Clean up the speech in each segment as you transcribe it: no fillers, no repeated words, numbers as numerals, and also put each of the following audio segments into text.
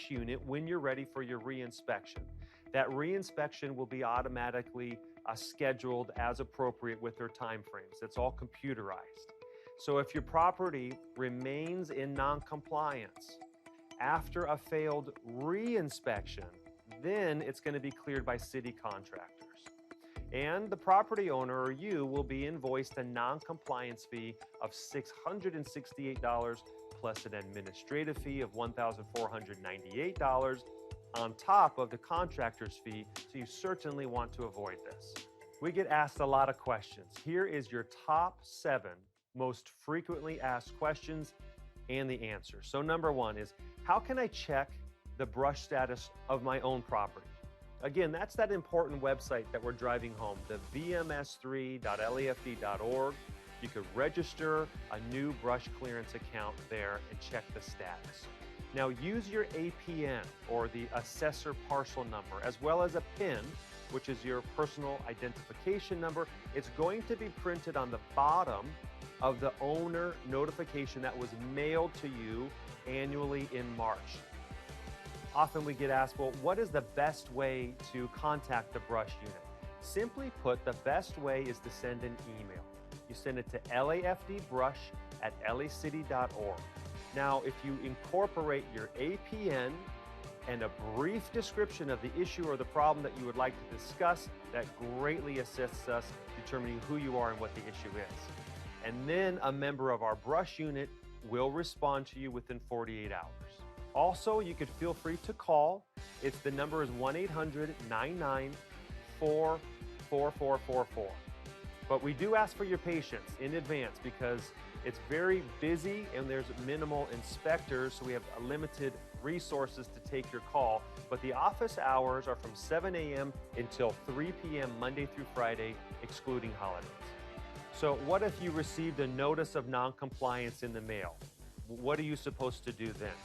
brush unit when you're ready for your reinspection. That reinspection will be automatically scheduled as appropriate with their time frames. It's all computerized. So if your property remains in non-compliance after a failed reinspection, then it's going to be cleared by city contractors. And the property owner or you will be invoiced a non-compliance fee of $668 plus an administrative fee of $1,498 on top of the contractor's fee, so you certainly want to avoid this. We get asked a lot of questions. Here is your top 7 most frequently asked questions and the answer. So number 1 is, how can I check the brush status of my own property? Again, that's that important website that we're driving home, the vms3.lafd.org. You could register a new brush clearance account there and check the status. Now use your APN or the assessor parcel number, as well as a PIN, which is your personal identification number. It's going to be printed on the bottom of the owner notification that was mailed to you annually in March. Often we get asked, well, what is the best way to contact the brush unit? Simply put, the best way is to send an email. You send it to lafdbrush@lacity.org. Now, if you incorporate your APN and a brief description of the issue or the problem that you would like to discuss, that greatly assists us determining who you are and what the issue is. And then a member of our brush unit will respond to you within 48 hours. Also, you could feel free to call. The number is 1-800-994-4444. But we do ask for your patience in advance because it's very busy and there's minimal inspectors, so we have limited resources to take your call. But the office hours are from 7 a.m. until 3 p.m. Monday through Friday, excluding holidays. So what if you received a notice of non-compliance in the mail? What are you supposed to do then?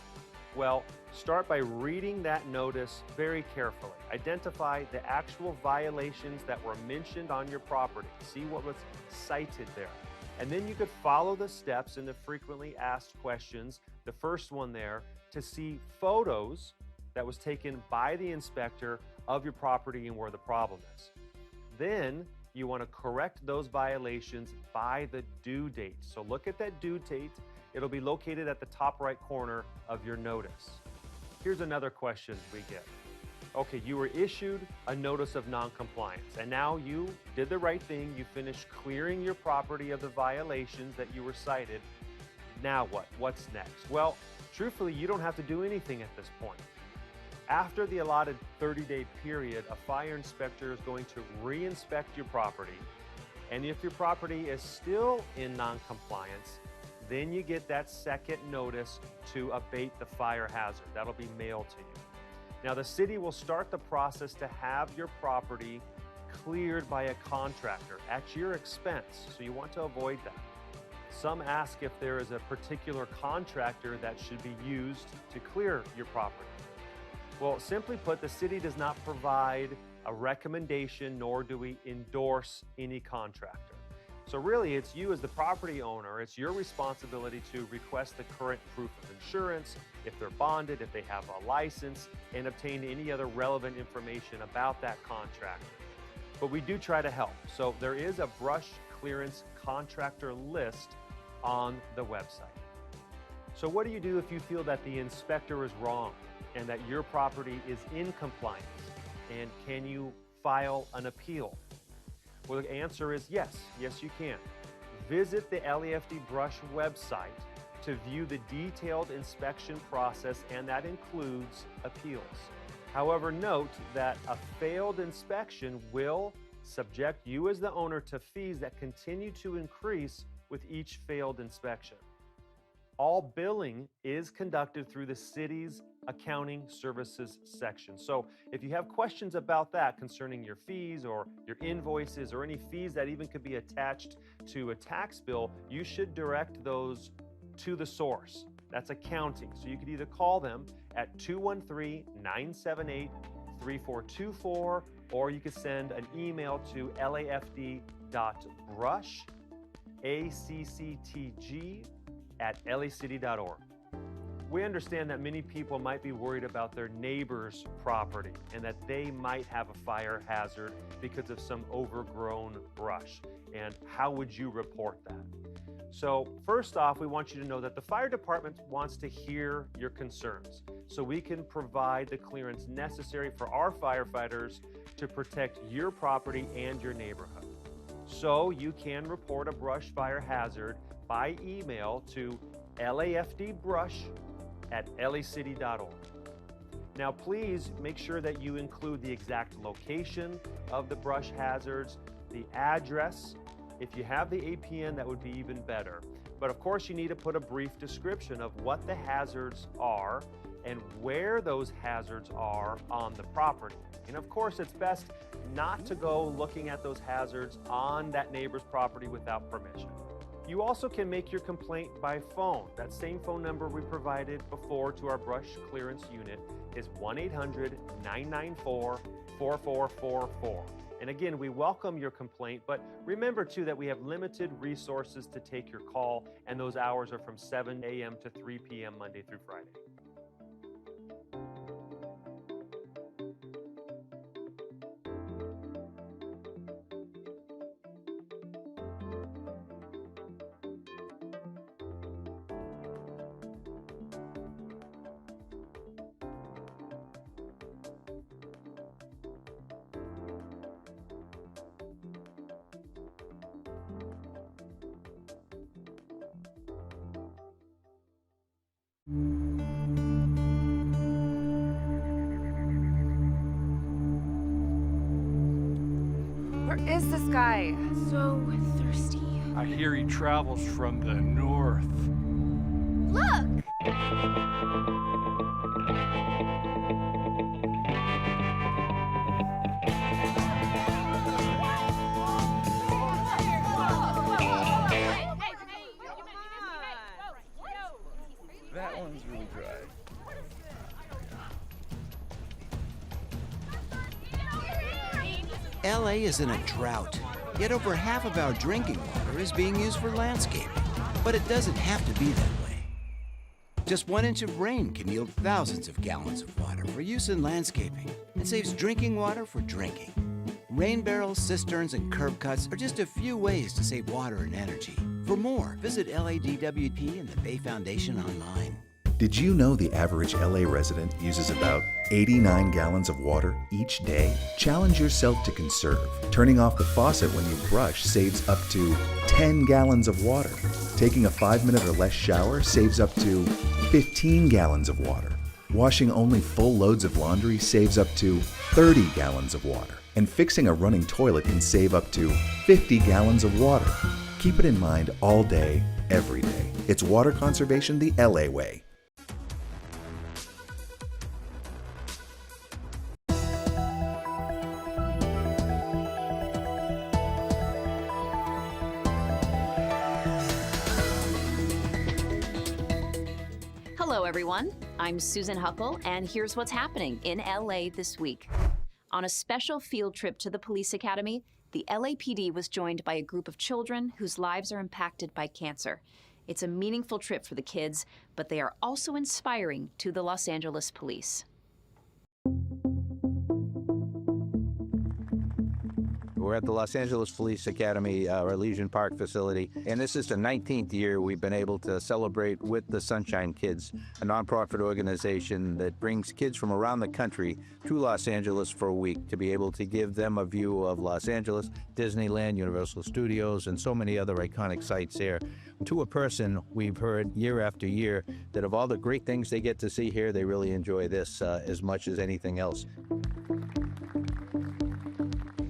Well, start by reading that notice very carefully. Identify the actual violations that were mentioned on your property. See what was cited there. And then you could follow the steps in the frequently asked questions, the first one there, to see photos that was taken by the inspector of your property and where the problem is. Then you want to correct those violations by the due date. So look at that due date. It'll be located at the top right corner of your notice. Here's another question we get. Okay, you were issued a notice of non-compliance, and now you did the right thing. You finished clearing your property of the violations that you were cited. Now what? What's next? Well, truthfully, you don't have to do anything at this point. After the allotted 30-day period, a fire inspector is going to re-inspect your property, and if your property is still in non-compliance, then you get that second notice to abate the fire hazard. That'll be mailed to you. Now, the city will start the process to have your property cleared by a contractor at your expense, so you want to avoid that. Some ask if there is a particular contractor that should be used to clear your property. Well, simply put, the city does not provide a recommendation, nor do we endorse any contractor. So really, it's you as the property owner, it's your responsibility to request the current proof of insurance, if they're bonded, if they have a license, and obtain any other relevant information about that contractor. But we do try to help. So there is a brush clearance contractor list on the website. So what do you do if you feel that the inspector is wrong and that your property is in compliance? And can you file an appeal? Well, the answer is yes. Yes, you can. Visit the LAFD Brush website to view the detailed inspection process, and that includes appeals. However, note that a failed inspection will subject you as the owner to fees that continue to increase with each failed inspection. All billing is conducted through the city's accounting services section. So if you have questions about that concerning your fees or your invoices or any fees that even could be attached to a tax bill, you should direct those to the source. That's accounting. So you could either call them at 213-978-3424, or you could send an email to lafd.brush@lacity.org. We understand that many people might be worried about their neighbor's property and that they might have a fire hazard because of some overgrown brush. And how would you report that? So first off, we want you to know that the fire department wants to hear your concerns so we can provide the clearance necessary for our firefighters to protect your property and your neighborhood. So you can report a brush fire hazard by email to lafdbrush@lacity.org. Now, please make sure that you include the exact location of the brush hazards, the address. If you have the APN, that would be even better. But of course, you need to put a brief description of what the hazards are and where those hazards are on the property. And of course, it's best not to go looking at those hazards on that neighbor's property without permission. You also can make your complaint by phone. That same phone number we provided before to our brush clearance unit is 1-800-994-4444. And again, we welcome your complaint, but remember too that we have limited resources to take your call, and those hours are from 7 a.m. to 3 p.m. Monday through Friday. Where is this guy? So thirsty. I hear he travels from the north. Look! That one's really dry. LA is in a drought, yet over half of our drinking water is being used for landscaping. But it doesn't have to be that way. Just 1 inch of rain can yield thousands of gallons of water for use in landscaping and saves drinking water for drinking. Rain barrels, cisterns, and curb cuts are just a few ways to save water and energy. For more, visit LADWP and the Bay Foundation online. Did you know the average LA resident uses about 89 gallons of water each day? Challenge yourself to conserve. Turning off the faucet when you brush saves up to 10 gallons of water. Taking a 5-minute or less shower saves up to 15 gallons of water. Washing only full loads of laundry saves up to 30 gallons of water. And fixing a running toilet can save up to 50 gallons of water. Keep it in mind all day, every day. It's water conservation the LA way. Hello, everyone. I'm Susan Huckle, and here's what's happening in LA this week. On a special field trip to the police academy, the LAPD was joined by a group of children whose lives are impacted by cancer. It's a meaningful trip for the kids, but they are also inspiring to the Los Angeles police. We're at the Los Angeles Police Academy, our Elysian Park facility, and this is the 19th year we've been able to celebrate with the Sunshine Kids, a nonprofit organization that brings kids from around the country to Los Angeles for a week to be able to give them a view of Los Angeles, Disneyland, Universal Studios, and so many other iconic sites here. To a person, we've heard year after year that of all the great things they get to see here, they really enjoy this as much as anything else.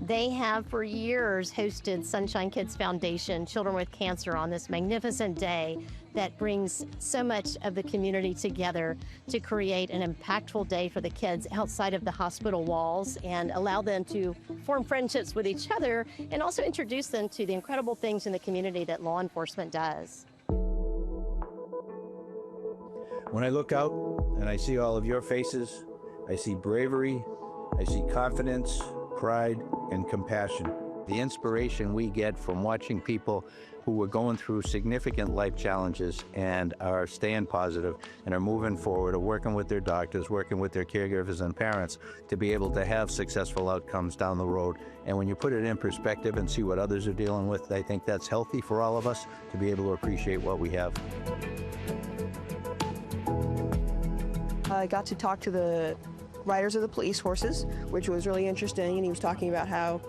They have for years hosted Sunshine Kids Foundation Children with Cancer on this magnificent day that brings so much of the community together to create an impactful day for the kids outside of the hospital walls and allow them to form friendships with each other and also introduce them to the incredible things in the community that law enforcement does. When I look out and I see all of your faces, I see bravery, I see confidence, pride, and compassion. The inspiration we get from watching people who are going through significant life challenges and are staying positive and are moving forward, are working with their doctors, working with their caregivers and parents to be able to have successful outcomes down the road. And when you put it in perspective and see what others are dealing with, I think that's healthy for all of us to be able to appreciate what we have. I got to talk to the riders of the police horses, which was really interesting, and he was talking about how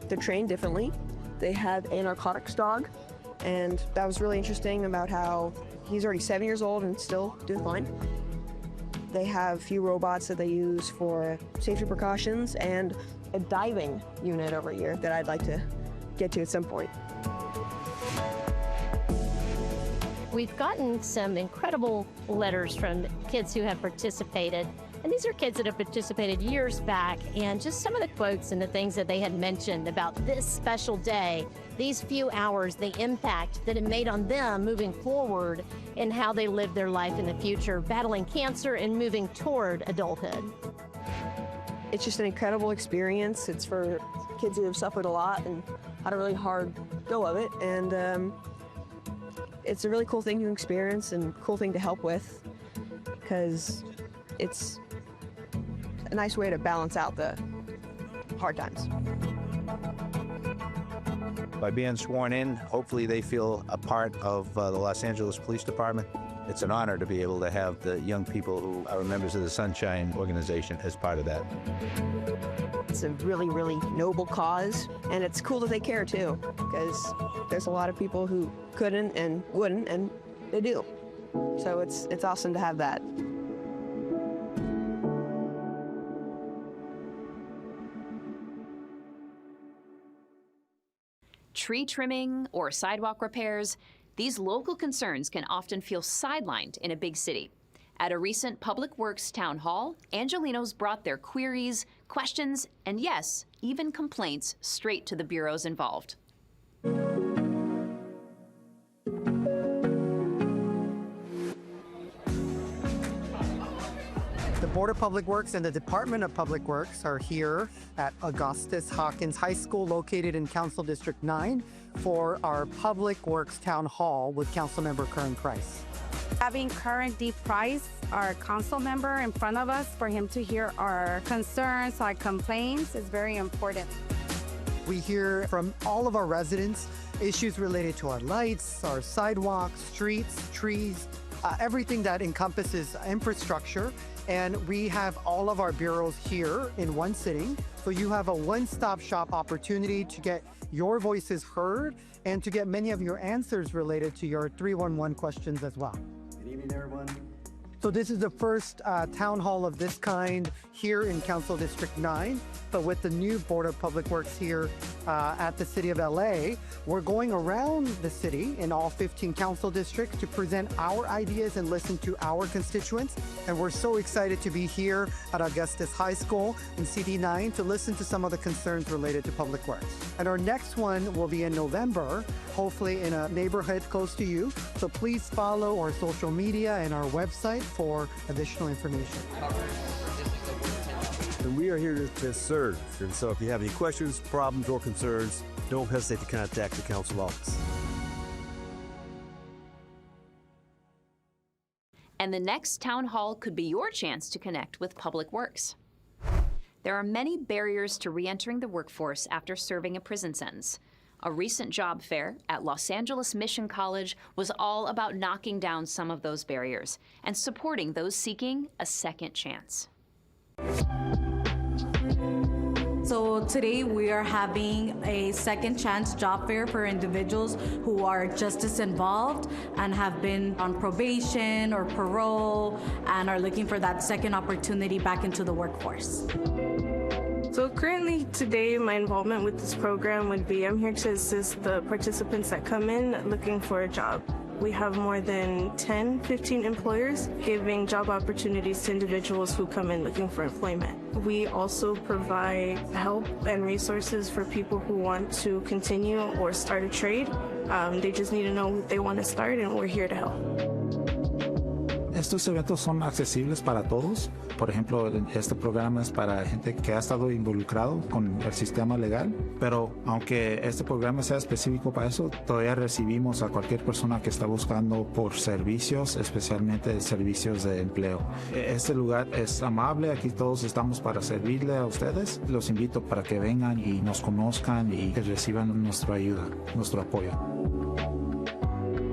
they're trained differently. They have a narcotics dog, and that was really interesting about how he's already 7 years old and still doing fine. They have a few robots that they use for safety precautions and a diving unit over here that I'd like to get to at some point. We've gotten some incredible letters from kids who have participated. And these are kids that have participated years back, and just some of the quotes and the things that they had mentioned about this special day, these few hours, the impact that it made on them moving forward and how they live their life in the future, battling cancer and moving toward adulthood. It's just an incredible experience. It's for kids who have suffered a lot and had a really hard go of it. And it's a really cool thing to experience and cool thing to help with, because it's a nice way to balance out the hard times. By being sworn in, hopefully they feel a part of the Los Angeles Police Department. It's an honor to be able to have the young people who are members of the Sunshine Organization as part of that. It's a really, really noble cause, and it's cool that they care too, because there's a lot of people who couldn't and wouldn't, and they do. So it's awesome to have that. Tree trimming or sidewalk repairs, these local concerns can often feel sidelined in a big city. At a recent Public Works town hall, Angelinos brought their queries, questions, and yes, even complaints straight to the bureaus involved. The Board of Public Works and the Department of Public Works are here at Augustus Hawkins High School, located in Council District 9, for our Public Works Town Hall with Councilmember Kern Price. Having Kern D. Price, our council member, in front of us for him to hear our concerns, our complaints is very important. We hear from all of our residents issues related to our lights, our sidewalks, streets, trees, everything that encompasses infrastructure. And we have all of our bureaus here in one sitting. So you have a one-stop shop opportunity to get your voices heard and to get many of your answers related to your 311 questions as well. Good evening, everyone. So this is the first town hall of this kind here in Council District 9, but with the new Board of Public Works here at the City of LA, we're going around the city in all 15 council districts to present our ideas and listen to our constituents. And we're so excited to be here at Augustus High School in CD9 to listen to some of the concerns related to public works. And our next one will be in November, hopefully in a neighborhood close to you. So please follow our social media and our website for additional information. And we are here to serve. And so if you have any questions, problems, or concerns, don't hesitate to contact the council office. And the next town hall could be your chance to connect with Public Works. There are many barriers to re-entering the workforce after serving a prison sentence. A recent job fair at Los Angeles Mission College was all about knocking down some of those barriers and supporting those seeking a second chance. So today we are having a second chance job fair for individuals who are justice involved and have been on probation or parole and are looking for that second opportunity back into the workforce. So currently today my involvement with this program would be I'm here to assist the participants that come in looking for a job. We have more than 15 employers giving job opportunities to individuals who come in looking for employment. We also provide help and resources for people who want to continue or start a trade. They just need to know what they want to start, and we're here to help. Estos eventos son accesibles para todos. Por ejemplo, este programa es para gente que ha estado involucrado con el sistema legal, pero aunque este programa sea específico para eso, todavía recibimos a cualquier persona que está buscando por servicios, especialmente servicios de empleo. Este lugar es amable, aquí todos estamos para servirle a ustedes. Los invito para que vengan y nos conozcan y que reciban nuestra ayuda, nuestro apoyo.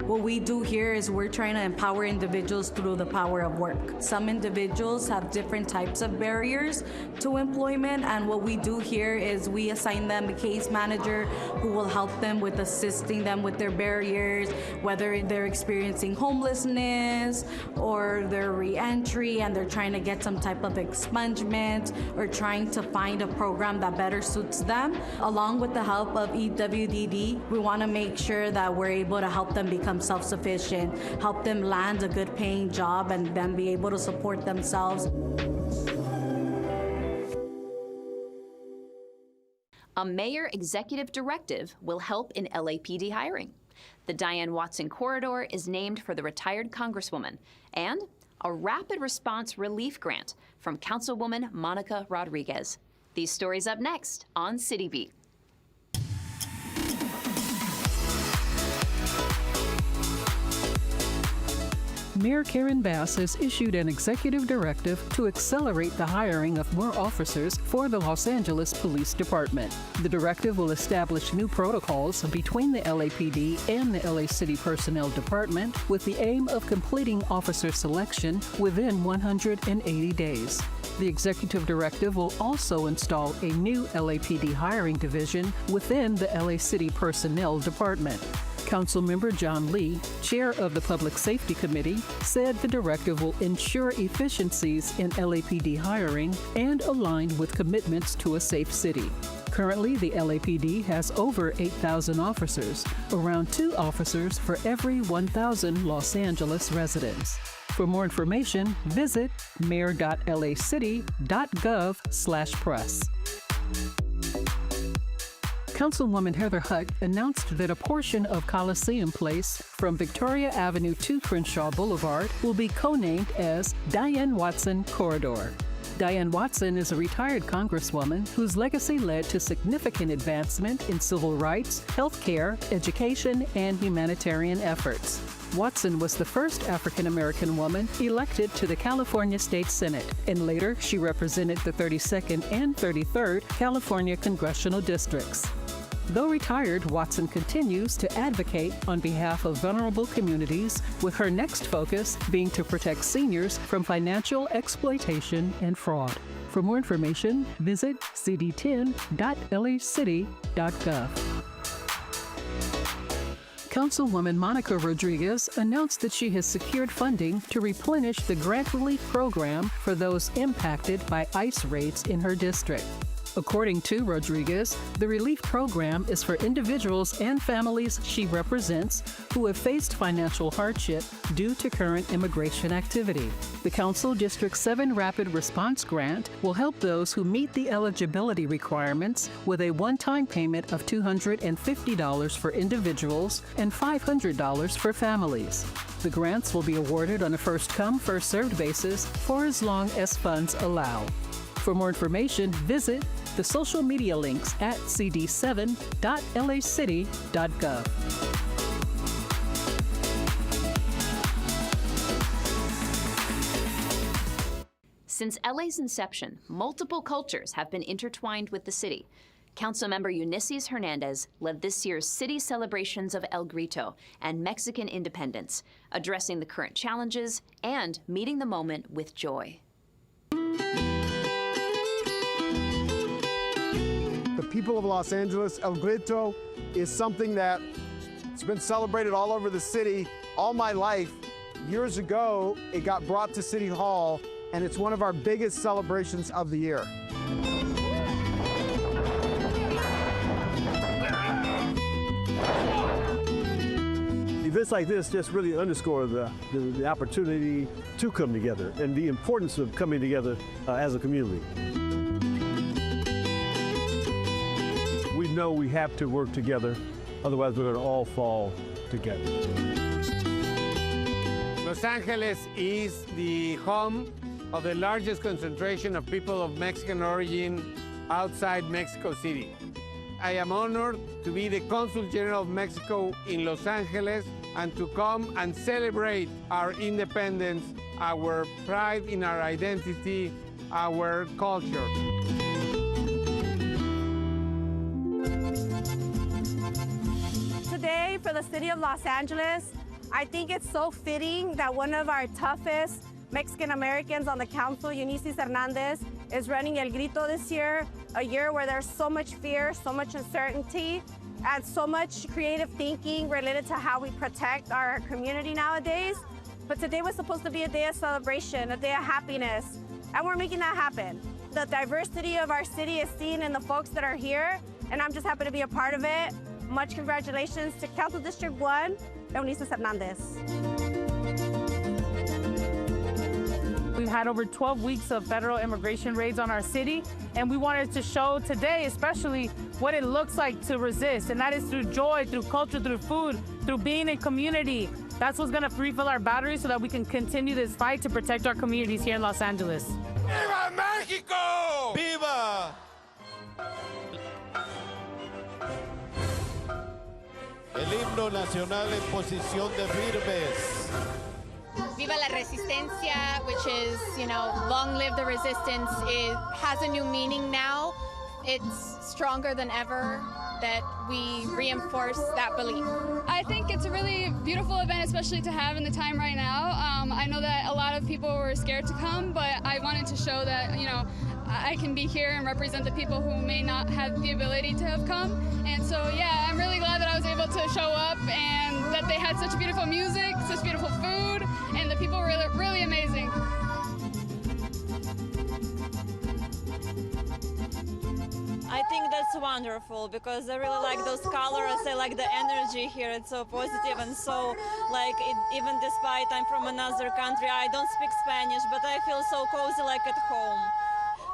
What we do here is we're trying to empower individuals through the power of work. Some individuals have different types of barriers to employment, and what we do here is we assign them a case manager who will help them with assisting them with their barriers, whether they're experiencing homelessness or their re-entry and they're trying to get some type of expungement or trying to find a program that better suits them. Along with the help of EWDD, we want to make sure that we're able to help them become self-sufficient, help them land a good paying job and then be able to support themselves. A mayor executive directive will help in LAPD hiring. The Diane Watson Corridor is named for the retired Congresswoman, and a rapid response relief grant from Councilwoman Monica Rodriguez. These stories up next on City Beat. Mayor Karen Bass has issued an executive directive to accelerate the hiring of more officers for the Los Angeles Police Department. The directive will establish new protocols between the LAPD and the LA City Personnel Department with the aim of completing officer selection within 180 days. The executive directive will also install a new LAPD hiring division within the LA City Personnel Department. Councilmember John Lee, chair of the Public Safety Committee, said the directive will ensure efficiencies in LAPD hiring and align with commitments to a safe city. Currently, the LAPD has over 8,000 officers, around 2 officers for every 1,000 Los Angeles residents. For more information, visit mayor.lacity.gov/press. Councilwoman Heather Hutt announced that a portion of Coliseum Place from Victoria Avenue to Crenshaw Boulevard will be co-named as Diane Watson Corridor. Diane Watson is a retired congresswoman whose legacy led to significant advancement in civil rights, health care, education, and humanitarian efforts. Watson was the first African-American woman elected to the California State Senate, and later she represented the 32nd and 33rd California congressional districts. Though retired, Watson continues to advocate on behalf of vulnerable communities, with her next focus being to protect seniors from financial exploitation and fraud. For more information, visit cd10.lacity.gov. Councilwoman Monica Rodriguez announced that she has secured funding to replenish the grant relief program for those impacted by ICE raids in her district. According to Rodriguez, the relief program is for individuals and families she represents who have faced financial hardship due to current immigration activity. The Council District 7 Rapid Response Grant will help those who meet the eligibility requirements with a one-time payment of $250 for individuals and $500 for families. The grants will be awarded on a first-come, first-served basis for as long as funds allow. For more information, visit the social media links at cd7.lacity.gov. Since LA's inception, multiple cultures have been intertwined with the city. Councilmember Eunices Hernandez led this year's city celebrations of El Grito and Mexican independence, addressing the current challenges and meeting the moment with joy. The people of Los Angeles, El Grito is something that it's been celebrated all over the city all my life. Years ago, it got brought to City Hall, and it's one of our biggest celebrations of the year. Events like this just really underscore the opportunity to come together and the importance of coming together as a community. We know we have to work together, otherwise we're going to all fall together. Los Angeles is the home of the largest concentration of people of Mexican origin outside Mexico City. I am honored to be the Consul General of Mexico in Los Angeles and to come and celebrate our independence, our pride in our identity, our culture. Today, for the city of Los Angeles, I think it's so fitting that one of our toughest Mexican Americans on the council, Eunice Hernandez, is running El Grito this year, a year where there's so much fear, so much uncertainty, and so much creative thinking related to how we protect our community nowadays. But today was supposed to be a day of celebration, a day of happiness, and we're making that happen. The diversity of our city is seen in the folks that are here, and I'm just happy to be a part of it. Much congratulations to Council District 1, Eunice Hernandez. We've had over 12 weeks of federal immigration raids on our city, and we wanted to show today especially what it looks like to resist, and that is through joy, through culture, through food, through being a community. That's what's gonna refill our batteries so that we can continue this fight to protect our communities here in Los Angeles. ¡Viva México! ¡Viva! El himno nacional en posición de firmes. Viva la Resistencia, which is, long live the resistance. It has a new meaning now. It's stronger than ever that we reinforce that belief. I think it's a really beautiful event, especially to have in the time right now. I know that a lot of people were scared to come, but I wanted to show that, I can be here and represent the people who may not have the ability to have come. And so, yeah, I'm really glad that I was able to show up and that they had such beautiful music, such beautiful food, and the people were really amazing. I think that's wonderful because I really like those colors. I like the energy here. It's so positive and so even despite I'm from another country, I don't speak Spanish, but I feel so cozy like at home.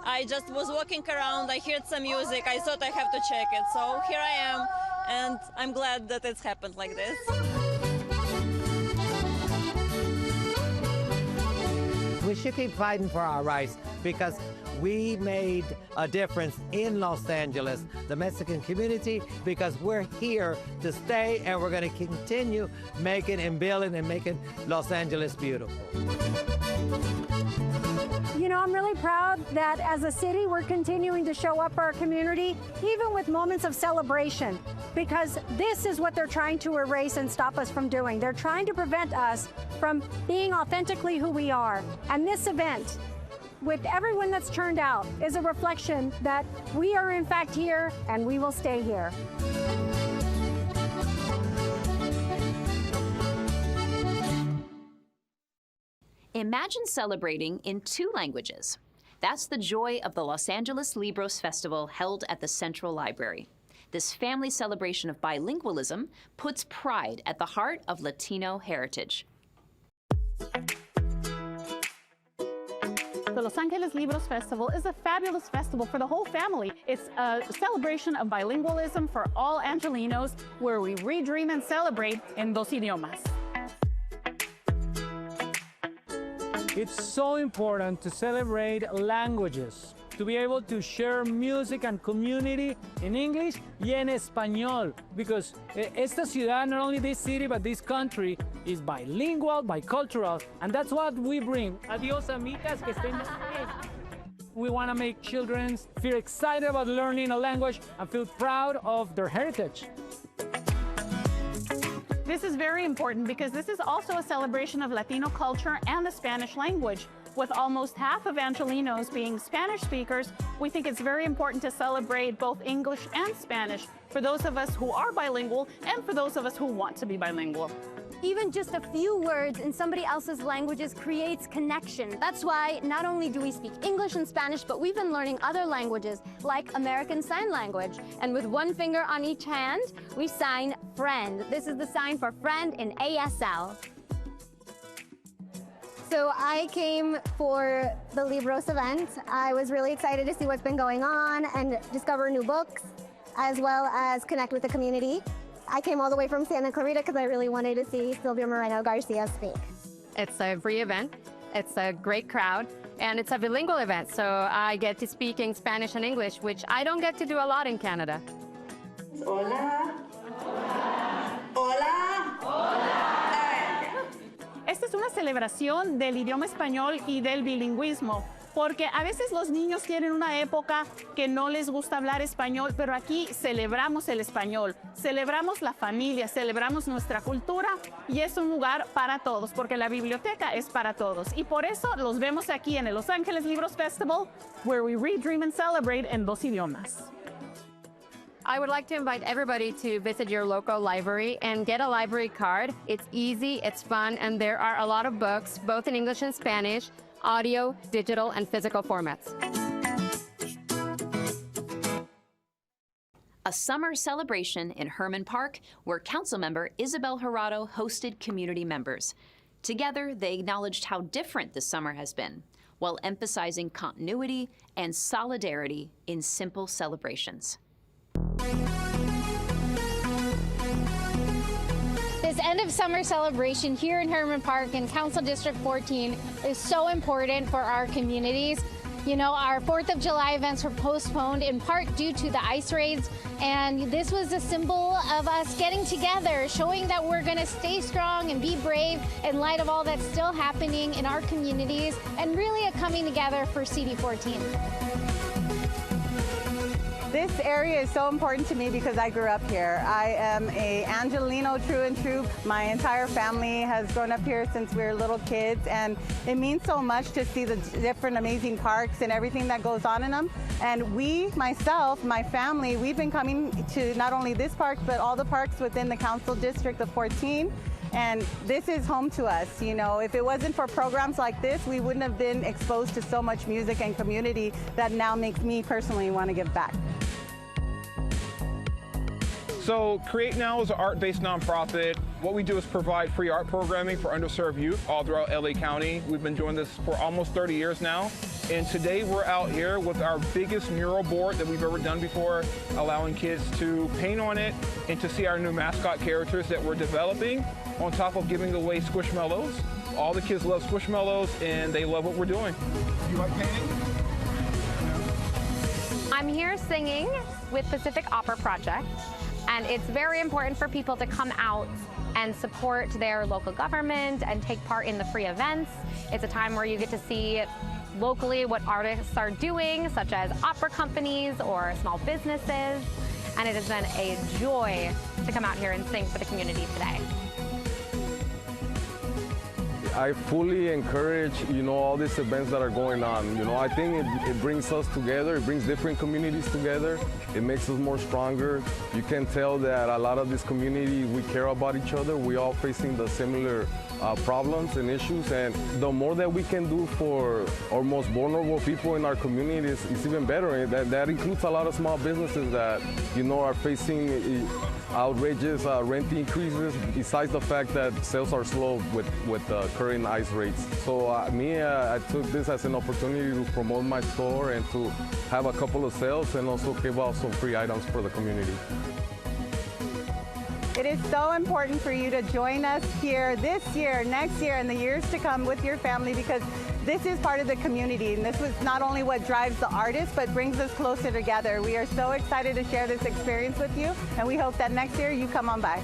I just was walking around, I heard some music, I thought I have to check it. So here I am, and I'm glad that it's happened like this. We should keep fighting for our rights because we made a difference in Los Angeles, the Mexican community, because we're here to stay and we're going to continue making and building and making Los Angeles beautiful. I'm really proud that as a city, we're continuing to show up for our community, even with moments of celebration, because this is what they're trying to erase and stop us from doing. They're trying to prevent us from being authentically who we are. And this event, with everyone that's turned out, is a reflection that we are in fact here and we will stay here. Imagine celebrating in 2 languages. That's the joy of the Los Angeles Libros Festival held at the Central Library. This family celebration of bilingualism puts pride at the heart of Latino heritage. The Los Angeles Libros Festival is a fabulous festival for the whole family. It's a celebration of bilingualism for all Angelinos, where we redream and celebrate in dos idiomas. It's so important to celebrate languages, to be able to share music and community in English y en español, because esta ciudad, not only this city, but this country is bilingual, bicultural, and that's what we bring. Adios, amigas, que estén bien. We want to make children feel excited about learning a language and feel proud of their heritage. This is very important because this is also a celebration of Latino culture and the Spanish language. With almost half of Angelinos being Spanish speakers, we think it's very important to celebrate both English and Spanish for those of us who are bilingual and for those of us who want to be bilingual. Even just a few words in somebody else's languages creates connection. That's why not only do we speak English and Spanish, but we've been learning other languages like American Sign Language. And with one finger on each hand, we sign friend. This is the sign for friend in ASL. So I came for the Libros event. I was really excited to see what's been going on and discover new books, as well as connect with the community. I came all the way from Santa Clarita because I really wanted to see Silvia Moreno Garcia speak. It's a free event. It's a great crowd. And it's a bilingual event, so I get to speak in Spanish and English, which I don't get to do a lot in Canada. Hola. Hola. Hola. Esta es una celebración del idioma español y del bilingüismo, porque a veces los niños tienen una época que no les gusta hablar español, pero aquí celebramos el español, celebramos la familia, celebramos nuestra cultura y es un lugar para todos, porque la biblioteca es para todos. Y por eso los vemos aquí en el Los Ángeles Libros Festival, where we read, dream, and celebrate en dos idiomas. I would like to invite everybody to visit your local library and get a library card. It's easy, it's fun, and there are a lot of books, both in English and Spanish, audio, digital, and physical formats. A summer celebration in Herman Park where Councilmember Isabel Jurado hosted community members. Together, they acknowledged how different this summer has been, while emphasizing continuity and solidarity in simple celebrations. This end of summer celebration here in Herman Park in Council District 14 is so important for our communities. You know, our 4th of July events were postponed in part due to the ice raids, and this was a symbol of us getting together, showing that we're going to stay strong and be brave in light of all that's still happening in our communities, and really a coming together for CD14. This area is so important to me because I grew up here. I am a Angelino true and true. My entire family has grown up here since we were little kids, and it means so much to see the different amazing parks and everything that goes on in them. And we, myself, my family, we've been coming to not only this park, but all the parks within the Council District of 14. And this is home to us. You know, if it wasn't for programs like this, we wouldn't have been exposed to so much music and community that now makes me personally want to give back. So Create Now is an art-based nonprofit. What we do is provide free art programming for underserved youth all throughout LA County. We've been doing this for almost 30 years now. And today we're out here with our biggest mural board that we've ever done before, allowing kids to paint on it and to see our new mascot characters that we're developing, on top of giving away Squishmallows. All the kids love Squishmallows and they love what we're doing. You like painting? I'm here singing with Pacific Opera Project, and it's very important for people to come out and support their local government and take part in the free events. It's a time where you get to see locally what artists are doing, such as opera companies or small businesses, and it has been a joy to come out here and sing for the community today. I fully encourage, all these events that are going on. I think it brings us together. It brings different communities together. It makes us more stronger. You can tell that a lot of this community, we care about each other. We're all facing the similar problems and issues, and the more that we can do for our most vulnerable people in our community is even better. That includes a lot of small businesses that, are facing outrageous rent increases, besides the fact that sales are slow with current ice rates. So I took this as an opportunity to promote my store and to have a couple of sales and also give out some free items for the community. It is so important for you to join us here this year, next year, and the years to come with your family, because this is part of the community, and this is not only what drives the artists, but brings us closer together. We are so excited to share this experience with you, and we hope that next year you come on by.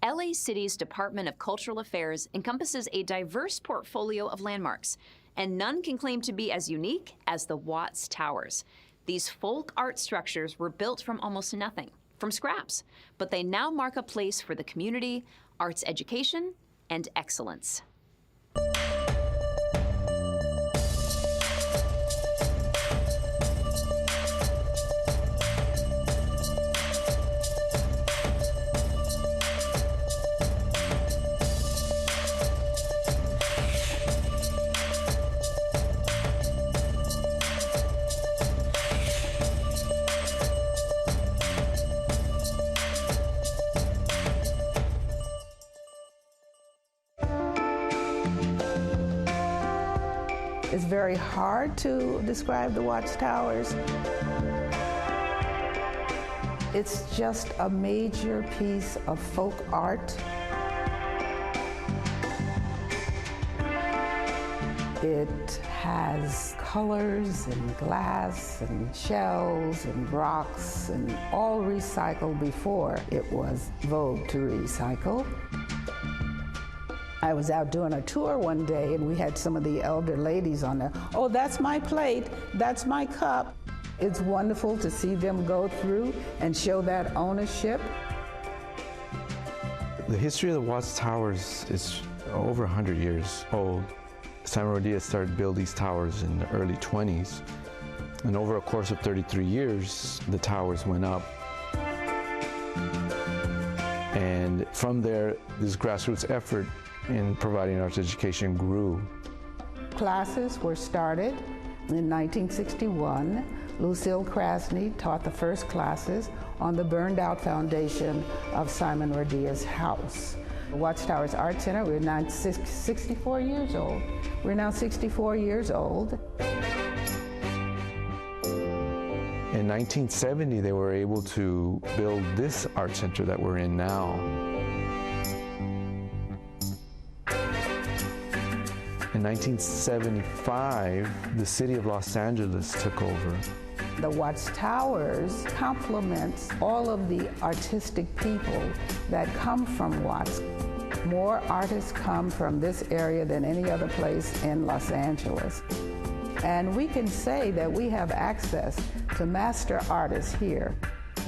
LA City's Department of Cultural Affairs encompasses a diverse portfolio of landmarks, and none can claim to be as unique as the Watts Towers. These folk art structures were built from almost nothing, from scraps, but they now mark a place for the community, arts education, and excellence. It's very hard to describe the Watts Towers. It's just a major piece of folk art. It has colors and glass and shells and rocks and all recycled before it was vogue to recycle. I was out doing a tour one day and we had some of the elder ladies on there. Oh, that's my plate, that's my cup. It's wonderful to see them go through and show that ownership. The history of the Watts Towers is over 100 years old. Simon Rodilla started building these towers in the early 20s. And over a course of 33 years, the towers went up. And from there, this grassroots effort in providing arts education grew. Classes were started in 1961. Lucille Krasny taught the first classes on the burned out foundation of Simon Rodilla's house. The Watchtowers Art Center, we're now 64 years old. We're now 64 years old. In 1970, they were able to build this art center that we're in now. In 1975, the city of Los Angeles took over. The Watts Towers complements all of the artistic people that come from Watts. More artists come from this area than any other place in Los Angeles. And we can say that we have access to master artists here.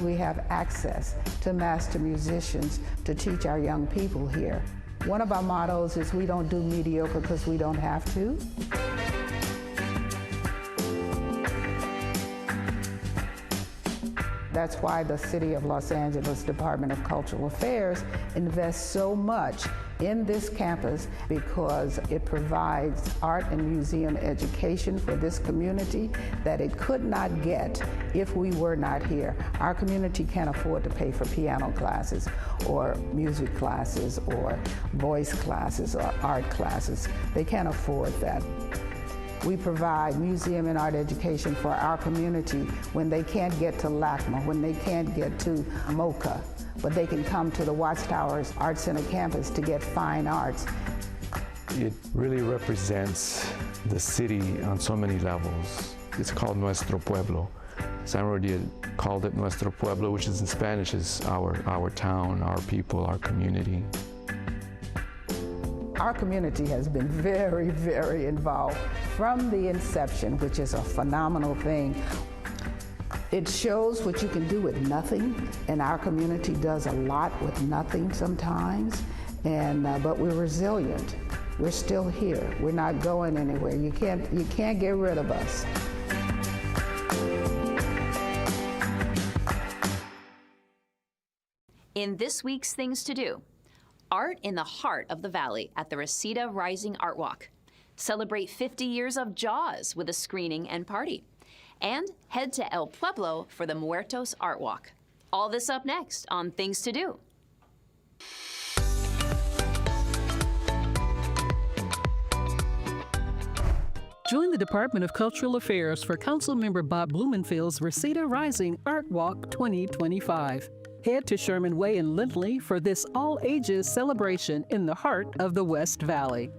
We have access to master musicians to teach our young people here. One of our mottos is we don't do mediocre because we don't have to. That's why the City of Los Angeles Department of Cultural Affairs invests so much in this campus, because it provides art and museum education for this community that it could not get if we were not here. Our community can't afford to pay for piano classes or music classes or voice classes or art classes. They can't afford that. We provide museum and art education for our community when they can't get to LACMA, when they can't get to MoCA, but they can come to the Watchtowers Art Center campus to get fine arts. It really represents the city on so many levels. It's called Nuestro Pueblo. Simon Rodilla called it Nuestro Pueblo, which is in Spanish is our town, our people, our community. Our community has been very, very involved from the inception, which is a phenomenal thing. It shows what you can do with nothing, and our community does a lot with nothing sometimes, but we're resilient. We're still here. We're not going anywhere. You can't get rid of us. In this week's Things to Do, art in the heart of the valley at the Reseda Rising Art Walk. Celebrate 50 years of Jaws with a screening and party. And head to El Pueblo for the Muertos Art Walk. All this up next on Things to Do. Join the Department of Cultural Affairs for Councilmember Bob Blumenfield's Reseda Rising Art Walk 2025. Head to Sherman Way in Lindley for this all-ages celebration in the heart of the West Valley.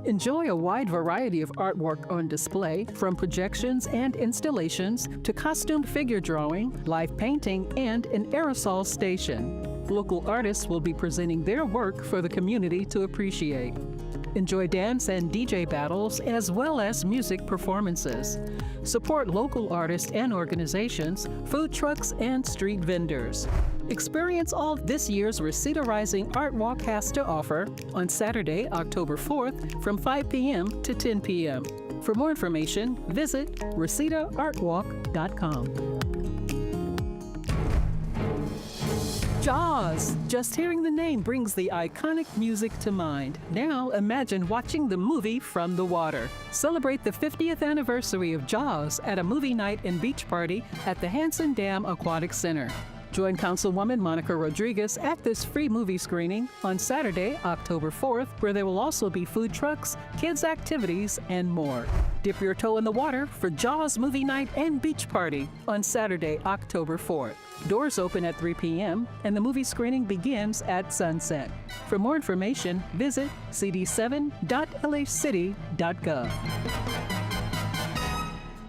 Enjoy a wide variety of artwork on display, from projections and installations to costumed figure drawing, live painting, and an aerosol station. Local artists will be presenting their work for the community to appreciate. Enjoy dance and DJ battles as well as music performances. Support local artists and organizations, food trucks, and street vendors. Experience all this year's Reseda Rising Art Walk has to offer on Saturday, October 4th from 5 p.m. to 10 p.m. For more information, visit ResedaArtWalk.com. Jaws! Just hearing the name brings the iconic music to mind. Now imagine watching the movie from the water. Celebrate the 50th anniversary of Jaws at a movie night and beach party at the Hansen Dam Aquatic Center. Join Councilwoman Monica Rodriguez at this free movie screening on Saturday, October 4th, where there will also be food trucks, kids' activities, and more. Dip your toe in the water for Jaws movie night and beach party on Saturday, October 4th. Doors open at 3 p.m. and the movie screening begins at sunset. For more information, visit cd7.lacity.gov.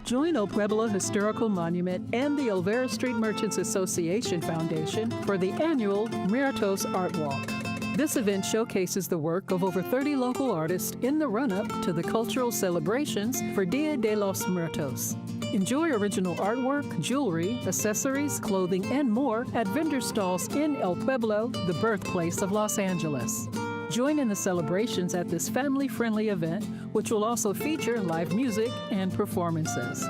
Join El Pueblo Historical Monument and the Olvera Street Merchants Association Foundation for the annual Meritos Art Walk. This event showcases the work of over 30 local artists in the run-up to the cultural celebrations for Dia de los Muertos. Enjoy original artwork, jewelry, accessories, clothing, and more at vendor stalls in El Pueblo, the birthplace of Los Angeles. Join in the celebrations at this family-friendly event, which will also feature live music and performances.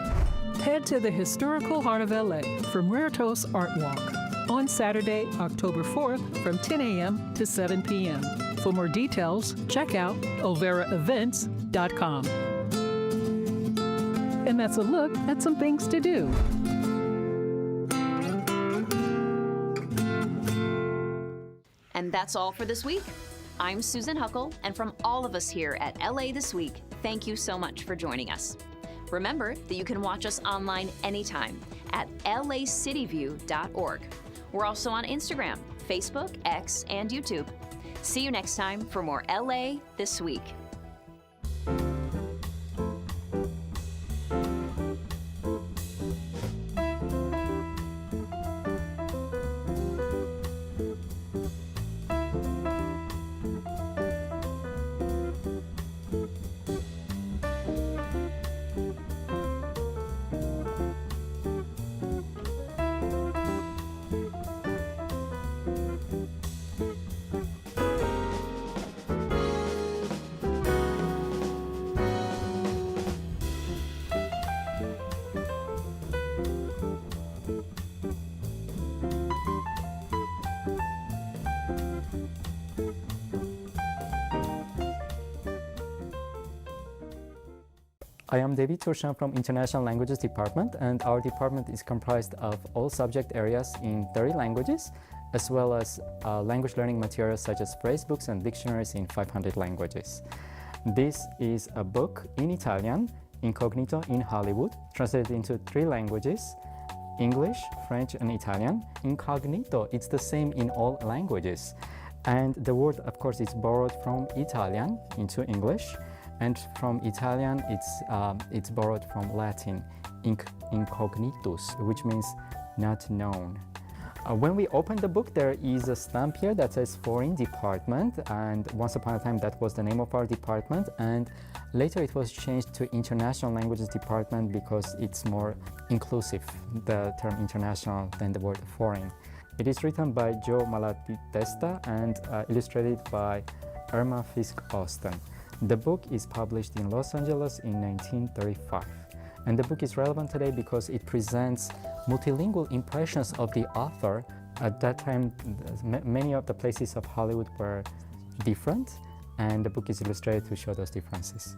Head to the historical heart of LA for Muertos Art Walk on Saturday, October 4th from 10 a.m. to 7 p.m. For more details, check out olveraevents.com. And that's a look at some things to do. And that's all for this week. I'm Susan Huckle, and from all of us here at LA This Week, thank you so much for joining us. Remember that you can watch us online anytime at lacityview.org. We're also on Instagram, Facebook, X, and YouTube. See you next time for more LA This Week. I am David Turshan from International Languages Department, and our department is comprised of all subject areas in 30 languages, as well as language learning materials such as phrase books and dictionaries in 500 languages. This is a book in Italian, Incognito in Hollywood, translated into 3 languages, English, French, and Italian. Incognito, it's the same in all languages. And the word, of course, is borrowed from Italian into English. And from Italian, it's borrowed from Latin, incognitus, which means not known. When we open the book, there is a stamp here that says Foreign Department, and once upon a time that was the name of our department, and later it was changed to International Languages Department because it's more inclusive, the term international, than the word foreign. It is written by Joe Malatesta and illustrated by Irma Fisk-Austin. The book is published in Los Angeles in 1935. And the book is relevant today because it presents multilingual impressions of the author. At that time, many of the places of Hollywood were different, and the book is illustrated to show those differences.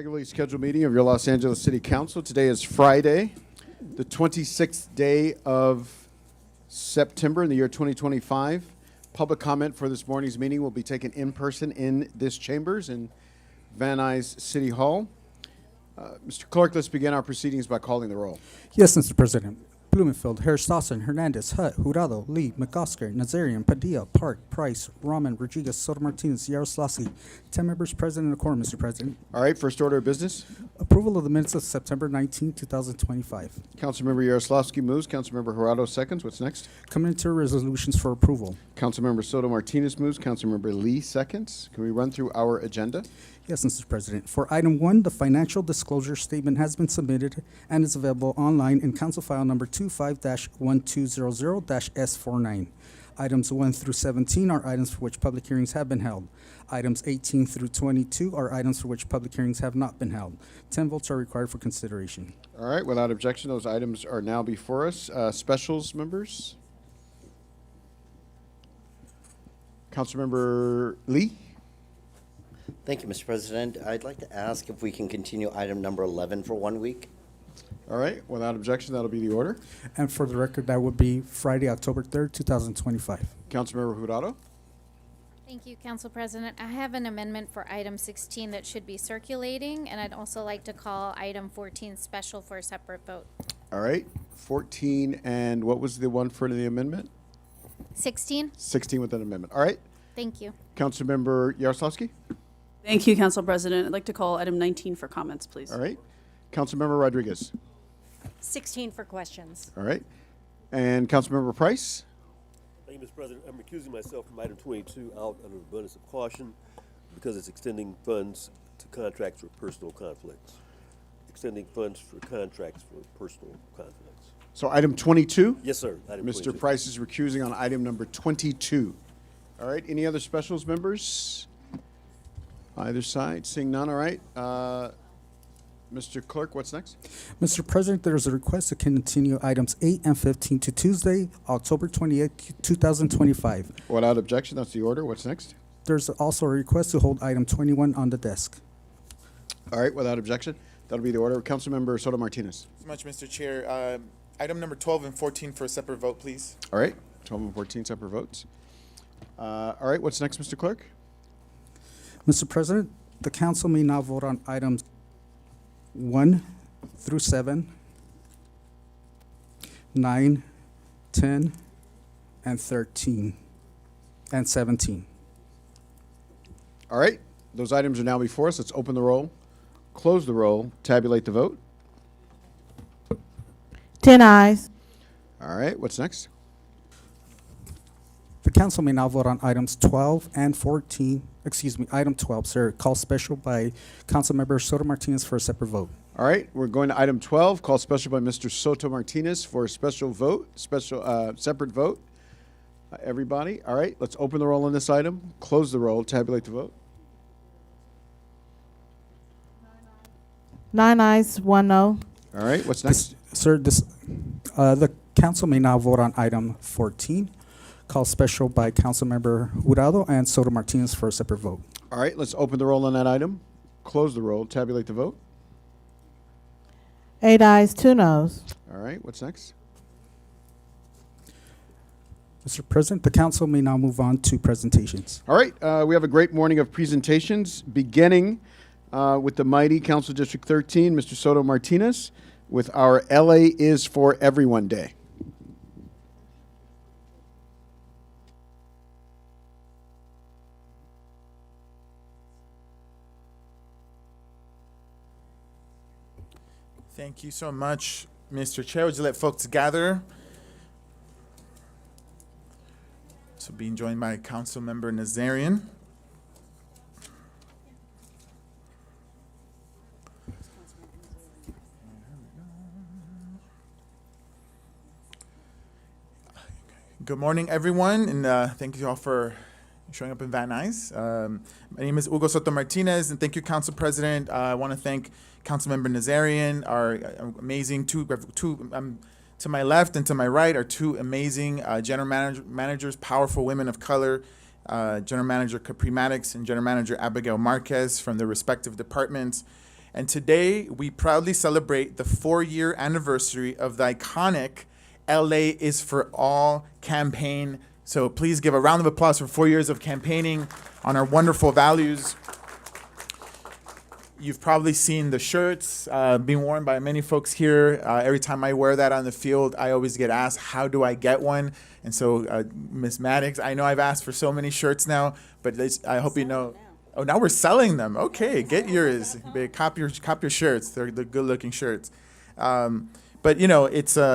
regularly scheduled meeting of your Los Angeles City Council. Today is Friday, the 26th day of September in the year 2025. Public comment for this morning's meeting will be taken in person in this chambers in Van Nuys City Hall. Mr. Clerk, let's begin our proceedings by calling the roll. Yes, Mr. President. Blumenfield, Harris Dawson, Hernandez, Hutt, Jurado, Lee, McOsker, Nazarian, Padilla, Park, Price, Rahman, Rodriguez, Soto Martinez, Yaroslavsky. 10 members present in the quorum, Mr. President. All right, first order of business. Approval of the minutes of September 19, 2025. Councilmember Yaroslavsky moves. Councilmember Jurado seconds. What's next? Community resolutions for approval. Councilmember Soto Martinez moves. Councilmember Lee seconds. Can we run through our agenda? Yes, Mr. President. For item 1, the financial disclosure statement has been submitted and is available online in Council File number 25-1200-S49. Items 1 through 17 are items for which public hearings have been held. Items 18 through 22 are items for which public hearings have not been held. 10 votes are required for consideration. All right, without objection, those items are now before us. Specials, members? Councilmember Lee? Thank you, Mr. President. I'd like to ask if we can continue item number 11 for 1 week. All right, without objection, that'll be the order. And for the record, that would be Friday, October 3rd, 2025. Councilmember Jurado? Thank you, Council President. I have an amendment for item 16 that should be circulating, and I'd also like to call item 14 special for a separate vote. All right, 14, and what was the one for the amendment? 16. 16 with an amendment. All right. Thank you. Councilmember Yaroslavsky? Thank you, Council President. I'd like to call item 19 for comments, please. All right. Councilmember Rodriguez? 16 for questions. All right. And Councilmember Price? Thank you, Mr. President. I'm recusing myself from item 22 out under abundance of caution because it's extending funds to contracts for personal conflicts. Extending funds for contracts for personal conflicts. So item 22? Yes, sir. Item Mr. 22. Price is recusing on item number 22. All right. Any other specials, members? Either side? Seeing none. All right. Mr. Clerk, what's next? Mr. President, there is a request to continue items 8 and 15 to Tuesday, October 28, 2025. Without objection, that's the order. What's next? There's also a request to hold item 21 on the desk. All right. Without objection, that'll be the order. Councilmember Soto Martinez. So much, Mr. Chair. Item number 12 and 14 for a separate vote, please. All right. 12 and 14 separate votes. All right. What's next, Mr. Clerk? Mr. President, the council may now vote on items 1 through 7, 9, 10, and 13, and 17. All right. Those items are now before us. Let's open the roll, close the roll, tabulate the vote. 10 ayes. All right. What's next? The council may now vote on items 12 and 14. Excuse me, item 12, sir. Call special by Councilmember Soto Martinez for a separate vote. All right, we're going to item 12, call special by Mr. Soto Martinez for a special vote, separate vote. Everybody, all right, let's open the roll on this item, close the roll, tabulate the vote. 9 ayes, 1 no. All right, what's next? The council may now vote on item 14. Call special by Councilmember Jurado and Soto Martinez for a separate vote. All right, let's open the roll on that item, close the roll, tabulate the vote. 8 ayes, 2 noes. All right, what's next? Mr. President, the council may now move on to presentations. All right, we have a great morning of presentations, beginning with the mighty Council District 13, Mr. Soto Martinez, with our LA is for Everyone Day. Thank you so much, Mr. Chair. Would you let folks gather? So being joined by Councilmember Nazarian. Good morning, everyone, and thank you all for showing up in Van Nuys. My name is Hugo Soto Martinez, and thank you, Council President. I want to thank Councilmember Nazarian, our amazing to my left and to my right are two amazing general managers, powerful women of color, General Manager Capri Maddox and General Manager Abigail Marquez from their respective departments. And today, we proudly celebrate the 4-year anniversary of the iconic LA is for All campaign. So please give a round of applause for 4 years of campaigning on our wonderful values. You've probably seen the shirts being worn by many folks here. Every time I wear that on the field, I always get asked, how do I get one? And so, Ms. Maddox, I know I've asked for so many shirts now, but I hope you know. Oh, now we're selling them. Okay, get yours. Cop your shirts. They're the good-looking shirts. But you know, and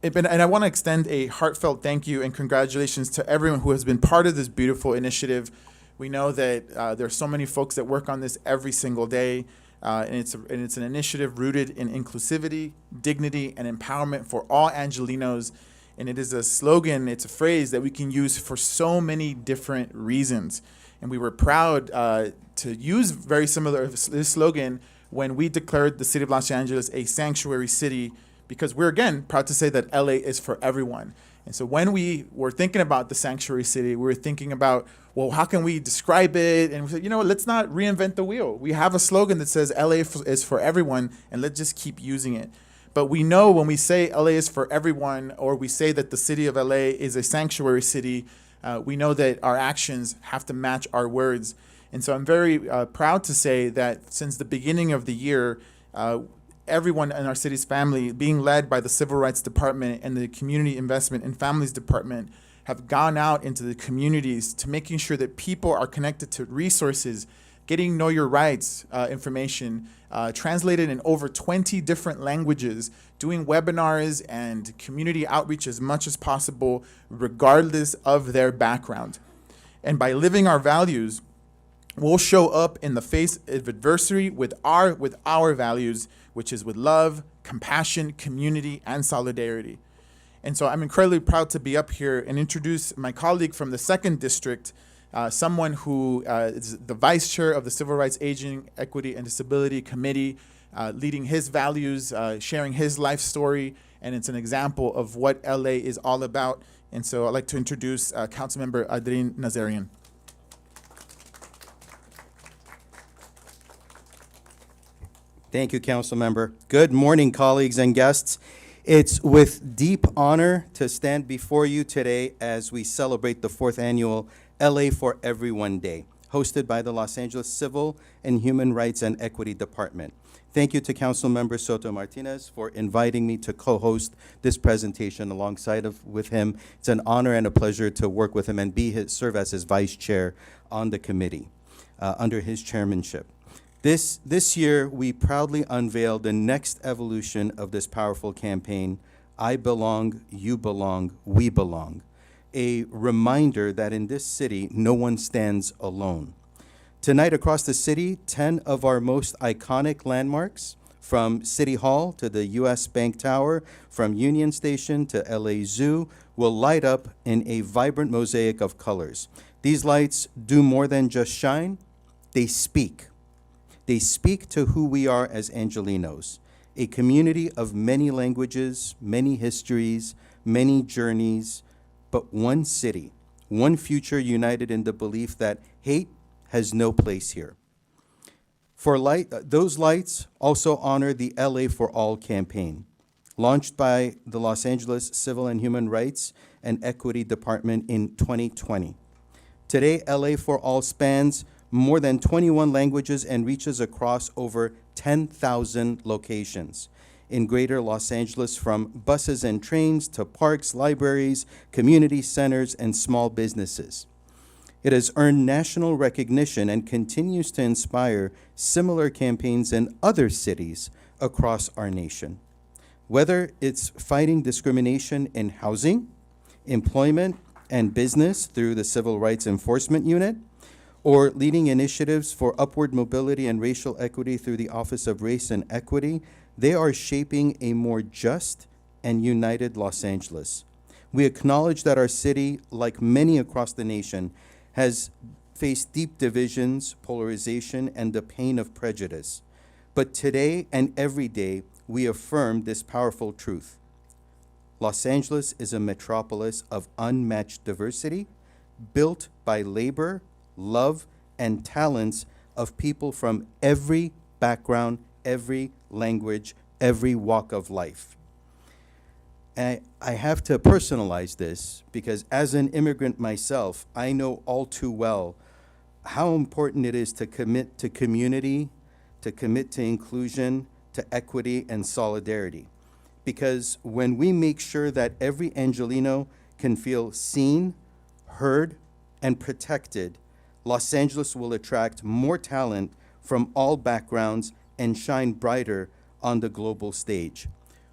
I want to extend a heartfelt thank you and congratulations to everyone who has been part of this beautiful initiative. We know that there's so many folks that work on this every single day, and it's an initiative rooted in inclusivity, dignity, and empowerment for all Angelenos. And it is a slogan, it's a phrase that we can use for so many different reasons. And we were proud to use very similar this slogan when we declared the city of Los Angeles a sanctuary city, because we're, again, proud to say that LA is for everyone. And so when we were thinking about the sanctuary city, we were thinking about, well, how can we describe it? And we said, you know what, let's not reinvent the wheel. We have a slogan that says LA is for everyone, and let's just keep using it. But we know when we say LA is for everyone, or we say that the city of LA is a sanctuary city, we know that our actions have to match our words. And so I'm very proud to say that since the beginning of the year, everyone in our city's family, being led by the Civil Rights Department and the Community Investment and Families Department, have gone out into the communities to making sure that people are connected to resources, getting Know Your Rights information, translated in over 20 different languages, doing webinars and community outreach as much as possible, regardless of their background. And by living our values, we'll show up in the face of adversity with our values, which is with love, compassion, community, and solidarity. And so I'm incredibly proud to be up here and introduce my colleague from the 2nd District, someone who is the vice chair of the Civil Rights Aging, Equity, and Disability Committee, leading his values, sharing his life story, and it's an example of what LA is all about. And so I'd like to introduce Councilmember Adrien Nazarian. Thank you, Council Member. Good morning, colleagues and guests. It's with deep honor to stand before you today as we celebrate the 4th annual LA for Everyone Day, hosted by the Los Angeles Civil and Human Rights and Equity Department. Thank you to Council Member Soto Martinez for inviting me to co-host this presentation alongside with him. It's an honor and a pleasure to work with him and serve as his vice chair on the committee under his chairmanship. This year, we proudly unveiled the next evolution of this powerful campaign, I Belong, You Belong, We Belong, a reminder that in this city, no one stands alone. Tonight across the city, 10 of our most iconic landmarks, from City Hall to the U.S. Bank Tower, from Union Station to LA Zoo, will light up in a vibrant mosaic of colors. These lights do more than just shine, they speak. They speak to who we are as Angelenos, a community of many languages, many histories, many journeys, but one city, one future united in the belief that hate has no place here. Those lights also honor the LA for All campaign, launched by the Los Angeles Civil and Human Rights and Equity Department in 2020. Today, LA for All spans more than 21 languages and reaches across over 10,000 locations in greater Los Angeles, from buses and trains to parks, libraries, community centers, and small businesses. It has earned national recognition and continues to inspire similar campaigns in other cities across our nation. Whether it's fighting discrimination in housing, employment, and business through the Civil Rights Enforcement Unit, or leading initiatives for upward mobility and racial equity through the Office of Race and Equity, they are shaping a more just and united Los Angeles. We acknowledge that our city, like many across the nation, has faced deep divisions, polarization, and the pain of prejudice. But today and every day, we affirm this powerful truth. Los Angeles is a metropolis of unmatched diversity, built by labor, love, and talents of people from every background, every language, every walk of life. And I have to personalize this because as an immigrant myself, I know all too well how important it is to commit to community, to commit to inclusion, to equity and solidarity. Because when we make sure that every Angelino can feel seen, heard, and protected, Los Angeles will attract more talent from all backgrounds and shine brighter on the global stage.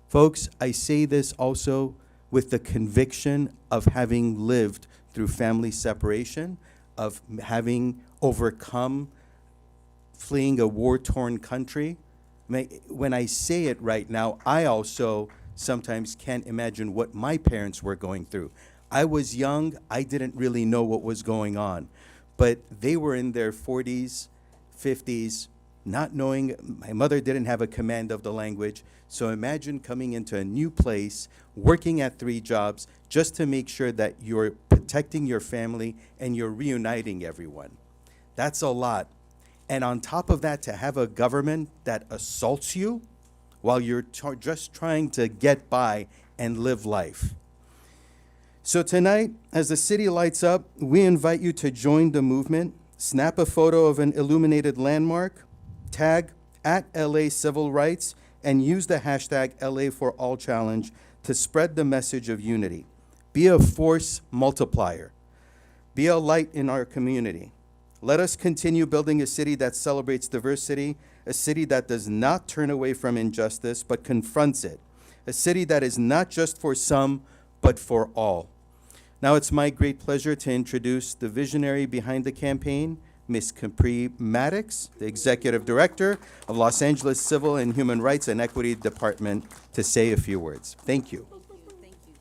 Folks, I say this also with the conviction of having lived through family separation, of having overcome fleeing a war-torn country. When I say it right now, I also sometimes can't imagine what my parents were going through. I was young, I didn't really know what was going on, but they were in their 40s, 50s, not knowing. My mother didn't have a command of the language, so imagine coming into a new place, working at 3 jobs, just to make sure that you're protecting your family and you're reuniting everyone. That's a lot. And on top of that, to have a government that assaults you while you're just trying to get by and live life. So tonight, as the city lights up, we invite you to join the movement, snap a photo of an illuminated landmark, tag @LA Civil Rights, and use the hashtag LA4AllChallenge to spread the message of unity. Be a force multiplier. Be a light in our community. Let us continue building a city that celebrates diversity, a city that does not turn away from injustice, but confronts it, a city that is not just for some, but for all. Now it's my great pleasure to introduce the visionary behind the campaign, Ms. Capri Maddox, the Executive Director of Los Angeles Civil and Human Rights and Equity Department, to say a few words. Thank you.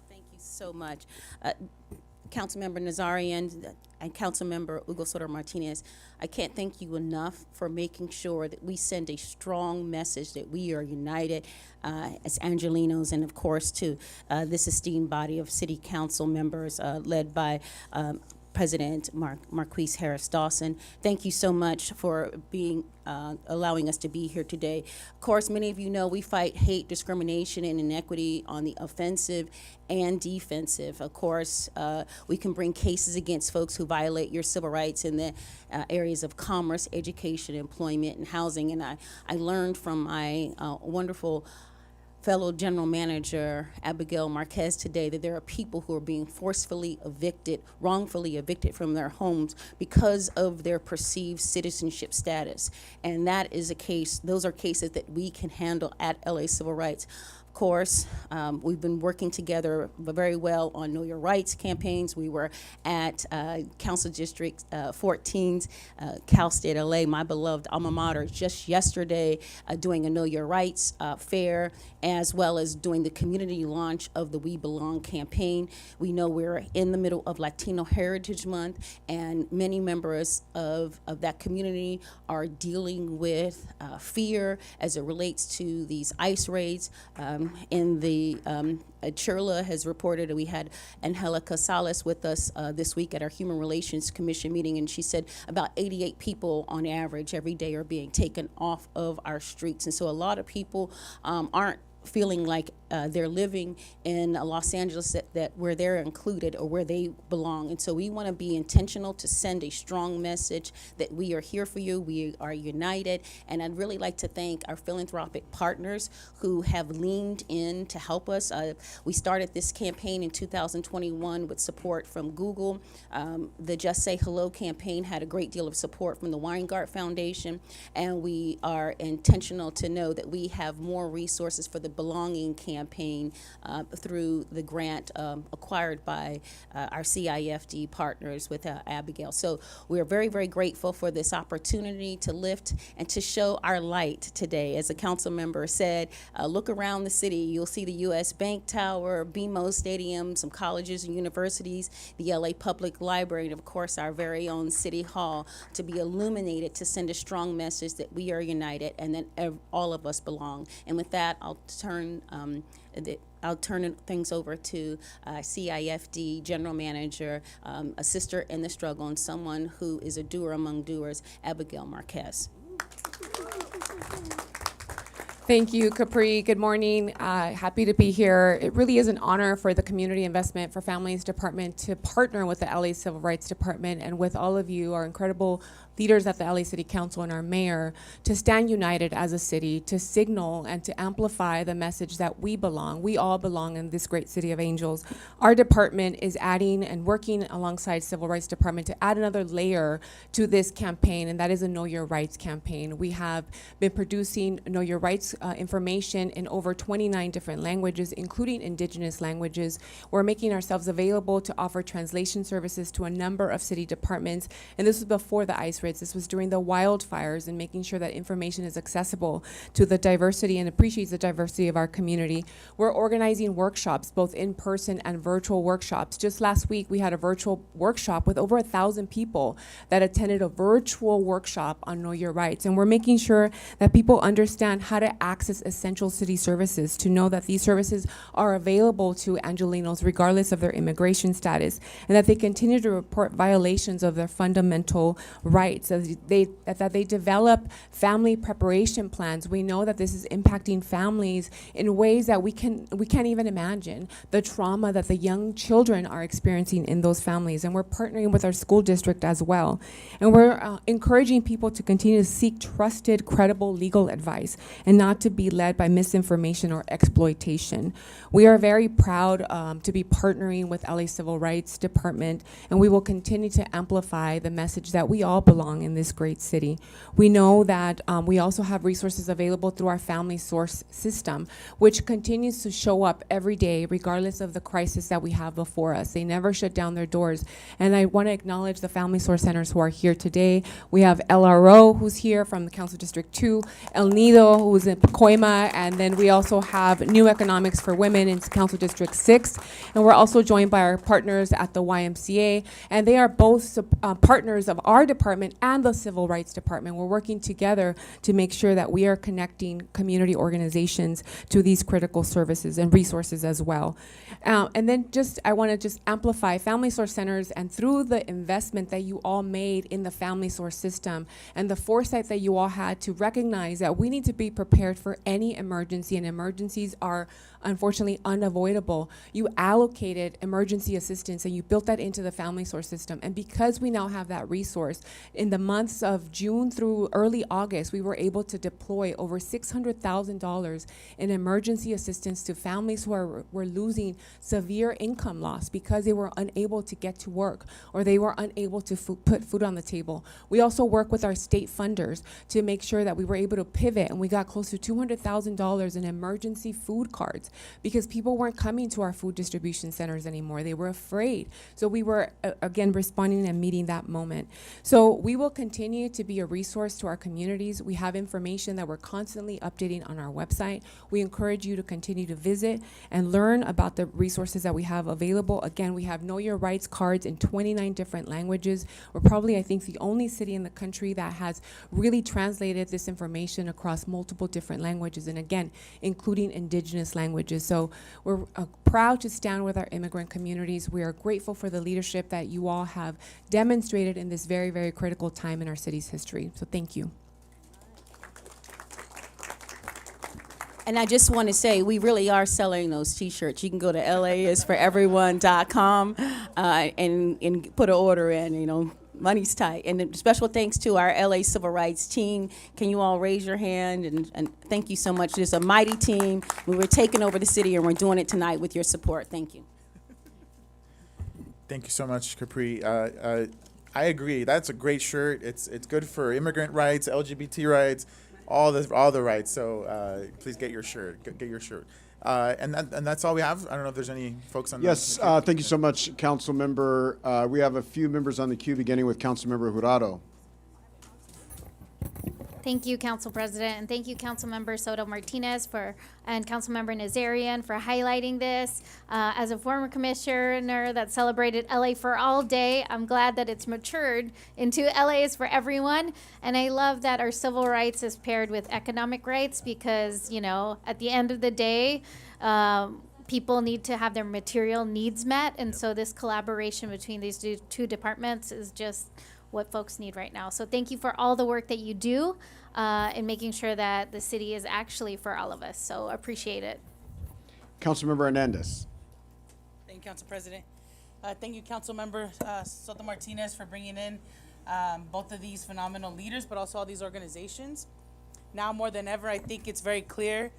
Thank you so much. Councilmember Nazarian and Councilmember Hugo Soto Martinez, I can't thank you enough for making sure that we send a strong message that we are united as Angelinos, and of course to this esteemed body of city council members led by President Marquise Harris Dawson. Thank you so much for being allowing us to be here today. Of course, many of you know we fight hate, discrimination, and inequity on the offensive and defensive. Of course, we can bring cases against folks who violate your civil rights in the areas of commerce, education, employment, and housing. And I learned from my wonderful fellow General Manager Abigail Marquez today that there are people who are being forcefully evicted, wrongfully evicted from their homes because of their perceived citizenship status. And that is a case, those are cases that we can handle at LA Civil Rights. Of course, we've been working together very well on Know Your Rights campaigns. We were at Council District 14's Cal State LA, my beloved alma mater, just yesterday doing a Know Your Rights fair, as well as doing the community launch of the We Belong campaign. We know we're in the middle of Latino Heritage Month, and many members of that community are dealing with fear as it relates to these ICE raids. In the Chirla has reported, we had Angelica Salas with us this week at our Human Relations Commission meeting, and she said about 88 people on average every day are being taken off of our streets. And so a lot of people aren't feeling like they're living in Los Angeles that where they're included or where they belong. And so we want to be intentional to send a strong message that we are here for you, we are united. And I'd really like to thank our philanthropic partners who have leaned in to help us. We started this campaign in 2021 with support from Google. The Just Say Hello campaign had a great deal of support from the Weingart Foundation, and we are intentional to know that we have more resources for the Belonging campaign through the grant acquired by our CIFD partners with Abigail. So we're very, very grateful for this opportunity to lift and to show our light today. As a council member said, look around the city. You'll see the U.S. Bank Tower, BMO Stadium, some colleges and universities, the LA Public Library, and of course our very own City Hall to be illuminated to send a strong message that we are united and that all of us belong. And with that, I'll turn things over to CIFD General Manager, a sister in the struggle, and someone who is a doer among doers, Abigail Marquez. Thank you, Capri. Good morning. Happy to be here. It really is an honor for the Community Investment for Families Department to partner with the LA Civil Rights Department and with all of you, our incredible leaders at the LA City Council and our mayor, to stand united as a city, to signal and to amplify the message that we belong. We all belong in this great city of angels. Our department is adding and working alongside Civil Rights Department to add another layer to this campaign, and that is a Know Your Rights campaign. We have been producing Know Your Rights information in over 29 different languages, including indigenous languages. We're making ourselves available to offer translation services to a number of city departments, and this was before the ice raids. This was during the wildfires, and making sure that information is accessible to the diversity and appreciates the diversity of our community. We're organizing workshops, both in person and virtual workshops. Just last week, we had a virtual workshop with over 1,000 people that attended a virtual workshop on Know Your Rights. And we're making sure that people understand how to access essential city services, to know that these services are available to Angelenos regardless of their immigration status, and that they continue to report violations of their fundamental rights, that they develop family preparation plans. We know that this is impacting families in ways that we can't even imagine, the trauma that the young children are experiencing in those families. And we're partnering with our school district as well. And we're encouraging people to continue to seek trusted, credible legal advice and not to be led by misinformation or exploitation. We are very proud to be partnering with LA Civil Rights Department, and we will continue to amplify the message that we all belong in this great city. We know that we also have resources available through our Family Source system, which continues to show up every day regardless of the crisis that we have before us. They never shut down their doors. And I want to acknowledge the Family Source Centers who are here today. We have LRO, who's here from the Council District 2, El Nido, who's in Pacoima, and then we also have New Economics for Women in Council District 6. And we're also joined by our partners at the YMCA, and they are both partners of our department and the Civil Rights Department. We're working together to make sure that we are connecting community organizations to these critical services and resources as well. And then I want to just amplify Family Source Centers, and through the investment that you all made in the Family Source system and the foresight that you all had to recognize that we need to be prepared for any emergency, and emergencies are unfortunately unavoidable. You allocated emergency assistance and you built that into the Family Source system. And because we now have that resource, in the months of June through early August, we were able to deploy over $600,000 in emergency assistance to families who were losing severe income loss because they were unable to get to work or they were unable to put food on the table. We also work with our state funders to make sure that we were able to pivot, and we got close to $200,000 in emergency food cards because people weren't coming to our food distribution centers anymore. They were afraid. So we were, again, responding and meeting that moment. So we will continue to be a resource to our communities. We have information that we're constantly updating on our website. We encourage you to continue to visit and learn about the resources that we have available. Again, we have Know Your Rights cards in 29 different languages. We're probably, I think, the only city in the country that has really translated this information across multiple different languages, and again, including indigenous languages. So we're proud to stand with our immigrant communities. We are grateful for the leadership that you all have demonstrated in this very, very critical time in our city's history. So thank you. And I just want to say, we really are selling those T-shirts. You can go to laisforeveryone.com and put an order in, you know. Money's tight. And special thanks to our LA Civil Rights team. Can you all raise your hand? And thank you so much. There's a mighty team. We were taking over the city, and we're doing it tonight with your support. Thank you. Thank you so much, Capri. I agree. That's a great shirt. It's good for immigrant rights, LGBT rights, all the rights. So please get your shirt. Get your shirt. And that's all we have. I don't know if there's any folks on. Yes, thank you so much, Council Member. We have a few members on the queue, beginning with Council Member Jurado. Thank you, Council President, and thank you, Councilmember Soto Martinez and Councilmember Nazarian for highlighting this. As a former commissioner that celebrated LA for all day, I'm glad that it's matured into LA is for everyone. And I love that our civil rights is paired with economic rights because, you know, at the end of the day, people need to have their material needs met. And so this collaboration between these two departments is just what folks need right now. So thank you for all the work that you do in making sure that the city is actually for all of us. So appreciate it. Councilmember Hernandez. Thank you, Council President. Thank you, Councilmember Soto Martinez, for bringing in both of these phenomenal leaders, but also all these organizations. Now more than ever, I think it's very clear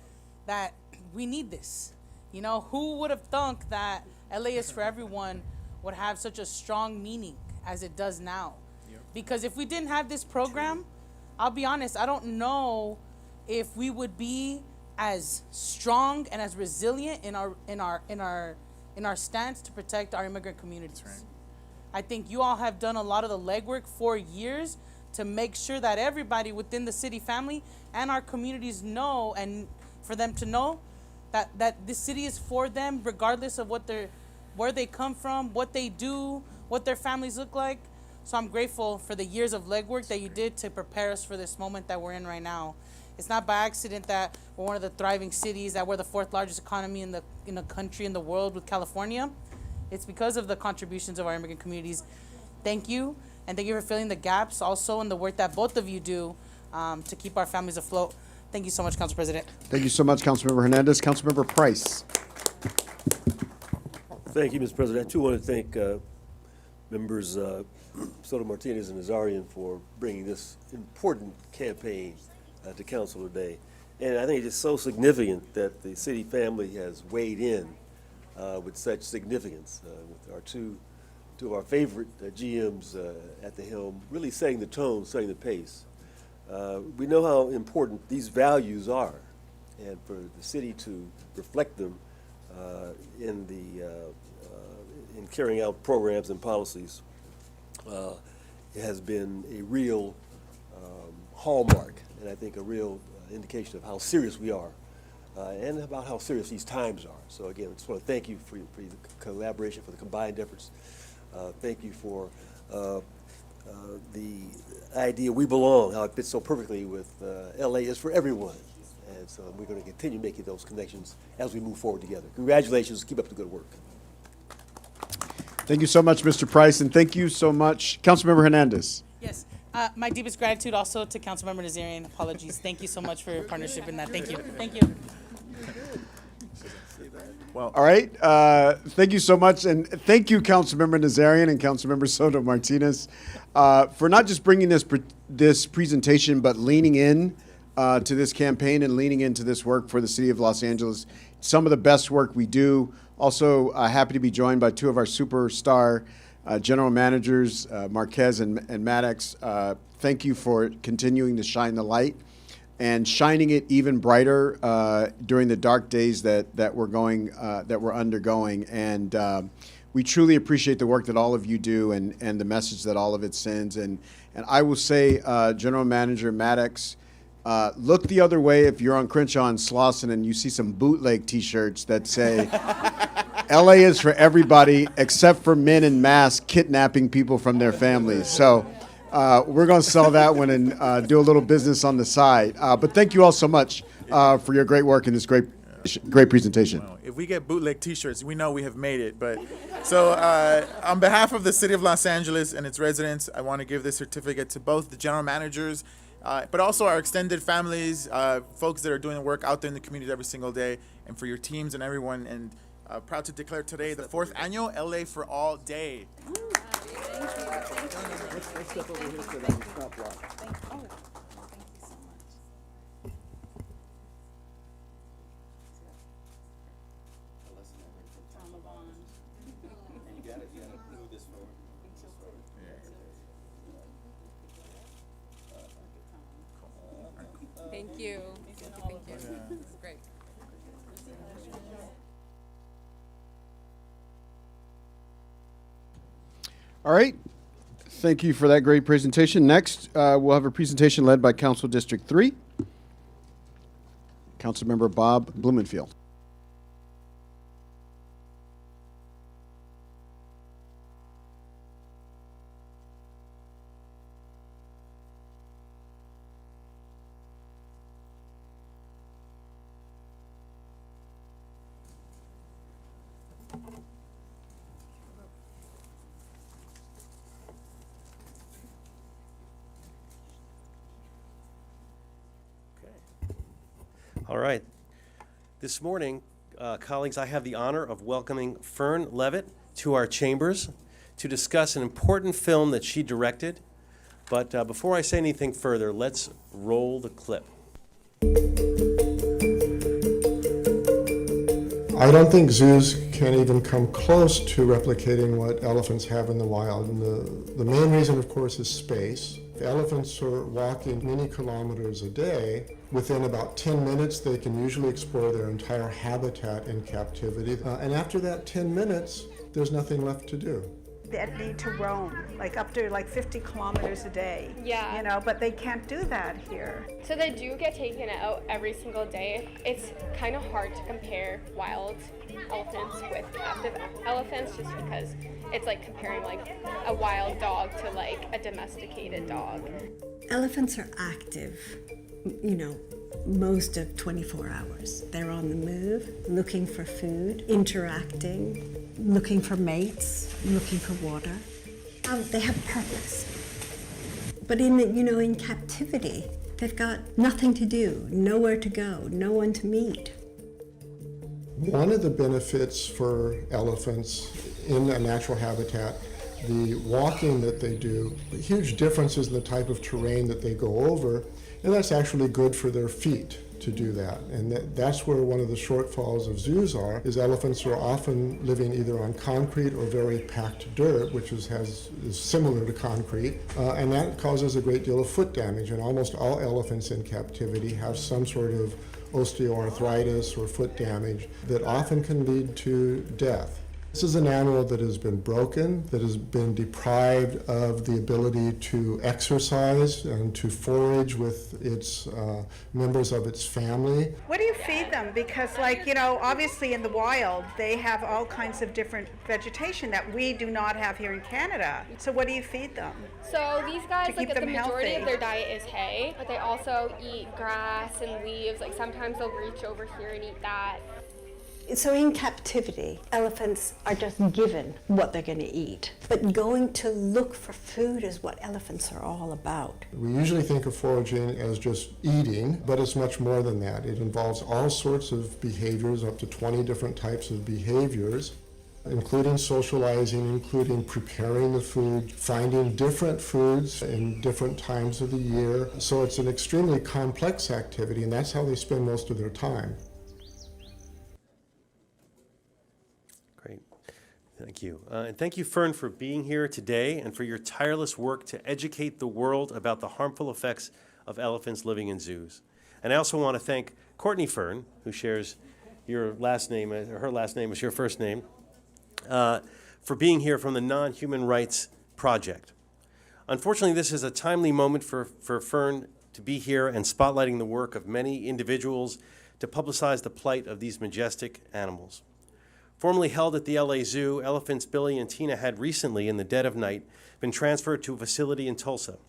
that we need this. You know, who would have thunk that LA is for everyone would have such a strong meaning as it does now? Because if we didn't have this program, I'll be honest, I don't know if we would be as strong and as resilient in our stance to protect our immigrant communities. I think you all have done a lot of the legwork for years to make sure that everybody within the city family and our communities know, and for them to know that this city is for them regardless of where they come from, what they do, what their families look like. So I'm grateful for the years of legwork that you did to prepare us for this moment that we're in right now. It's not by accident that we're one of the thriving cities, that we're the 4th largest economy in the country, in the world, with California. It's because of the contributions of our immigrant communities. Thank you, and thank you for filling the gaps also in the work that both of you do to keep our families afloat. Thank you so much, Council President. Thank you so much, Councilmember Hernandez. Councilmember Price. Thank you, Mr. President. I too want to thank members Soto Martinez and Nazarian for bringing this important campaign to council today. And I think it's so significant that the city family has weighed in with such significance, with our two of our favorite GMs at the helm, really setting the tone, setting the pace. We know how important these values are, and for the city to reflect them in carrying out programs and policies has been a real hallmark, and I think a real indication of how serious we are and about how serious these times are. So again, I just want to thank you for the collaboration, for the combined efforts. Thank you for the idea we belong, how it fits so perfectly with LA is for everyone. And so we're going to continue making those connections as we move forward together. Congratulations. Keep up the good work. Thank you so much, Mr. Price, and thank you so much, Councilmember Hernandez. Yes. My deepest gratitude also to Councilmember Nazarian. Apologies. Thank you so much for your partnership in that. Thank you. Thank you. Well, all right. Thank you so much, and thank you, Councilmember Nazarian and Councilmember Soto Martinez, for not just bringing this presentation, but leaning in to this campaign and leaning into this work for the city of Los Angeles. Some of the best work we do. Also, happy to be joined by two of our superstar general managers, Marquez and Maddox. Thank you for continuing to shine the light and shining it even brighter during the dark days that we're undergoing. And we truly appreciate the work that all of you do and the message that all of it sends. And I will say, General Manager Maddox, look the other way if you're on Crenshaw and Slauson and you see some bootleg T-shirts that say, LA is for everybody except for men in masks kidnapping people from their families. So we're going to sell that one and do a little business on the side. But thank you all so much for your great work in this great presentation. Well, if we get bootleg T-shirts, we know we have made it. But so on behalf of the City of Los Angeles and its residents, I want to give this certificate to both the general managers, but also our extended families, folks that are doing the work out there in the community every single day, and for your teams and everyone. And proud to declare today the 4th annual LA for All Day. Let's step over here so that we stop block. Thank you. Thank you. This is great. All right. Thank you for that great presentation. Next, we'll have a presentation led by Council District 3, Councilmember Bob Blumenfield. All right. This morning, colleagues, I have the honor of welcoming Fern Levitt to our chambers to discuss an important film that she directed. But before I say anything further, let's roll the clip. I don't think zoos can even come close to replicating what elephants have in the wild. And the main reason, of course, is space. If elephants are walking many kilometers a day, within about 10 minutes, they can usually explore their entire habitat in captivity. And after that 10 minutes, there's nothing left to do. They need to roam, like up to 50 kilometers a day. Yeah. But they can't do that here. So they do get taken out every single day. It's kind of hard to compare wild elephants with captive elephants just because it's like comparing a wild dog to a domesticated dog. Elephants are active, most of 24 hours. They're on the move, looking for food, interacting, looking for mates, looking for water. They have purpose. But in captivity, they've got nothing to do, nowhere to go, no one to meet. One of the benefits for elephants in a natural habitat, the walking that they do, huge differences in the type of terrain that they go over, and that's actually good for their feet to do that. And that's where one of the shortfalls of zoos is elephants are often living either on concrete or very packed dirt, which is similar to concrete, and that causes a great deal of foot damage. And almost all elephants in captivity have some sort of osteoarthritis or foot damage that often can lead to death. This is an animal that has been broken, that has been deprived of the ability to exercise and to forage with its members of its family. What do you feed them? Because obviously in the wild, they have all kinds of different vegetation that we do not have here in Canada. So what do you feed them? So these guys, keep the them majority healthy? of their diet is hay, but they also eat grass and leaves. Sometimes they'll reach over here and eat that. So in captivity, elephants are just given what they're going to eat. But going to look for food is what elephants are all about. We usually think of foraging as just eating, but it's much more than that. It involves all sorts of behaviors, up to 20 different types of behaviors, including socializing, including preparing the food, finding different foods in different times of the year. So it's an extremely complex activity, and that's how they spend most of their time. Thank you. And thank you, Fern, for being here today and for your tireless work to educate the world about the harmful effects of elephants living in zoos. And I also want to thank Courtney Fern, who shares your last name, her last name is your first name, for being here from the Non-Human Rights Project. Unfortunately, this is a timely moment for Fern to be here and spotlighting the work of many individuals to publicize the plight of these majestic animals. Formerly held at the LA Zoo, elephants Billy and Tina had recently, in the dead of night, been transferred to a facility in Tulsa.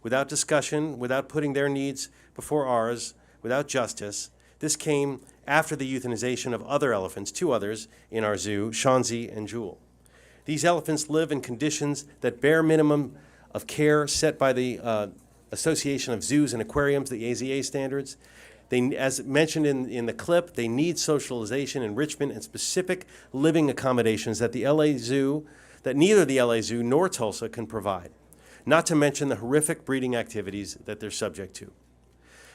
Without discussion, without putting their needs before ours, without justice, this came after the euthanization of other elephants, two others in our zoo, Shanzi and Jewel. These elephants live in conditions that bare minimum of care set by the Association of Zoos and Aquariums, the AZA standards. They, as mentioned in the clip, they need socialization, enrichment, and specific living accommodations that neither the LA Zoo nor Tulsa can provide, not to mention the horrific breeding activities that they're subject to.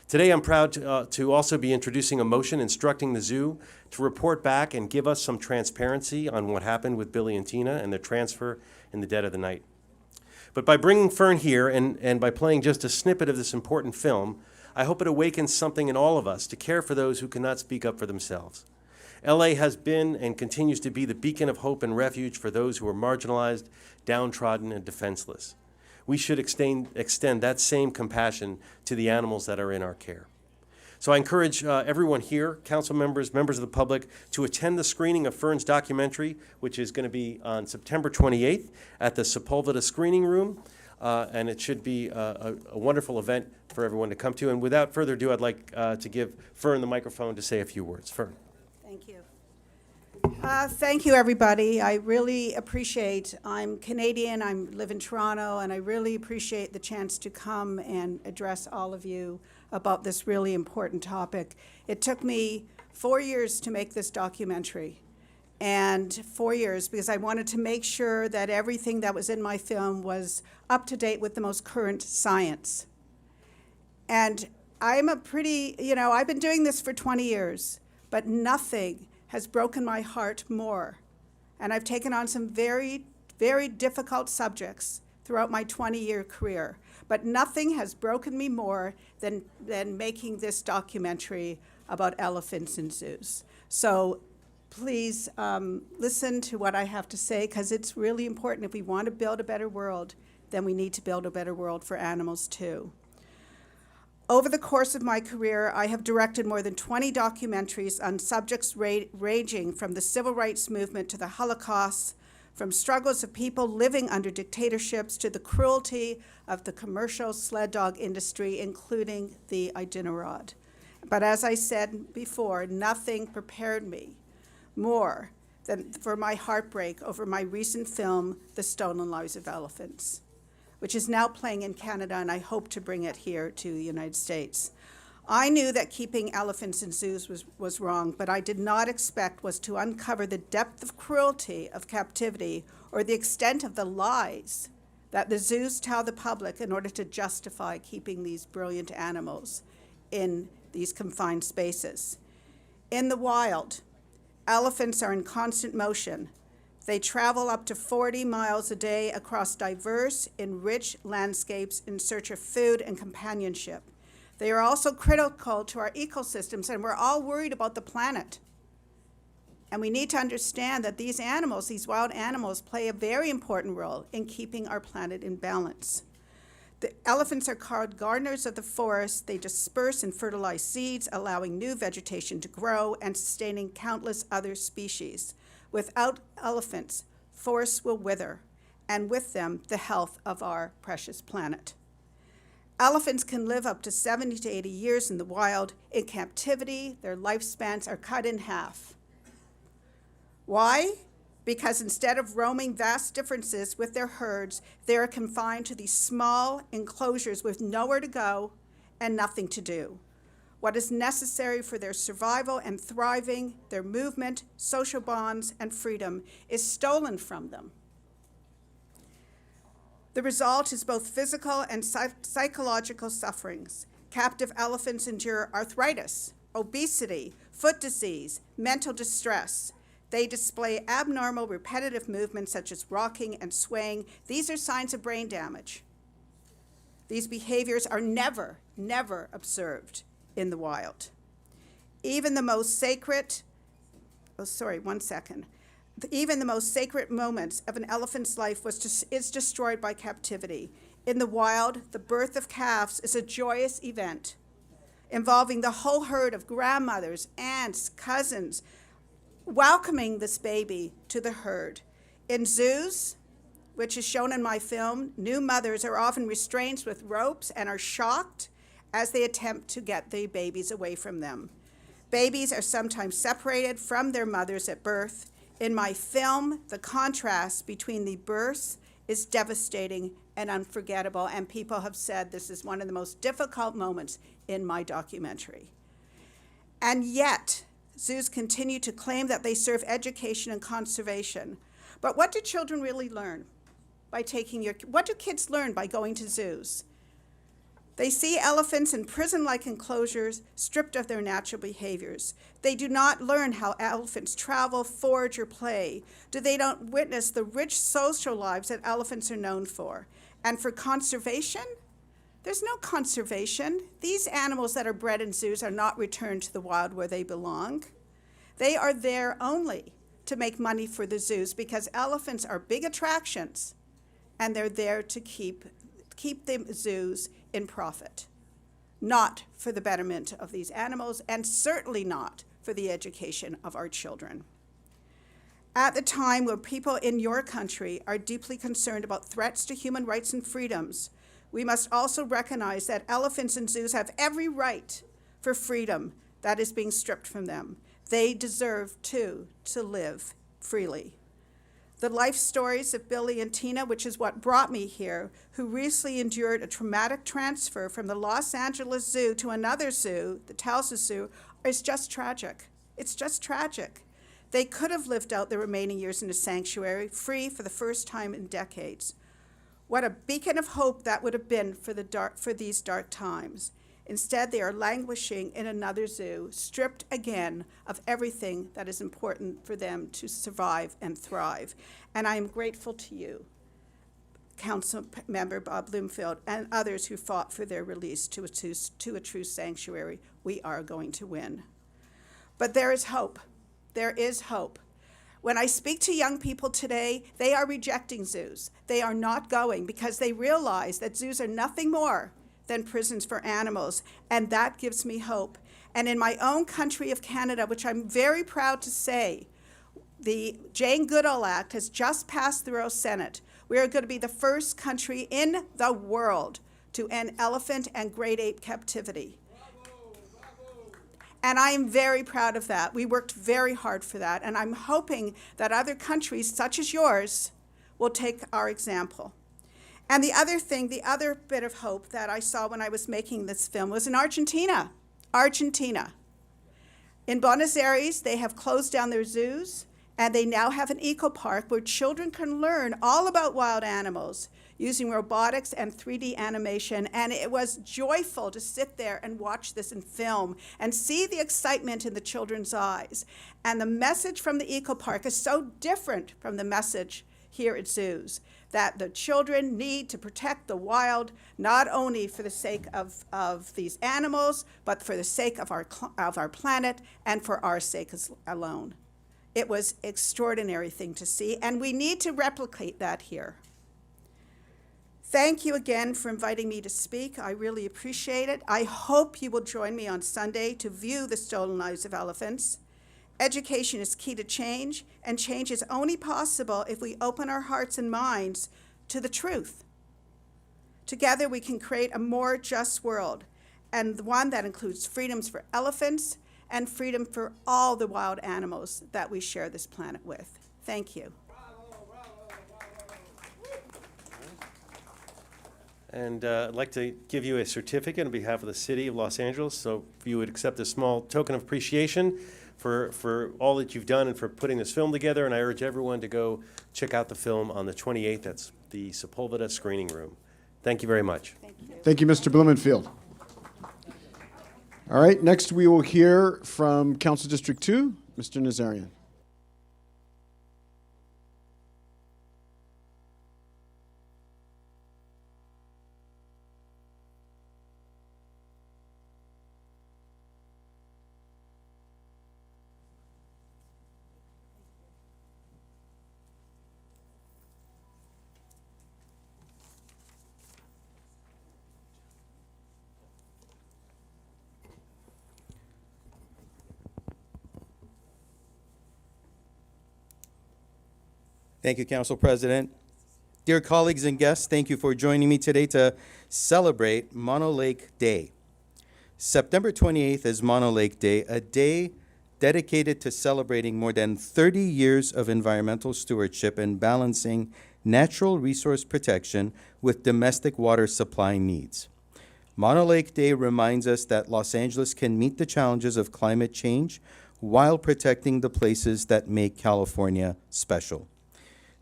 Today, I'm proud to also be introducing a motion instructing the zoo to report back and give us some transparency on what happened with Billy and Tina and their transfer in the dead of the night. But by bringing Fern here and by playing just a snippet of this important film, I hope it awakens something in all of us to care for those who cannot speak up for themselves. LA has been and continues to be the beacon of hope and refuge for those who are marginalized, downtrodden, and defenseless. We should extend that same compassion to the animals that are in our care. So I encourage everyone here, council members, members of the public, to attend the screening of Fern's documentary, which is going to be on September 28th at the Sepulveda Screening Room. And it should be a wonderful event for everyone to come to. And without further ado, I'd like to give Fern the microphone to say a few words. Fern. Thank you. Thank you, everybody. I really appreciate, I'm Canadian, I live in Toronto, and I really appreciate the chance to come and address all of you about this really important topic. It took me 4 years to make this documentary, and 4 years because I wanted to make sure that everything that was in my film was up to date with the most current science. And I'm a pretty, I've been doing this for 20 years, but nothing has broken my heart more. And I've taken on some very, very difficult subjects throughout my 20-year career. But nothing has broken me more than making this documentary about elephants in zoos. So please listen to what I have to say, because it's really important. If we want to build a better world, then we need to build a better world for animals too. Over the course of my career, I have directed more than 20 documentaries on subjects ranging from the civil rights movement to the Holocaust, from struggles of people living under dictatorships to the cruelty of the commercial sled dog industry, including the Iditarod. But as I said before, nothing prepared me more than for my heartbreak over my recent film, The Stolen Lives of Elephants, which is now playing in Canada, and I hope to bring it here to the United States. I knew that keeping elephants in zoos was wrong, but I did not expect was to uncover the depth of cruelty of captivity or the extent of the lies that the zoos tell the public in order to justify keeping these brilliant animals in these confined spaces. In the wild, elephants are in constant motion. They travel up to 40 miles a day across diverse, enriched landscapes in search of food and companionship. They are also critical to our ecosystems, and we're all worried about the planet. And we need to understand that these animals, these wild animals, play a very important role in keeping our planet in balance. The elephants are called gardeners of the forest. They disperse and fertilize seeds, allowing new vegetation to grow and sustaining countless other species. Without elephants, forests will wither, and with them, the health of our precious planet. Elephants can live up to 70 to 80 years in the wild. In captivity, their lifespans are cut in half. Why? Because instead of roaming vast differences with their herds, they are confined to these small enclosures with nowhere to go and nothing to do. What is necessary for their survival and thriving, their movement, social bonds, and freedom is stolen from them. The result is both physical and psychological sufferings. Captive elephants endure arthritis, obesity, foot disease, mental distress. They display abnormal repetitive movements such as rocking and swaying. These are signs of brain damage. These behaviors are never observed in the wild. Even the most sacred, even the most sacred moments of an elephant's life is destroyed by captivity. In the wild, the birth of calves is a joyous event involving the whole herd of grandmothers, aunts, cousins, welcoming this baby to the herd. In zoos, which is shown in my film, new mothers are often restrained with ropes and are shocked as they attempt to get the babies away from them. Babies are sometimes separated from their mothers at birth. In my film, the contrast between the births is devastating and unforgettable, and people have said this is one of the most difficult moments in my documentary. And yet, zoos continue to claim that they serve education and conservation. But what do children really learn by what do kids learn by going to zoos? They see elephants in prison-like enclosures, stripped of their natural behaviors. They do not learn how elephants travel, forage, or play. They don't witness the rich social lives that elephants are known for. And for conservation, there's no conservation. These animals that are bred in zoos are not returned to the wild where they belong. They are there only to make money for the zoos because elephants are big attractions, and they're there to keep the zoos in profit, not for the betterment of these animals, and certainly not for the education of our children. At the time where people in your country are deeply concerned about threats to human rights and freedoms, we must also recognize that elephants in zoos have every right for freedom that is being stripped from them. They deserve, too, to live freely. The life stories of Billy and Tina, which is what brought me here, who recently endured a traumatic transfer from the Los Angeles Zoo to another zoo, the Towson Zoo, is just tragic. It's just tragic. They could have lived out their remaining years in a sanctuary, free for the first time in decades. What a beacon of hope that would have been for these dark times. Instead, they are languishing in another zoo, stripped again of everything that is important for them to survive and thrive. And I am grateful to you, Council Member Bob Bloomfield, and others who fought for their release to a true sanctuary. We are going to win. But there is hope. There is hope. When I speak to young people today, they are rejecting zoos. They are not going because they realize that zoos are nothing more than prisons for animals, and that gives me hope. And in my own country of Canada, which I'm very proud to say, the Jane Goodall Act has just passed through our Senate. We are going to be the first country in the world to end elephant and great ape captivity. And I am very proud of that. We worked very hard for that, and I'm hoping that other countries, such as yours, will take our example. And the other thing, the other bit of hope that I saw when I was making this film was in Argentina. Argentina. In Buenos Aires, they have closed down their zoos, and they now have an eco park where children can learn all about wild animals using robotics and 3D animation. And it was joyful to sit there and watch this in film and see the excitement in the children's eyes. And the message from the eco park is so different from the message here at zoos, that the children need to protect the wild, not only for the sake of these animals, but for the sake of our planet and for our sake alone. It was an extraordinary thing to see, and we need to replicate that here. Thank you again for inviting me to speak. I really appreciate it. I hope you will join me on Sunday to view the stolen lives of elephants. Education is key to change, and change is only possible if we open our hearts and minds to the truth. Together, we can create a more just world, and one that includes freedoms for elephants and freedom for all the wild animals that we share this planet with. Thank you. And I'd like to give you a certificate on behalf of the City of Los Angeles, so if you would accept a small token of appreciation for all that you've done and for putting this film together. And I urge everyone to go check out the film on the 28th. That's the Sepulveda Screening Room. Thank you very much. Thank you, Mr. Blumenfield. All right, next we will hear from Council District 2, Mr. Nazarian. Thank you, Council President. Dear colleagues and guests, thank you for joining me today to celebrate Mono Lake Day. September 28th is Mono Lake Day, a day dedicated to celebrating more than 30 years of environmental stewardship and balancing natural resource protection with domestic water supply needs. Mono Lake Day reminds us that Los Angeles can meet the challenges of climate change while protecting the places that make California special.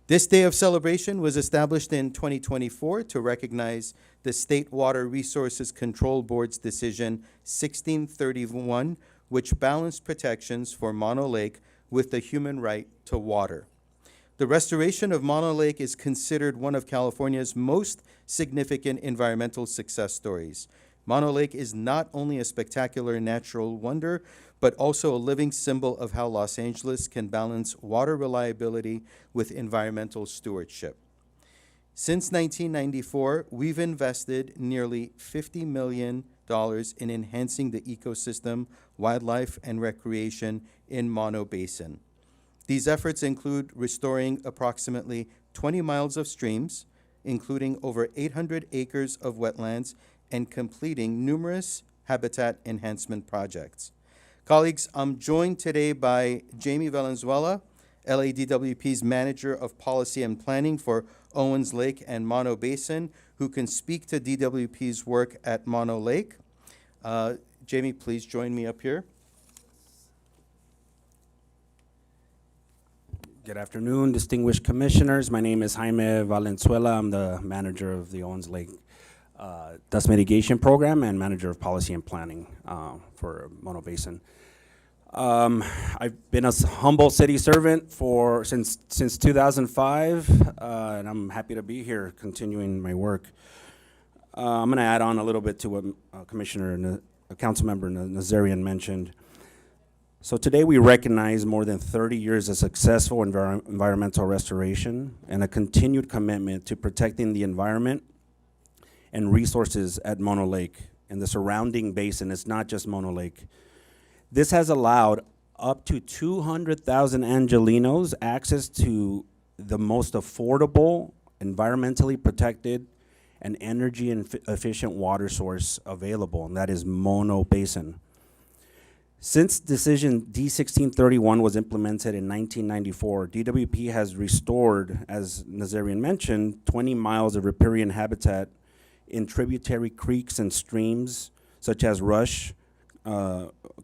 This day of celebration was established in 2024 to recognize the State Water Resources Control Board's decision 1631, which balanced protections for Mono Lake with the human right to water. The restoration of Mono Lake is considered one of California's most significant environmental success stories. Mono Lake is not only a spectacular natural wonder, but also a living symbol of how Los Angeles can balance water reliability with environmental stewardship. Since 1994, we've invested nearly $50 million in enhancing the ecosystem, wildlife, and recreation in Mono Basin. These efforts include restoring approximately 20 miles of streams, including over 800 acres of wetlands, and completing numerous habitat enhancement projects. Colleagues, I'm joined today by Jamie Valenzuela, LADWP's Manager of Policy and Planning for Owens Lake and Mono Basin, who can speak to DWP's work at Mono Lake. Jamie, please join me up here. Good afternoon, distinguished commissioners. My name is Jaime Valenzuela. I'm the manager of the Owens Lake Dust Mitigation Program and manager of policy and planning for Mono Basin. I've been a humble city servant since 2005, and I'm happy to be here continuing my work. I'm going to add on a little bit to what Councilmember Nazarian mentioned. So today we recognize more than 30 years of successful environmental restoration and a continued commitment to protecting the environment and resources at Mono Lake and the surrounding basin. It's not just Mono Lake. This has allowed up to 200,000 Angelinos access to the most affordable, environmentally protected, and energy efficient water source available, and that is Mono Basin. Since decision D1631 was implemented in 1994, DWP has restored, as Nazarian mentioned, 20 miles of riparian habitat in tributary creeks and streams such as Rush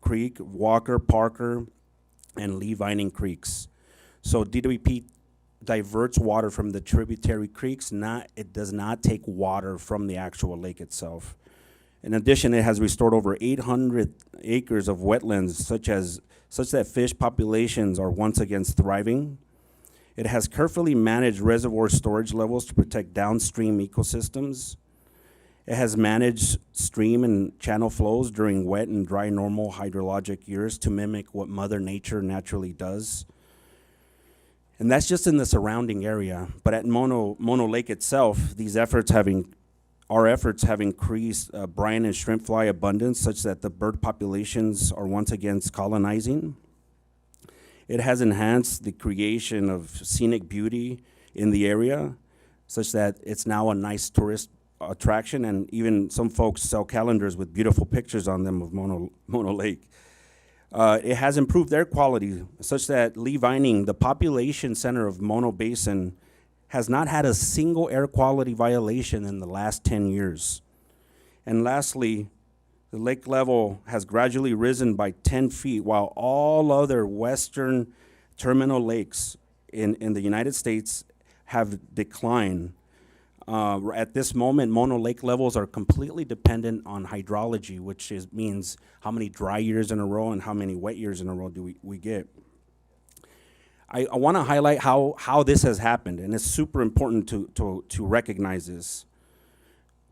Creek, Walker, Parker, and Lee Vining creeks. So DWP diverts water from the tributary creeks. It does not take water from the actual lake itself. In addition, it has restored over 800 acres of wetlands, such that fish populations are once again thriving. It has carefully managed reservoir storage levels to protect downstream ecosystems. It has managed stream and channel flows during wet and dry normal hydrologic years to mimic what Mother Nature naturally does. And that's just in the surrounding area. But at Mono Lake itself, our efforts have increased brine and shrimp fly abundance such that the bird populations are once again colonizing. It has enhanced the creation of scenic beauty in the area such that it's now a nice tourist attraction, and even some folks sell calendars with beautiful pictures on them of Mono Lake. It has improved air quality such that Lee Vining, the population center of Mono Basin, has not had a single air quality violation in the last 10 years. And lastly, the lake level has gradually risen by 10 feet, while all other western terminal lakes in the United States have declined. At this moment, Mono Lake levels are completely dependent on hydrology, which means how many dry years in a row and how many wet years in a row do we get. I want to highlight how this has happened, and it's super important to recognize this.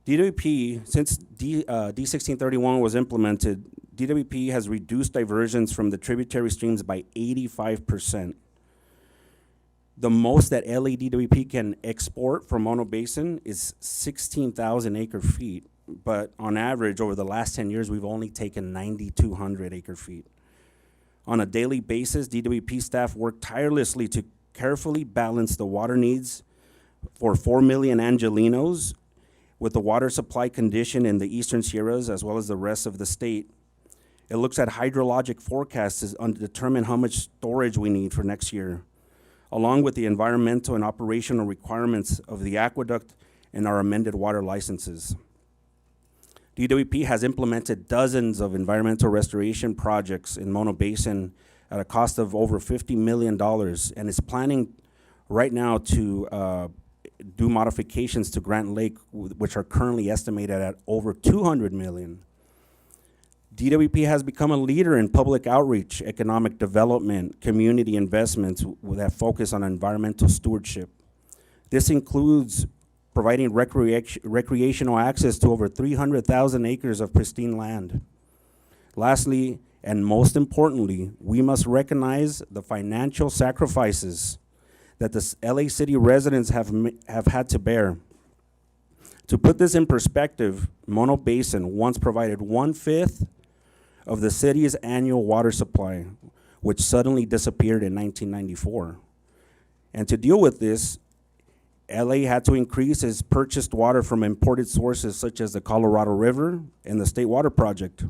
DWP, since D1631 was implemented, DWP has reduced diversions from the tributary streams by 85%. The most that LADWP can export from Mono Basin is 16,000 acre feet, but on average, over the last 10 years, we've only taken 9,200 acre feet. On a daily basis, DWP staff work tirelessly to carefully balance the water needs for 4 million Angelinos with the water supply condition in the Eastern Sierras as well as the rest of the state. It looks at hydrologic forecasts to determine how much storage we need for next year, along with the environmental and operational requirements of the aqueduct and our amended water licenses. DWP has implemented dozens of environmental restoration projects in Mono Basin at a cost of over $50 million and is planning right now to do modifications to Grant Lake, which are currently estimated at over $200 million. DWP has become a leader in public outreach, economic development, community investments that focus on environmental stewardship. This includes providing recreational access to over 300,000 acres of pristine land. Lastly, and most importantly, we must recognize the financial sacrifices that the LA City residents have had to bear. To put this in perspective, Mono Basin once provided 1/5 of the city's annual water supply, which suddenly disappeared in 1994. And to deal with this, LA had to increase its purchased water from imported sources such as the Colorado River and the State Water Project.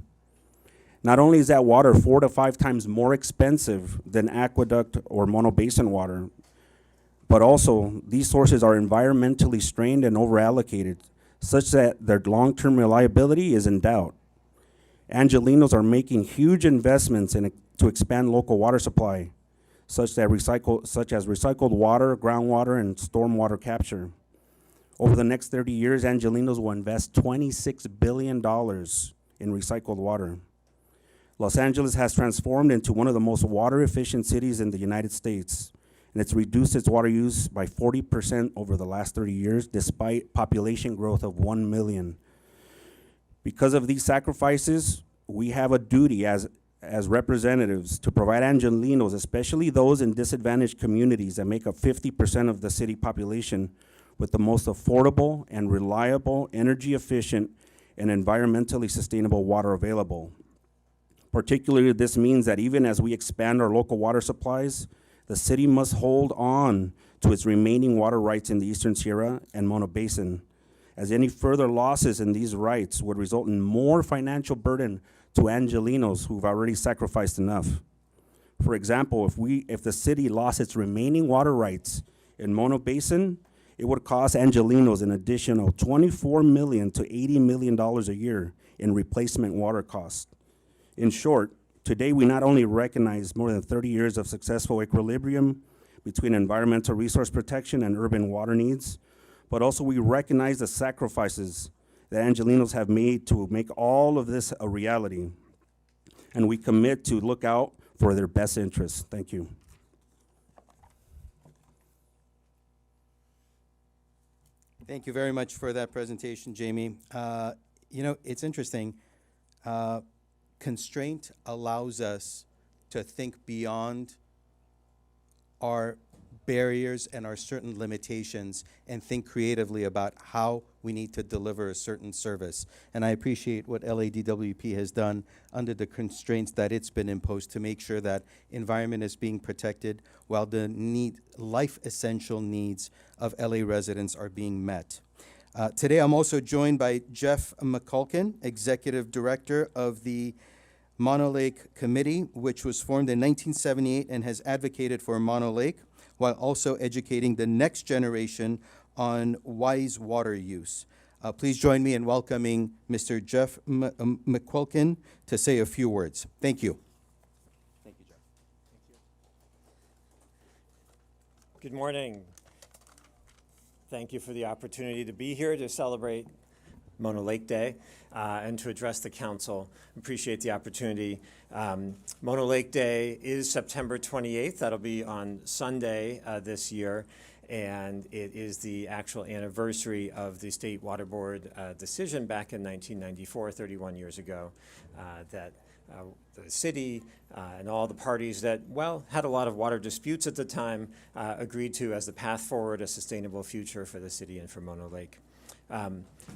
Not only is that water 4 to 5 times more expensive than aqueduct or monobasin water, but also these sources are environmentally strained and overallocated, such that their long-term reliability is in doubt. Angelenos are making huge investments to expand local water supply, such as recycled water, groundwater, and stormwater capture. Over the next 30 years, Angelenos will invest $26 billion in recycled water. Los Angeles has transformed into one of the most water-efficient cities in the United States, and it's reduced its water use by 40% over the last 30 years, despite population growth of 1 million. Because of these sacrifices, we have a duty as representatives to provide Angelenos, especially those in disadvantaged communities that make up 50% of the city population, with the most affordable and reliable, energy-efficient, and environmentally sustainable water available. Particularly, this means that even as we expand our local water supplies, the city must hold on to its remaining water rights in the Eastern Sierra and Mono Basin, as any further losses in these rights would result in more financial burden to Angelenos who've already sacrificed enough. For example, if the city lost its remaining water rights in Mono Basin, it would cost Angelenos an additional $24 million to $80 million a year in replacement water costs. In short, today we not only recognize more than 30 years of successful equilibrium between environmental resource protection and urban water needs, but also we recognize the sacrifices that Angelenos have made to make all of this a reality. And we commit to look out for their best interests. Thank you. Thank you very much for that presentation, Jamie. You know, it's interesting. Constraint allows us to think beyond our barriers and our certain limitations and think creatively about how we need to deliver a certain service. And I appreciate what LADWP has done under the constraints that it's been imposed to make sure that environment is being protected while the life essential needs of LA residents are being met. Today I'm also joined by Jeff McCulkin, Executive Director of the Mono Lake Committee, which was formed in 1978 and has advocated for Mono Lake, while also educating the next generation on wise water use. Please join me in welcoming Mr. Jeff McQuilkin to say a few words. Thank you. Thank you, Jeff. Good morning. Thank you for the opportunity to be here to celebrate Mono Lake Day and to address the council. Appreciate the opportunity. Mono Lake Day is September 28th. That'll be on Sunday this year, and it is the actual anniversary of the State Water Board decision back in 1994, 31 years ago, that the city and all the parties that, well, had a lot of water disputes at the time agreed to as the path forward, a sustainable future for the city and for Mono Lake.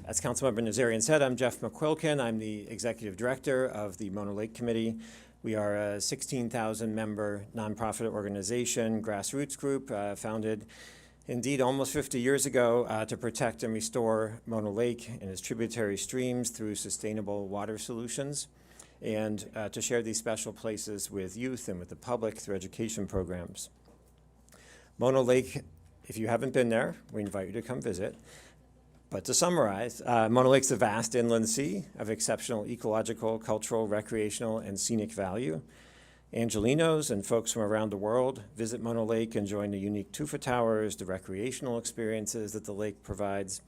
As Councilmember Nazarian said, I'm Jeff McQuilkin. I'm the Executive Director of the Mono Lake Committee. We are a 16,000-member nonprofit organization, grassroots group, founded indeed almost 50 years ago to protect and restore Mono Lake and its tributary streams through sustainable water solutions, and to share these special places with youth and with the public through education programs. Mono Lake, if you haven't been there, we invite you to come visit. But to summarize, Mono Lake's a vast inland sea of exceptional ecological, cultural, recreational, and scenic value. Angelenos and folks from around the world visit Mono Lake and join the unique tufa towers, the recreational experiences that the lake provides,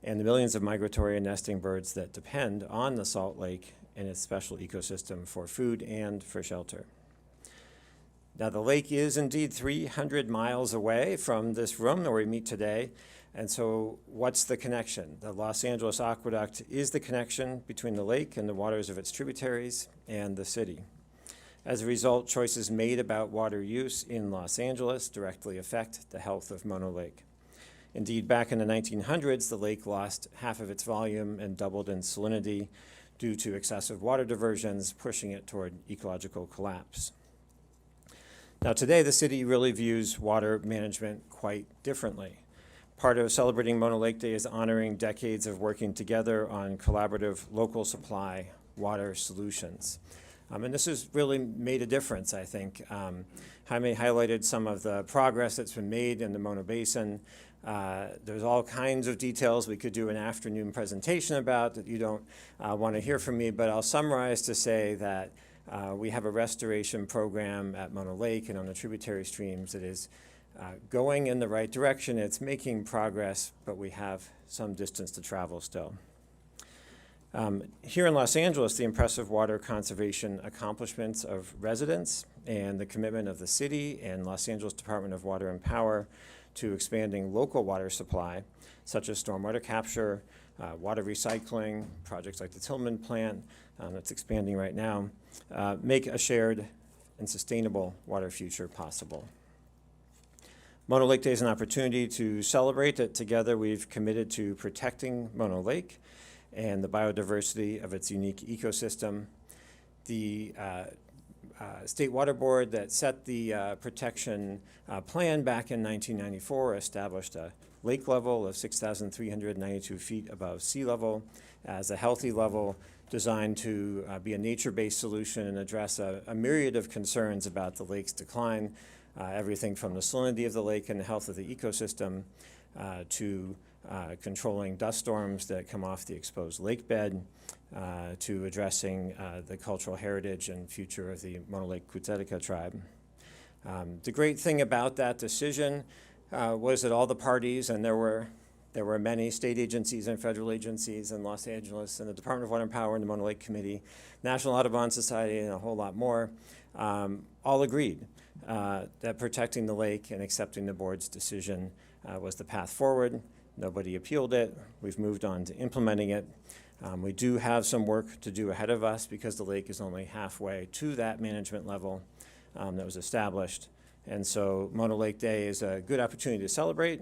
and the millions of migratory and nesting birds that depend on the salt lake and its special ecosystem for food and for shelter. Now, the lake is indeed 300 miles away from this room where we meet today. And so what's the connection? The Los Angeles Aqueduct is the connection between the lake and the waters of its tributaries and the city. As a result, choices made about water use in Los Angeles directly affect the health of Mono Lake. Indeed, back in the 1900s, the lake lost half of its volume and doubled in salinity due to excessive water diversions, pushing it toward ecological collapse. Now, today, the city really views water management quite differently. Part of celebrating Mono Lake Day is honoring decades of working together on collaborative local supply water solutions. And this has really made a difference, I think. Jaime highlighted some of the progress that's been made in the Mono Basin. There's all kinds of details we could do an afternoon presentation about that you don't want to hear from me, but I'll summarize to say that we have a restoration program at Mono Lake and on the tributary streams that is going in the right direction. It's making progress, but we have some distance to travel still. Here in Los Angeles, the impressive water conservation accomplishments of residents and the commitment of the city and Los Angeles Department of Water and Power to expanding local water supply, such as stormwater capture, water recycling, projects like the Tillman plant that's expanding right now, make a shared and sustainable water future possible. Mono Lake Day is an opportunity to celebrate that together we've committed to protecting Mono Lake and the biodiversity of its unique ecosystem. The State Water Board that set the protection plan back in 1994 established a lake level of 6,392 feet above sea level as a healthy level designed to be a nature-based solution and address a myriad of concerns about the lake's decline, everything from the salinity of the lake and the health of the ecosystem to controlling dust storms that come off the exposed lake bed, to addressing the cultural heritage and future of the Mono Lake Cuitzedica tribe. The great thing about that decision was that all the parties, and there were many state agencies and federal agencies in Los Angeles and the Department of Water and Power and the Mono Lake Committee, National Audubon Society, and a whole lot more, all agreed that protecting the lake and accepting the board's decision was the path forward. Nobody appealed it. We've moved on to implementing it. We do have some work to do ahead of us because the lake is only halfway to that management level that was established. And so Mono Lake Day is a good opportunity to celebrate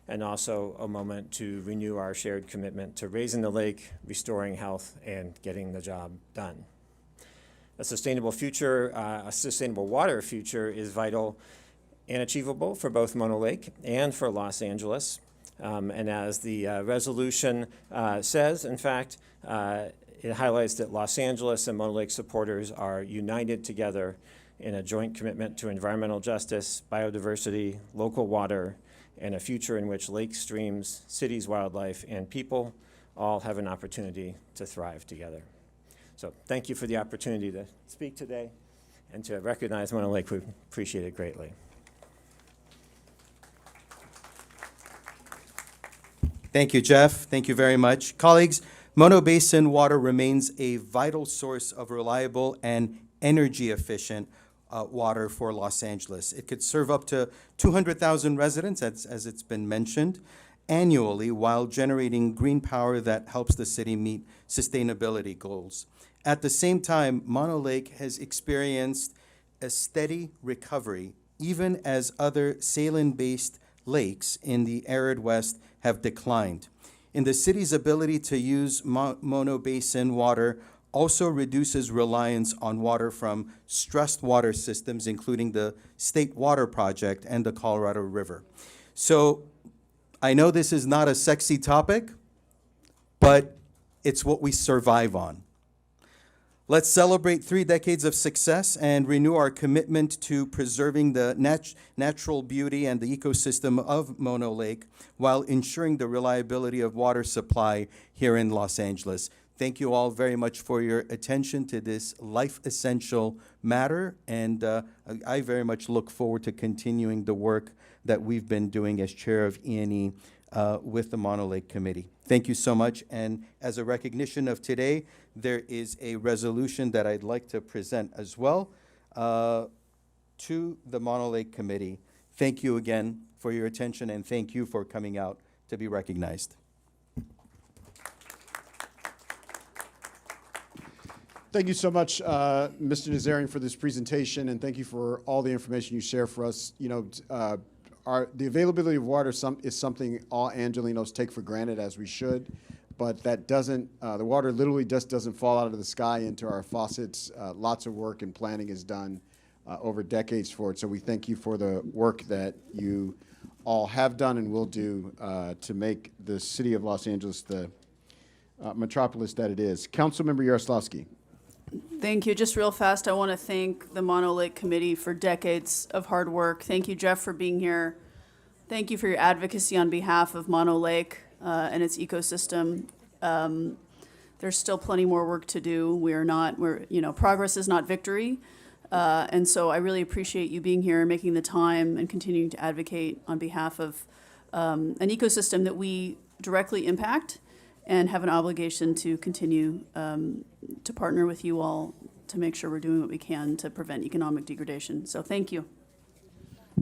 and also a moment to renew our shared commitment to raising the lake, restoring health, and getting the job done. A sustainable future, a sustainable water future is vital and achievable for both Mono Lake and for Los Angeles. And as the resolution says, in fact, it highlights that Los Angeles and Mono Lake supporters are united together in a joint commitment to environmental justice, biodiversity, local water, and a future in which lakes, streams, cities, wildlife, and people all have an opportunity to thrive together. So thank you for the opportunity to speak today and to recognize Mono Lake. We appreciate it greatly. Thank you, Jeff. Thank you very much. Colleagues, Mono Basin water remains a vital source of reliable and energy-efficient water for Los Angeles. It could serve up to 200,000 residents, as it's been mentioned, annually while generating green power that helps the city meet sustainability goals. At the same time, Mono Lake has experienced a steady recovery, even as other saline-based lakes in the arid West have declined. In the city's ability to use Mono Basin water also reduces reliance on water from stressed water systems, including the State Water Project and the Colorado River. So I know this is not a sexy topic, but it's what we survive on. Let's celebrate 3 decades of success and renew our commitment to preserving the natural beauty and the ecosystem of Mono Lake while ensuring the reliability of water supply here in Los Angeles. Thank you all very much for your attention to this life-essential matter, and I very much look forward to continuing the work that we've been doing as chair of E&E with the Mono Lake Committee. Thank you so much, and as a recognition of today, there is a resolution that I'd like to present as well to the Mono Lake Committee. Thank you again for your attention, and thank you for coming out to be recognized. Thank you so much, Mr. Nazarian, for this presentation, and thank you for all the information you share for us. You know, the availability of water is something all Angelinos take for granted, as we should, but that doesn't, the water literally just doesn't fall out of the sky into our faucets. Lots of work and planning is done over decades for it, so we thank you for the work that you all have done and will do to make the city of Los Angeles the metropolis that it is. Councilmember Yaroslavsky. Thank you. Just real fast, I want to thank the Mono Lake Committee for decades of hard work. Thank you, Jeff, for being here. Thank you for your advocacy on behalf of Mono Lake and its ecosystem. There's still plenty more work to do. Progress is not victory. And so I really appreciate you being here and making the time and continuing to advocate on behalf of an ecosystem that we directly impact and have an obligation to continue to partner with you all to make sure we're doing what we can to prevent economic degradation. So thank you.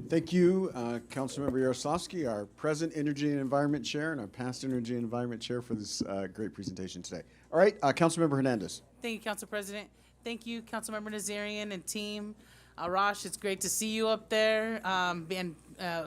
Thank you, Councilmember Yaroslavsky, our present Energy and Environment Chair and our past Energy and Environment Chair for this great presentation today. All right, Councilmember Hernandez. Thank you, Council President. Thank you, Councilmember Nazarian and team. Arash, it's great to see you up there and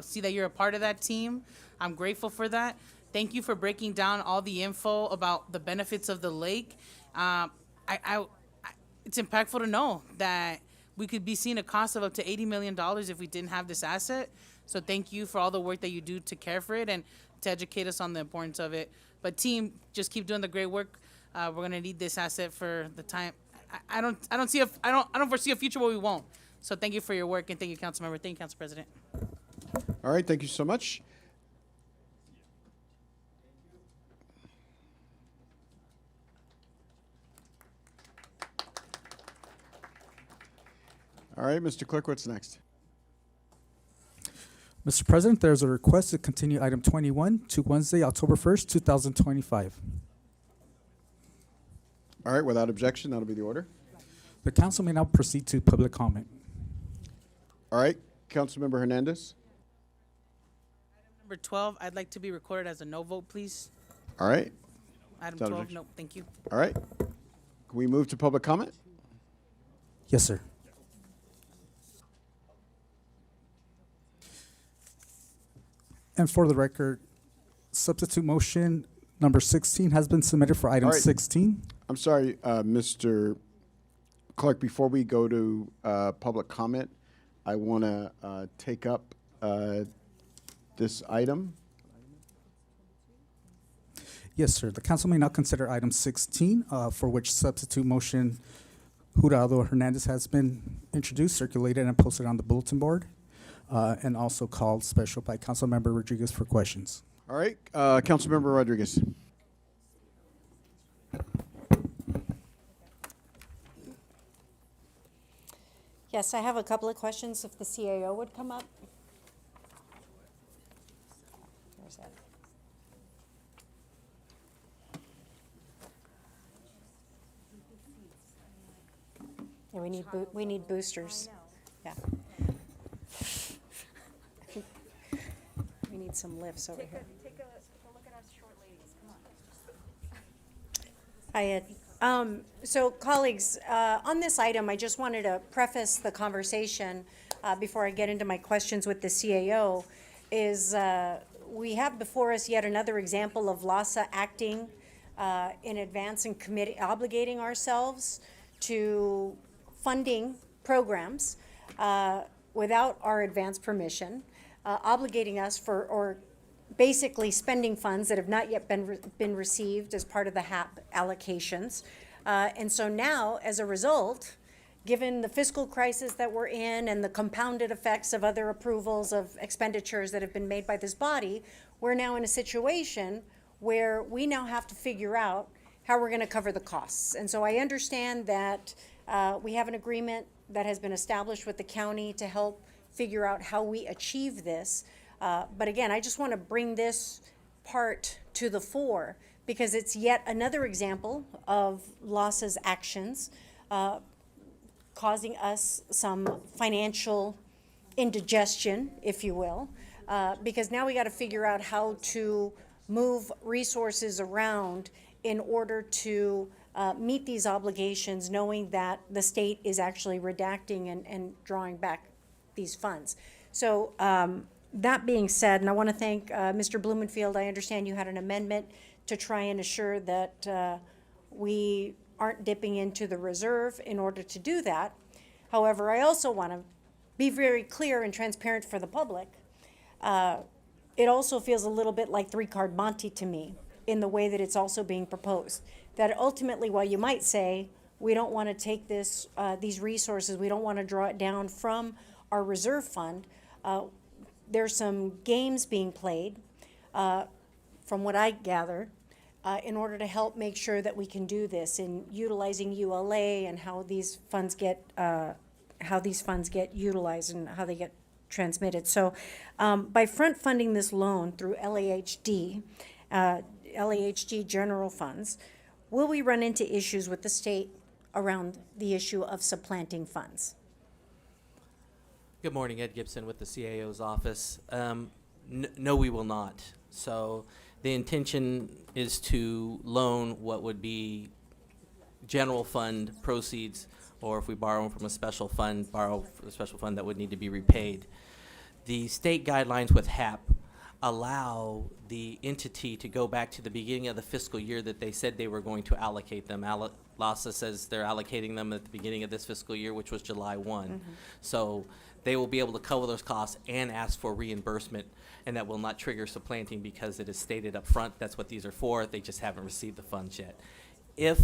see that you're a part of that team. I'm grateful for that. Thank you for breaking down all the info about the benefits of the lake. It's impactful to know that we could be seeing a cost of up to $80 million if we didn't have this asset. So thank you for all the work that you do to care for it and to educate us on the importance of it. But team, just keep doing the great work. We're gonna need this asset for the time. I don't foresee a future where we won't. So thank you for your work and thank you, Councilmember. Thank you, Council President. All right, thank you so much. All right, Mr. Clerk, what's next? Mr. President, there's a request to continue item 21 to Wednesday, October 1st, 2025. All right, without objection, that'll be the order. The council may now proceed to public comment. All right, Councilmember Hernandez. Number 12, I'd like to be recorded as a no vote, please. All right. Item Without 12, objection. no, thank you. All right. Can we move to public comment? Yes, sir. And for the record, substitute motion number 16 has been submitted for item All right. 16. I'm sorry, Mr. Clerk, before we go to public comment, I want to take up this item. Yes, sir. The council may now consider item 16, for which substitute motion Jurado Hernandez has been introduced, circulated, and posted on the bulletin board, and also called special by Councilmember Rodriguez for questions. All right, Councilmember Rodriguez. Yes, I have a couple of questions if the CAO would come up. Where's that? Yeah, we need boosters. Yeah. We need some lifts over here. Take a look at us short ladies. Come on. Hi, Ed. So colleagues, on this item, I just wanted to preface the conversation before I get into my questions with the CAO, is we have before us yet another example of LASA acting in advance and obligating ourselves to funding programs without our advance permission, obligating us or basically spending funds that have not yet been received as part of the HAP allocations. And so now, as a result, given the fiscal crisis that we're in and the compounded effects of other approvals of expenditures that have been made by this body, we're now in a situation where we now have to figure out how we're going to cover the costs. And so I understand that we have an agreement that has been established with the county to help figure out how we achieve this. But again, I just want to bring this part to the fore because it's yet another example of LASA's actions causing us some financial indigestion, if you will, because now we got to figure out how to move resources around in order to meet these obligations, knowing that the state is actually redacting and drawing back these funds. So that being said, and I want to thank Mr. Blumenfield, I understand you had an amendment to try and assure that we aren't dipping into the reserve in order to do that. However, I also want to be very clear and transparent for the public. It also feels a little bit like three-card Monte to me in the way that it's also being proposed. That ultimately, while you might say, we don't want to take these resources, we don't want to draw it down from our reserve fund. There's some games being played, from what I gather, in order to help make sure that we can do this in utilizing ULA and how these funds get utilized and how they get transmitted. So by front funding this loan through LAHD general funds, will we run into issues with the state around the issue of supplanting funds? Good morning, Ed Gibson with the CAO's office. No, we will not. So the intention is to loan what would be general fund proceeds, or if we borrow from a special fund, borrow from a special fund that would need to be repaid. The state guidelines with HAP allow the entity to go back to the beginning of the fiscal year that they said they were going to allocate them. LASA says they're allocating them at the beginning of this fiscal year, which was July 1. So they will be able to cover those costs and ask for reimbursement, and that will not trigger supplanting because it is stated up front that's what these are for. They just haven't received the funds yet. If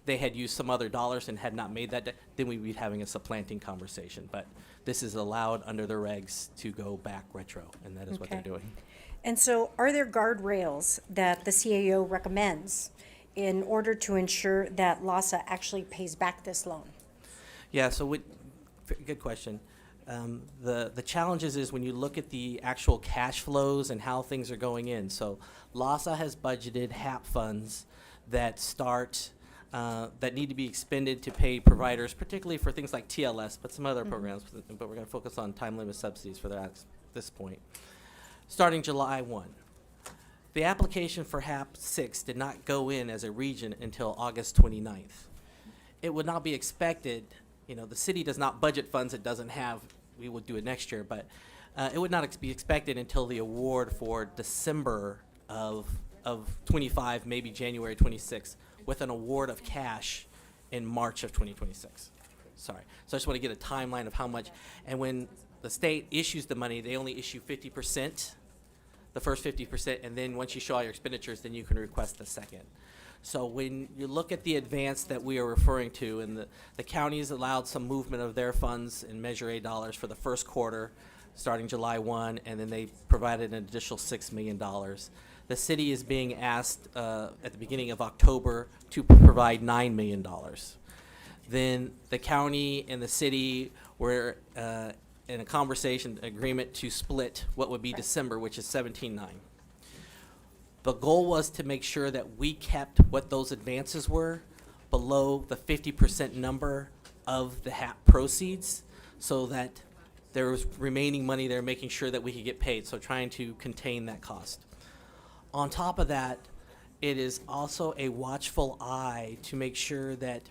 they had used some other dollars and had not made that, then we'd be having a supplanting conversation. But this is allowed under the regs to go back retro, and that is what they're doing. And so are there guardrails that the CAO recommends in order to ensure that LASA actually pays back this loan? Yeah, so good question. The challenges is when you look at the actual cash flows and how things are going in. So LASA has budgeted HAP funds that start that need to be expended to pay providers, particularly for things like TLS, but some other programs, but we're going to focus on time limit subsidies for that at this point. Starting July 1. The application for HAP 6 did not go in as a region until August 29th. It would not be expected, the city does not budget funds it doesn't have, we will do it next year, but it would not be expected until the award for December of 25, maybe January 26, with an award of cash in March of 2026. Sorry. So I just want to get a timeline of how much, and when the state issues the money, they only issue 50%, the first 50%, and then once you show all your expenditures, then you can request the second. So when you look at the advance that we are referring to, and the counties allowed some movement of their funds in Measure A dollars for the first quarter, starting July 1, and then they provided an additional $6 million. The city is being asked at the beginning of October to provide $9 million. Then the county and the city were in a conversation agreement to split what would be December, which is 17.9. The goal was to make sure that we kept what those advances were below the 50% number of the HAP proceeds, so that there was remaining money there, making sure that we could get paid, so trying to contain that cost. On top of that, it is also a watchful eye to make sure that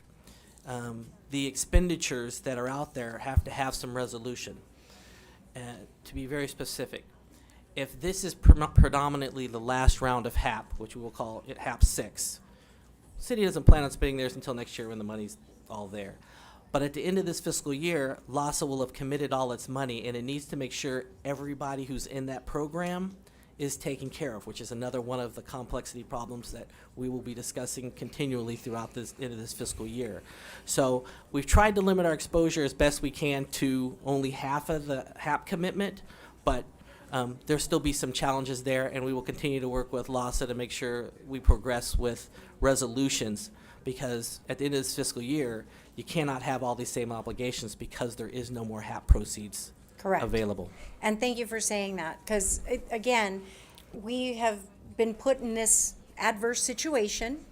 the expenditures that are out there have to have some resolution. To be very specific, if this is predominantly the last round of HAP, which we will call it HAP 6, city doesn't plan on spending theirs until next year when the money's all there. But at the end of this fiscal year, LASA will have committed all its money, and it needs to make sure everybody who's in that program is taken care of, which is another one of the complexity problems that we will be discussing continually throughout this into this fiscal year. So we've tried to limit our exposure as best we can to only half of the HAP commitment, but there'll still be some challenges there, and we will continue to work with LASA to make sure we progress with resolutions, because at the end of this fiscal year, you cannot have all these same obligations because there is no more HAP proceeds available. And thank you for saying that, because again, we have been put in this adverse situation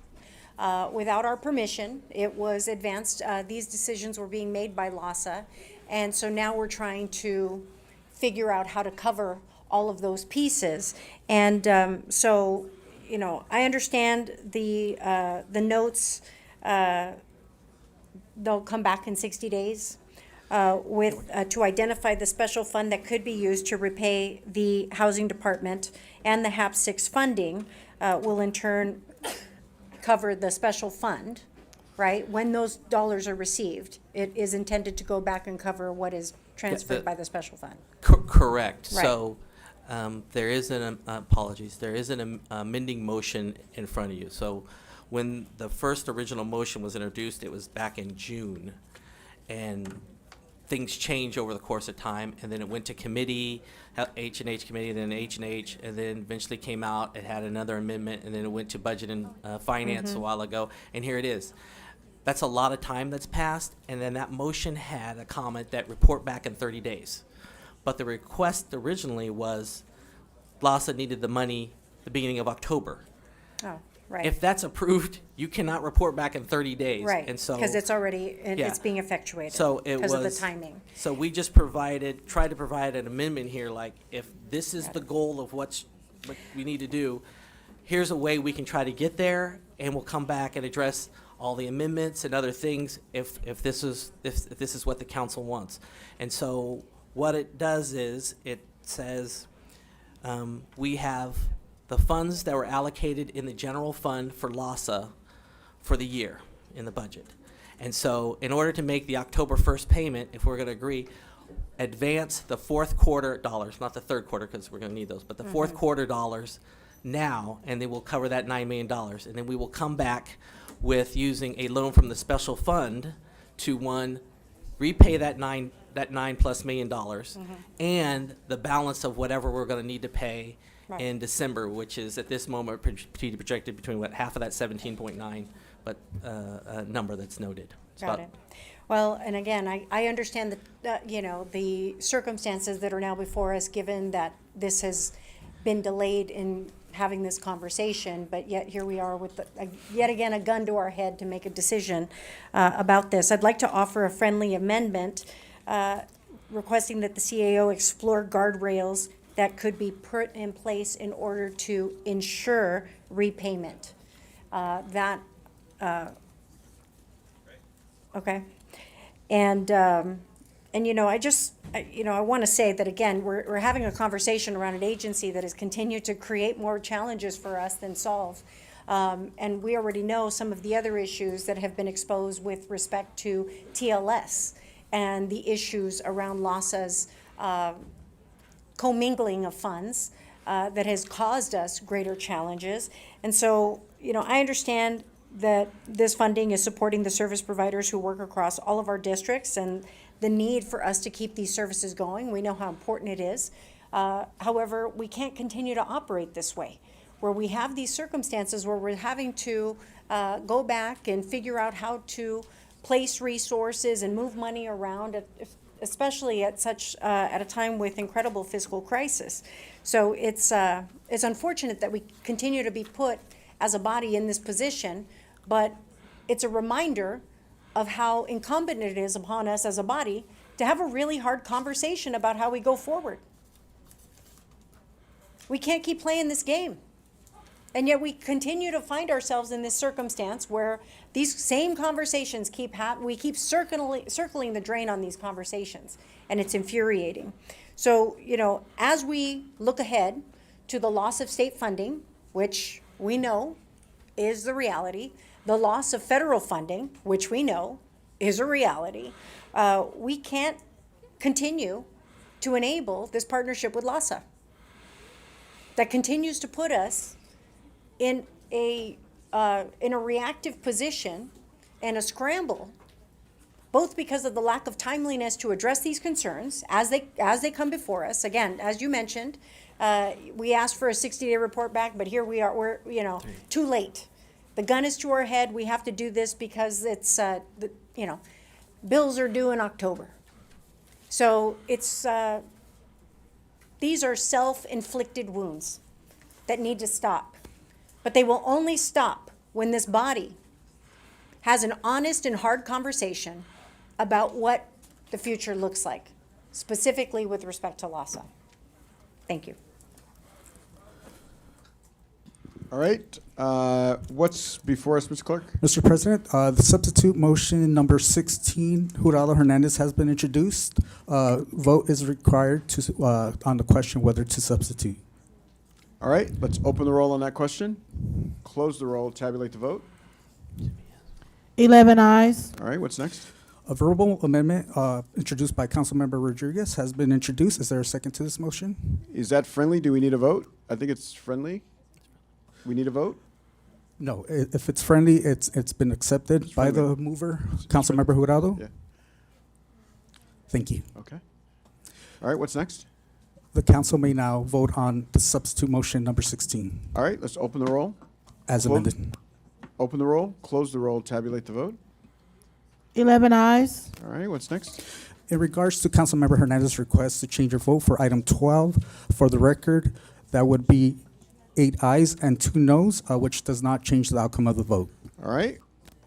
without our permission. It was advanced, these decisions were being made by LASA, and so now we're trying to figure out how to cover all of those pieces. And so, I understand the notes, they'll come back in 60 days. To identify the special fund that could be used to repay the housing department, and the HAP 6 funding will in turn cover the special fund, right? When those dollars are received, it is intended to go back and cover what is transferred by the special fund. Correct. Right. So there is an, apologies, there is an amending motion in front of you. So when the first original motion was introduced, it was back in June. And things change over the course of time, and then it went to committee, H&H committee, then H&H, and then eventually came out, it had another amendment, and then it went to budget and finance a while ago, and here it is. That's a lot of time that's passed, and then that motion had a comment that report back in 30 days. But the request originally was LASA needed the money the beginning of October. Oh, right. If that's approved, you cannot report back in 30 days. Right, And so, because it's already, yeah. it's being effectuated. So it Because of the was- timing. So we just tried to provide an amendment here, like, if this is the goal of what we need to do, here's a way we can try to get there, and we'll come back and address all the amendments and other things if this is what the council wants. And so what it does is, it says, we have the funds that were allocated in the general fund for LASA for the year in the budget. And so in order to make the October 1st payment, if we're going to agree, advance the fourth quarter dollars, not the third quarter because we're going to need those, but the fourth quarter dollars now, and they will cover that $9 million. And then we will come back with using a loan from the special fund to, one, repay that $9+ million, and the balance of whatever we're going to need to pay in December, which is at this moment projected between half of that 17.9, but a number that's noted. It's Got about- it. Well, and again, I understand that, the circumstances that are now before us, given that this has been delayed in having this conversation, but yet here we are with, yet again, a gun to our head to make a decision about this. I'd like to offer a friendly amendment requesting that the CAO explore guardrails that could be put in place in order to ensure repayment. Okay. And I want to say that, again, we're having a conversation around an agency that has continued to create more challenges for us than solve. And we already know some of the other issues that have been exposed with respect to TLS and the issues around LASA's commingling of funds that has caused us greater challenges. And so, I understand that this funding is supporting the service providers who work across all of our districts and the need for us to keep these services going. We know how important it is. However, we can't continue to operate this way, where we have these circumstances where we're having to go back and figure out how to place resources and move money around, especially at a time with incredible fiscal crisis. So it's unfortunate that we continue to be put as a body in this position, but it's a reminder of how incumbent it is upon us as a body to have a really hard conversation about how we go forward. We can't keep playing this game. And yet we continue to find ourselves in this circumstance where these same conversations we keep circling the drain on these conversations, and it's infuriating. So, as we look ahead to the loss of state funding, which we know is the reality, the loss of federal funding, which we know is a reality, we can't continue to enable this partnership with LASA that continues to put us in a reactive position and a scramble, both because of the lack of timeliness to address these concerns as they come before us. Again, as you mentioned, we asked for a 60-day report back, but here we are, we're too late. The gun is to our head. We have to do this because it's bills are due in October. So these are self-inflicted wounds that need to stop. But they will only stop when this body has an honest and hard conversation about what the future looks like, specifically with respect to LASA. Thank you. All right. What's before us, Mr. Clerk? Mr. President, the substitute motion number 16, Jurado Hernandez, has been introduced. Vote is required on the question whether to substitute. All right. Let's open the roll on that question. Close the roll. Tabulate the vote. 11 ayes. All right. What's next? A verbal amendment introduced by Councilmember Rodriguez has been introduced. Is there a second to this motion? Is that friendly? Do we need a vote? I think it's friendly. We need a vote? No, if it's friendly, it's been accepted by the mover, Councilmember Jurado. Yeah. Thank you. Okay. All right, what's next? The council may now vote on the substitute motion number 16 All right, let's open the roll. as Close- amended. Open the roll, close the roll, tabulate the vote. 11 eyes. All right, what's next? In regards to Councilmember Hernandez's request to change her vote for item 12, for the record, that would be 8 ayes and 2 noes, which does not change the outcome of the vote. All right,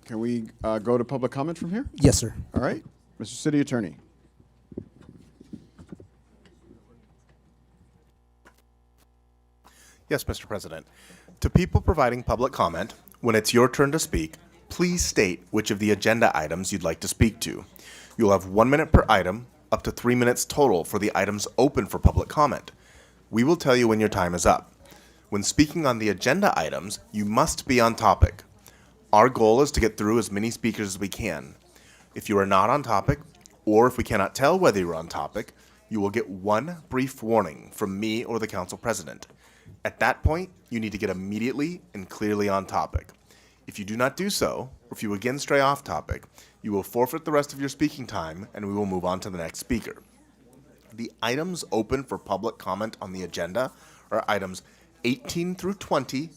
can we go to public comment from here? Yes, sir. All right, Mr. City Attorney. Yes, Mr. President. To people providing public comment, when it's your turn to speak, please state which of the agenda items you'd like to speak to. You'll have 1 minute per item, up to 3 minutes total for the items open for public comment. We will tell you when your time is up. When speaking on the agenda items, you must be on topic. Our goal is to get through as many speakers as we can. If you are not on topic, or if we cannot tell whether you're on topic, you will get one brief warning from me or the council president. At that point, you need to get immediately and clearly on topic. If you do not do so, or if you again stray off topic, you will forfeit the rest of your speaking time and we will move on to the next speaker. The items open for public comment on the agenda are items 18 through 20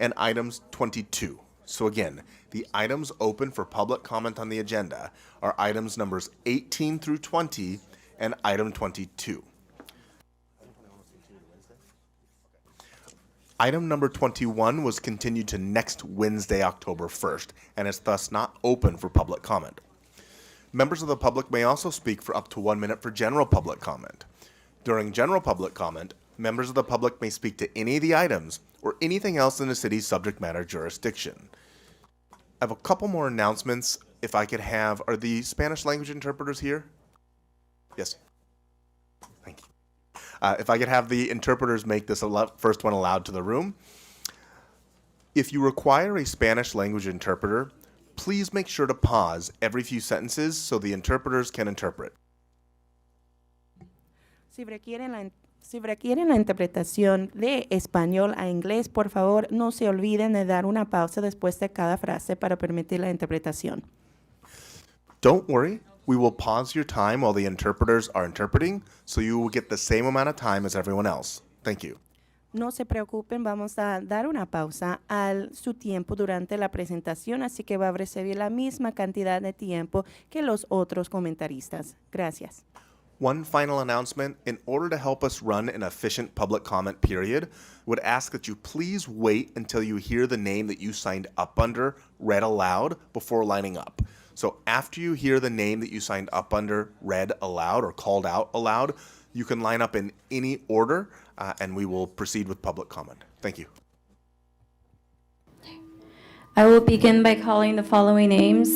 and items 22. So again, the items open for public comment on the agenda are items numbers 18 through 20 and item 22. Item number 21 was continued to next Wednesday, October 1st, and is thus not open for public comment. Members of the public may also speak for up to 1 minute for general public comment. During general public comment, members of the public may speak to any of the items or anything else in the city's subject matter jurisdiction. I have a couple more announcements. If I could have, are the Spanish language interpreters here? Yes. Thank you. If I could have the interpreters make this first one allowed to the room. If you require a Spanish language interpreter, please make sure to pause every few sentences so the interpreters can interpret. Si requieren la interpretación de español a inglés, por favor, no se olviden de dar una pausa después de cada frase para permitir la interpretación. Don't worry, we will pause your time while the interpreters are interpreting, so you will get the same amount of time as everyone else. Thank you. No se preocupen, vamos a dar una pausa a su tiempo durante la presentación, así que va a recibir la misma cantidad de tiempo que los otros comentaristas. Gracias. One final announcement. In order to help us run an efficient public comment period, would ask that you please wait until you hear the name that you signed up under read aloud before lining up. So after you hear the name that you signed up under read aloud or called out aloud, you can line up in any order and we will proceed with public comment. Thank you. I will begin by calling the following names: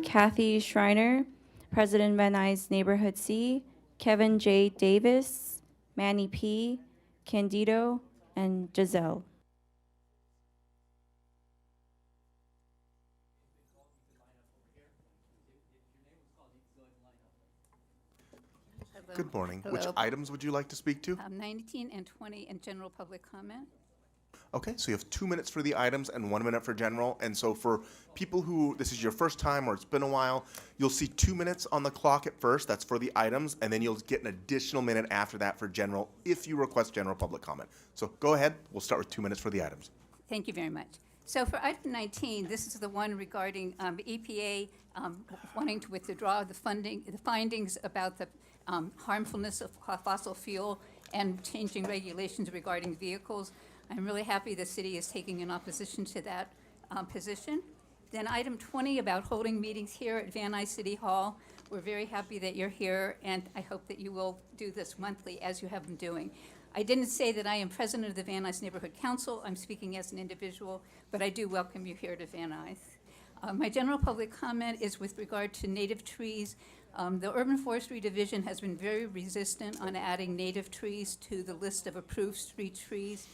Kathy Schreiner, President Van Nuys Neighborhood C, Kevin J. Davis, Manny P., Candido, and Giselle. Good morning. Hello. Which items would you like to speak to? 19 and 20 in general public comment. Okay, so you have 2 minutes for the items and 1 minute for general. And so for people who this is your first time or it's been a while, you'll see 2 minutes on the clock at first. That's for the items. And then you'll get an additional minute after that for general if you request general public comment. So go ahead. We'll start with 2 minutes for the items. Thank you very much. So for item 19, this is the one regarding EPA wanting to withdraw the findings about the harmfulness of fossil fuel and changing regulations regarding vehicles. I'm really happy the city is taking an opposition to that position. Then item 20 about holding meetings here at Van Nuys City Hall. We're very happy that you're here, and I hope that you will do this monthly as you have been doing. I didn't say that I am president of the Van Nuys Neighborhood Council. I'm speaking as an individual, but I do welcome you here to Van Nuys. My general public comment is with regard to native trees. The Urban Forestry Division has been very resistant on adding native trees to the list of approved street trees.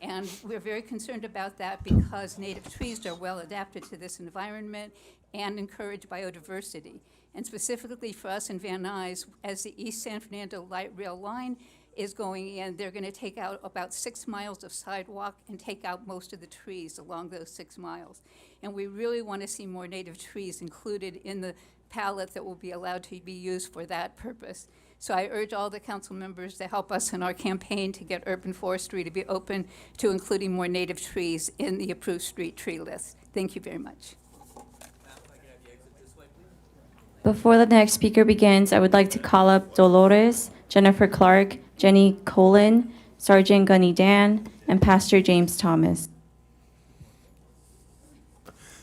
And we're very concerned about that because native trees are well adapted to this environment and encourage biodiversity. And specifically for us in Van Nuys, as the East San Fernando Light Rail line is going in. They're going to take out about 6 miles of sidewalk and take out most of the trees along those 6 miles. And we really want to see more native trees included in the palette that will be allowed to be used for that purpose. So I urge all the council members to help us in our campaign to get urban forestry to be open to including more native trees in the approved street tree list. Thank you very much. Before the next speaker begins, I would like to call up Dolores, Jennifer Clark, Jenny Colin, Sergeant Gunny Dan, and Pastor James Thomas.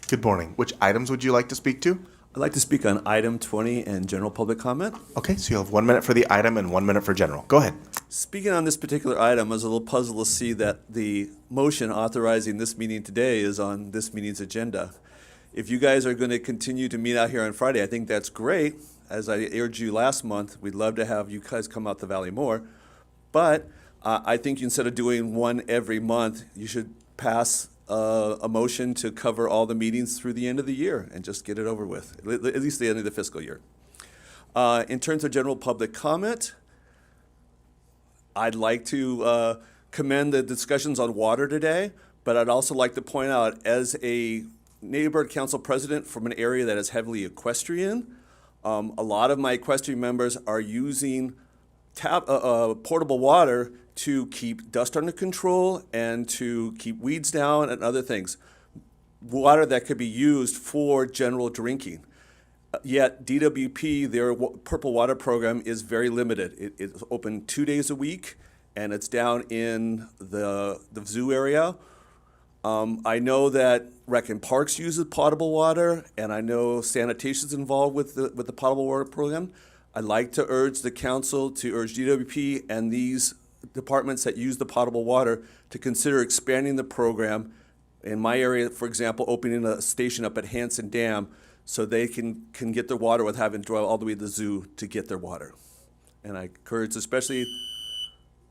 Good morning. Which items would you like to speak to? I'd like to speak on item 20 and general public comment. Okay, so you'll have 1 minute for the item and 1 minute for general. Go ahead. Speaking on this particular item, I was a little puzzled to see that the motion authorizing this meeting today is on this meeting's agenda. If you guys are going to continue to meet out here on Friday, I think that's great. As I urged you last month, we'd love to have you guys come out to Valley more. But I think instead of doing one every month, you should pass a motion to cover all the meetings through the end of the year and just get it over with, at least the end of the fiscal year. In terms of general public comment, I'd like to commend the discussions on water today, but I'd also like to point out, as a neighborhood council president from an area that is heavily equestrian, a lot of my equestrian members are using portable water to keep dust under control and to keep weeds down and other things. Water that could be used for general drinking. Yet DWP, their Purple Water program is very limited. It's open 2 days a week, and it's down in the zoo area. I know that Rec and Parks uses potable water, and I know sanitation's involved with the potable water program. I'd like to urge the council to urge DWP and these departments that use the potable water to consider expanding the program. In my area, for example, opening a station up at Hanson Dam so they can get their water without having to drive all the way to the zoo to get their water. And I encourage especially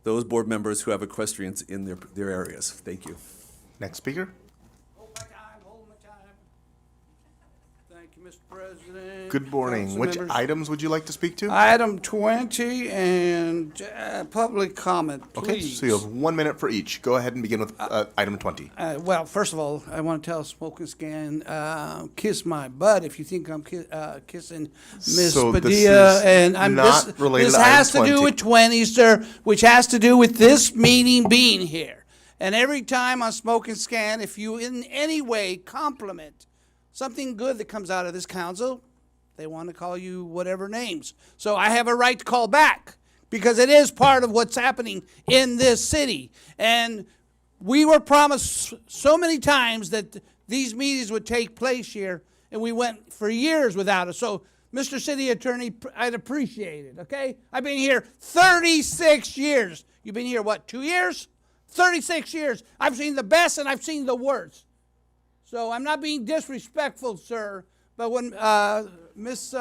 those board members who have equestrians in their areas. Thank you. Next speaker. Thank you, Mr. President. Good morning. Council Which members. items would you like to speak to? Item 20 and public comment, please. Okay, so you have 1 minute for each. Go ahead and begin with item 20. Well, first of all, I want to tell Smoking Scan, kiss my butt if you think I'm kissing Miss So this Padilla. is And I'm not related this to item has to 20. do with 20, sir, which has to do with this meeting being here. And every time on Smoking Scan, if you in any way compliment something good that comes out of this council, they want to call you whatever names. So I have a right to call back because it is part of what's happening in this city. And we were promised so many times that these meetings would take place here, and we went for years without it. So, Mr. City Attorney, I'd appreciate it, okay? I've been here 36 years. You've been here, what, 2 years? 36 years. I've seen the best and I've seen the worst. So I'm not being disrespectful, sir, but when Miss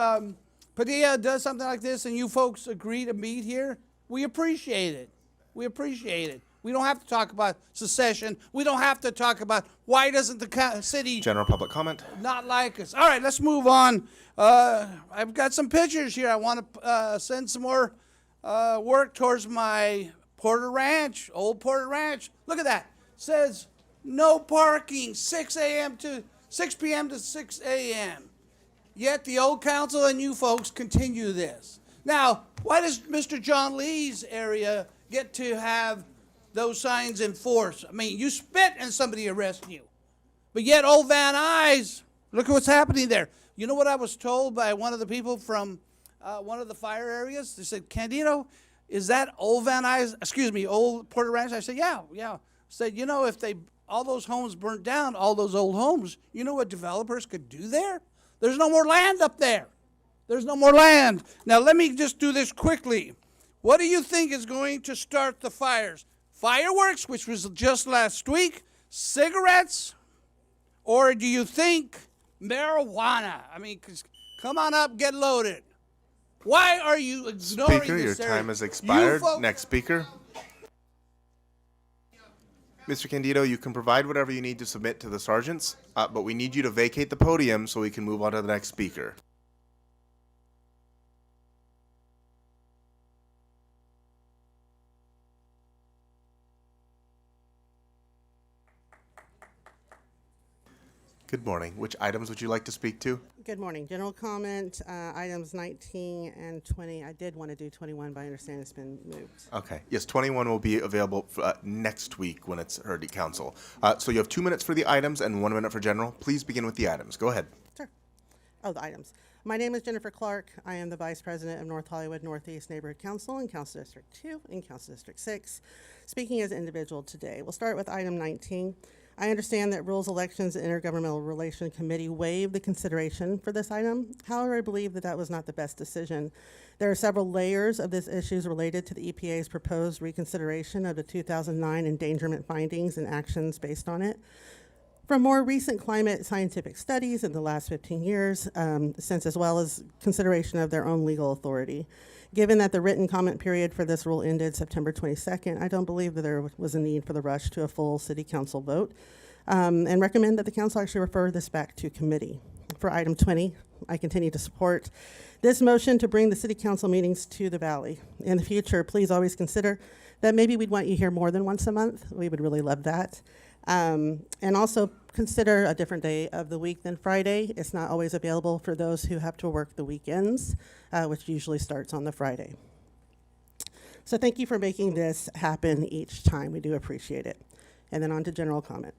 Padilla does something like this and you folks agree to meet here, we appreciate it. We appreciate it. We don't have to talk about secession. We don't have to talk about why doesn't the city General public comment. not like us. All right, let's move on. I've got some pictures here. I want to send some more work towards my Porter Ranch, old Porter Ranch. Look at that. Says no parking, 6 p.m. to 6 a.m. Yet the old council and you folks continue this. Now, why does Mr. John Lee's area get to have those signs enforced? I mean, you spit and somebody arrests you. But yet old Van Nuys, look at what's happening there. You know what I was told by one of the people from one of the fire areas? They said, Candido, is that old Van Nuys, old Porter Ranch? I said, yeah. Said, you know, if all those homes burnt down, all those old homes, you know what developers could do there? There's no more land up there. There's no more land. Now, let me just do this quickly. What do you think is going to start the fires? Fireworks, which was just last week, cigarettes, or do you think marijuana? I mean, come on up, get loaded. Why are you ignoring Speaker, your this area? time has expired. You Next speaker. Mr. Candido, you can provide whatever you need to submit to the sergeants, but we need you to vacate the podium so we can move on to the next speaker. Good morning. Which items would you like to speak to? Good morning. General comment, items 19 and 20. I did want to do 21, but I understand it's been moved. Okay. Yes, 21 will be available next week when it's heard at council. So you have 2 minutes for the items and 1 minute for general. Please begin with the items. Go ahead. Sure. Oh, the items. My name is Jennifer Clark. I am the Vice President of North Hollywood Northeast Neighborhood Council in Council District 2 and Council District 6. Speaking as an individual today, we'll start with item 19. I understand that Rules, Elections, and Intergovernmental Relations Committee waived the consideration for this item. However, I believe that that was not the best decision. There are several layers of this issues related to the EPA's proposed reconsideration of the 2009 endangerment findings and actions based on it. From more recent climate scientific studies in the last 15 years, since as well as consideration of their own legal authority. Given that the written comment period for this rule ended September 22nd, I don't believe that there was a need for the rush to a full city council vote, and recommend that the council actually refer this back to committee. For item 20, I continue to support this motion to bring the city council meetings to the Valley. In the future, please always consider that maybe we'd want you here more than once a month. We would really love that. And also consider a different day of the week than Friday. It's not always available for those who have to work the weekends, which usually starts on the Friday. So thank you for making this happen each time. We do appreciate it. And then on to general comment.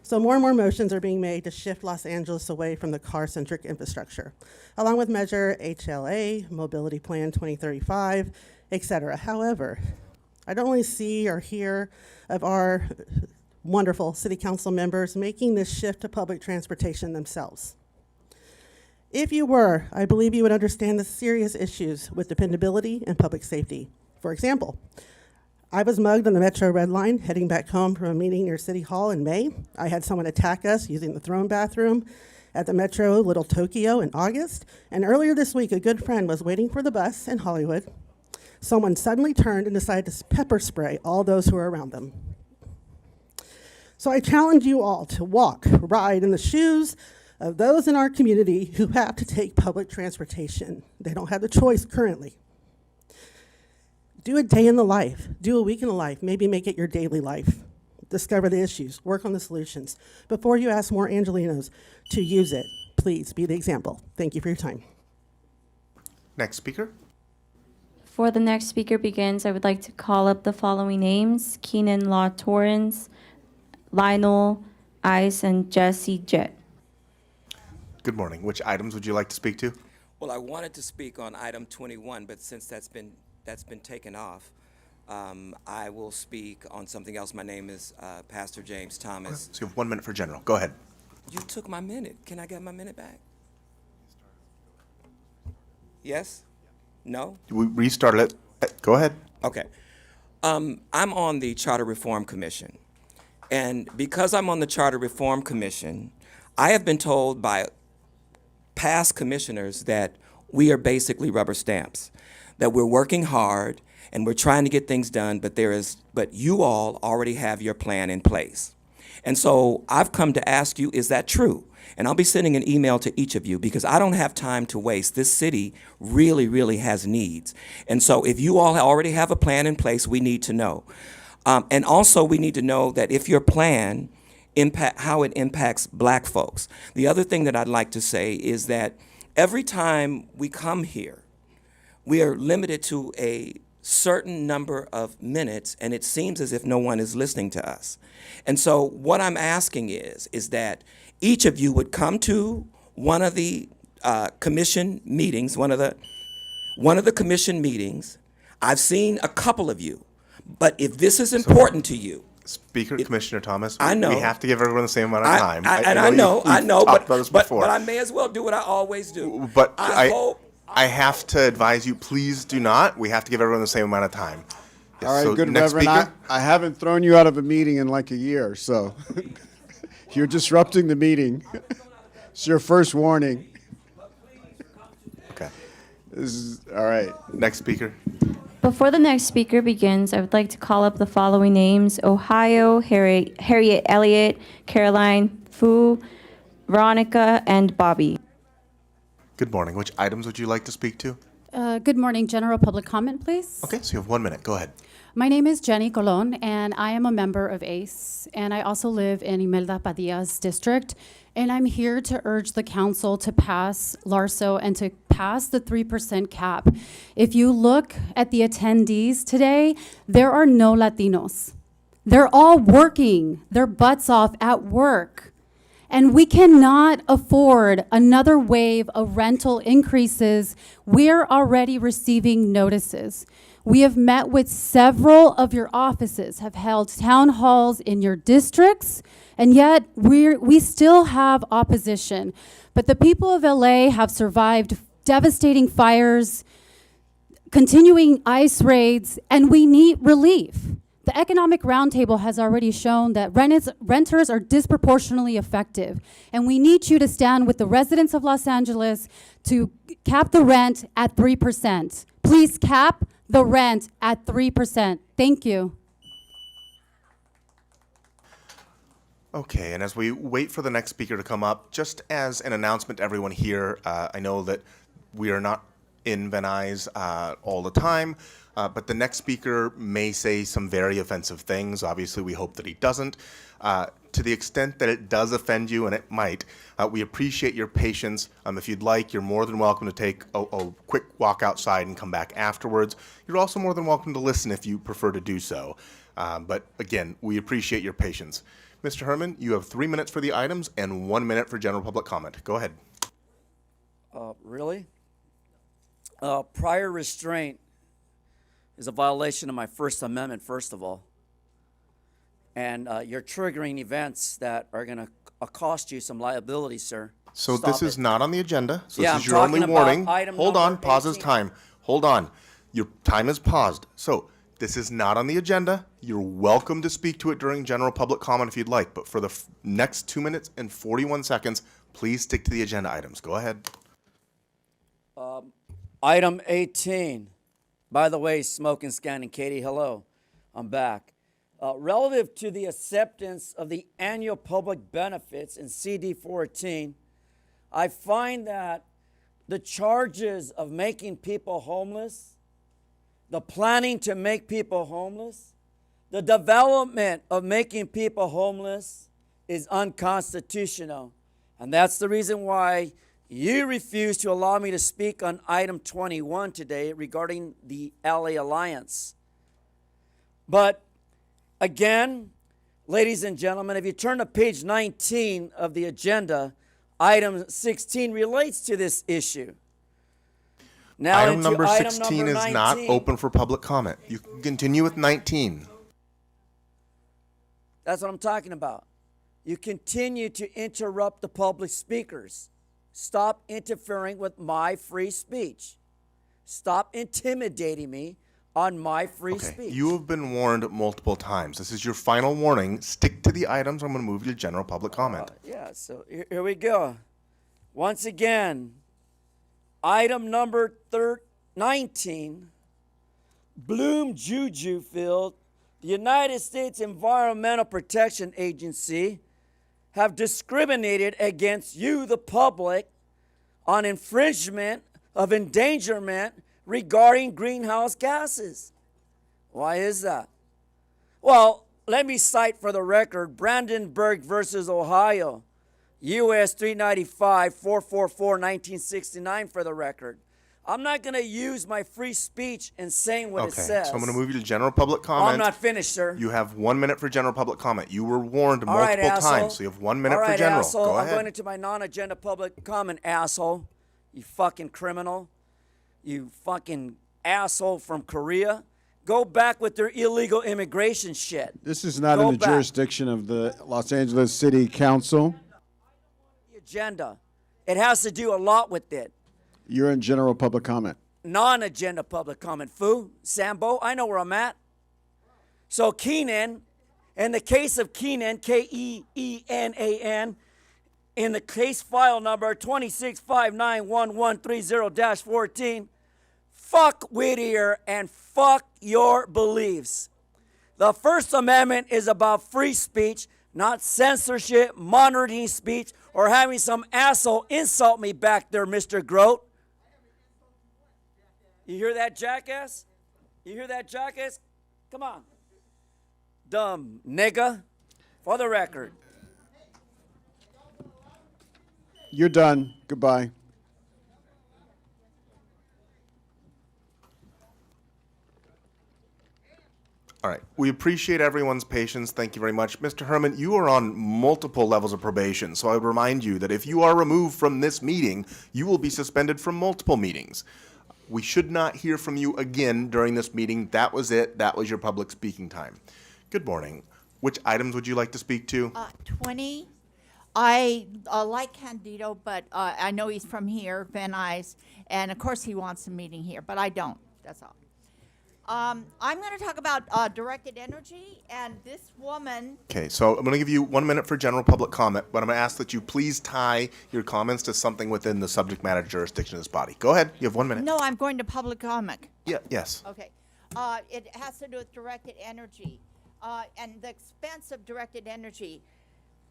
So more and more motions are being made to shift Los Angeles away from the car-centric infrastructure, along with Measure HLA, Mobility Plan 2035, et cetera. However, I don't only see or hear of our wonderful city council members making this shift to public transportation themselves. If you were, I believe you would understand the serious issues with dependability and public safety. For example, I was mugged on the Metro Red Line heading back home from a meeting near City Hall in May. I had someone attack us using the throne bathroom at the Metro Little Tokyo in August. And earlier this week, a good friend was waiting for the bus in Hollywood. Someone suddenly turned and decided to pepper spray all those who were around them. So I challenge you all to walk, ride in the shoes of those in our community who have to take public transportation. They don't have the choice currently. Do a day in the life, do a week in the life, maybe make it your daily life. Discover the issues, work on the solutions. Before you ask more Angelinos to use it, please be the example. Thank you for your time. Next speaker. Before the next speaker begins, I would like to call up the following names: Keenan Law Torrance, Lionel Ice, and Jesse Jett. Good morning. Which items would you like to speak to? Well, I wanted to speak on item 21, but since that's been taken off, I will speak on something else. My name is Pastor James Thomas. So you have 1 minute for general. Go ahead. You took my minute. Can I get my minute back? Yes? No? We restarted it. Go ahead. Okay. I'm on the Charter Reform Commission. And because I'm on the Charter Reform Commission, I have been told by past commissioners that we are basically rubber stamps, that we're working hard and we're trying to get things done, but you all already have your plan in place. And so I've come to ask you, is that true? And I'll be sending an email to each of you because I don't have time to waste. This city really, really has needs. And so if you all already have a plan in place, we need to know. And also we need to know that if your plan how it impacts black folks. The other thing that I'd like to say is that every time we come here, we are limited to a certain number of minutes, and it seems as if no one is listening to us. And so what I'm asking is that each of you would come to one of the commission meetings, one of the commission meetings. I've seen a couple of you, but if this is important to you, Speaker, Commissioner Thomas, I know. we have to give everyone the same amount of time. I know, but I may as well do what I always do. But I have to advise you, please do not. We have to give everyone the same amount of time. Yes, All right, so good next Reverend. speaker. I haven't thrown you out of a meeting in like a year, so you're disrupting the meeting. It's your first warning. Okay. All right. Next speaker. Before the next speaker begins, I would like to call up the following names: Ohio, Harriet Elliott, Caroline Fu, Veronica, and Bobby. Good morning. Which items would you like to speak to? Good morning. General public comment, please. Okay, so you have 1 minute. Go ahead. My name is Jenny Colon, and I am a member of ACE, and I also live in Imelda Padilla's district, and I'm here to urge the council to pass LARSO and to pass the 3% cap. If you look at the attendees today, there are no Latinos. They're all working their butts off at work. And we cannot afford another wave of rental increases. We're already receiving notices. We have met with several of your offices, have held town halls in your districts, and yet we still have opposition. But the people of LA have survived devastating fires, continuing ICE raids, and we need relief. The Economic Roundtable has already shown that renters are disproportionately effective, and we need you to stand with the residents of Los Angeles to cap the rent at 3%. Please cap the rent at 3%. Thank you. Okay, and as we wait for the next speaker to come up, just as an announcement to everyone here, I know that we are not in Van Nuys all the time, but the next speaker may say some very offensive things. Obviously, we hope that he doesn't. To the extent that it does offend you, and it might, we appreciate your patience. If you'd like, you're more than welcome to take a quick walk outside and come back afterwards. You're also more than welcome to listen if you prefer to do so. But again, we appreciate your patience. Mr. Herman, you have 3 minutes for the items and 1 minute for general public comment. Go ahead. Really? Prior restraint is a violation of my First Amendment, first of all. And you're triggering events that are going to cost you some liability, sir. So Stop this is it. not on the agenda. So Yeah, this is I'm your only talking about warning. item Hold on, number pause his 18. time. Hold on. Your time is paused. So this is not on the agenda. You're welcome to speak to it during general public comment if you'd like. But for the next 2 minutes and 41 seconds, please stick to the agenda items. Go ahead. Item 18. By the way, Smoke and Scanning, Katie, hello. I'm back. Relative to the acceptance of the annual public benefits in CD 14, I find that the charges of making people homeless, the planning to make people homeless, the development of making people homeless is unconstitutional. And that's the reason why you refuse to allow me to speak on item 21 today regarding the LA Alliance. But again, ladies and gentlemen, if you turn to page 19 of the agenda, item 16 relates to this issue. Now Item into number item 16 number is not 19. open for public comment. You can continue with 19. That's what I'm talking about. You continue to interrupt the public speakers. Stop interfering with my free speech. Stop intimidating me on my free speech. You have been warned multiple times. This is your final warning. Stick to the items. I'm going to move you to general public comment. Yeah, so here we go. Once again, item number 19, Bloom Juju Field, the United States Environmental Protection Agency have discriminated against you, the public, on infringement of endangerment regarding greenhouse gases. Why is that? Well, let me cite for the record Brandenburg versus Ohio, US 395 444 1969 for the record. I'm not going to use my free speech in saying what it says. So I'm going to move you to general public comment. I'm not finished, sir. You have 1 minute for general public comment. You were warned All right, multiple asshole. times, so you have 1 minute All for right, general. asshole. Go I'm ahead. going into my non-agenda public comment, asshole. You fucking criminal. You fucking asshole from Korea. Go back with their illegal immigration shit. This is not Go in the back. jurisdiction of the Los Angeles City Council. The agenda. It has to do a lot with it. You're in general public comment. Non-agenda public comment. Foo, Sambo, I know where I'm at. So Keenan, in the case of Keenan, Keenan, in the case file number 265911130-14, fuck Whittier and fuck your beliefs. The First Amendment is about free speech, not censorship, monitoring speech, or having some asshole insult me back there, Mr. Grote. You hear that, jackass? You hear that, jackass? Come on. Dumb nigga, for the record. You're done. Goodbye. All right. We appreciate everyone's patience. Thank you very much. Mr. Herman, you are on multiple levels of probation, so I would remind you that if you are removed from this meeting, you will be suspended from multiple meetings. We should not hear from you again during this meeting. That was it. That was your public speaking time. Good morning. Which items would you like to speak to? 20. I like Candido, but I know he's from here, Van Nuys, and of course he wants a meeting here, but I don't. That's all. I'm going to talk about directed energy, and this woman. Okay, so I'm going to give you 1 minute for general public comment, but I'm going to ask that you please tie your comments to something within the subject matter jurisdiction of this body. Go ahead. You have 1 minute. No, I'm going to public comment. Yeah. Yes. Okay. It has to do with directed energy and the expense of directed energy.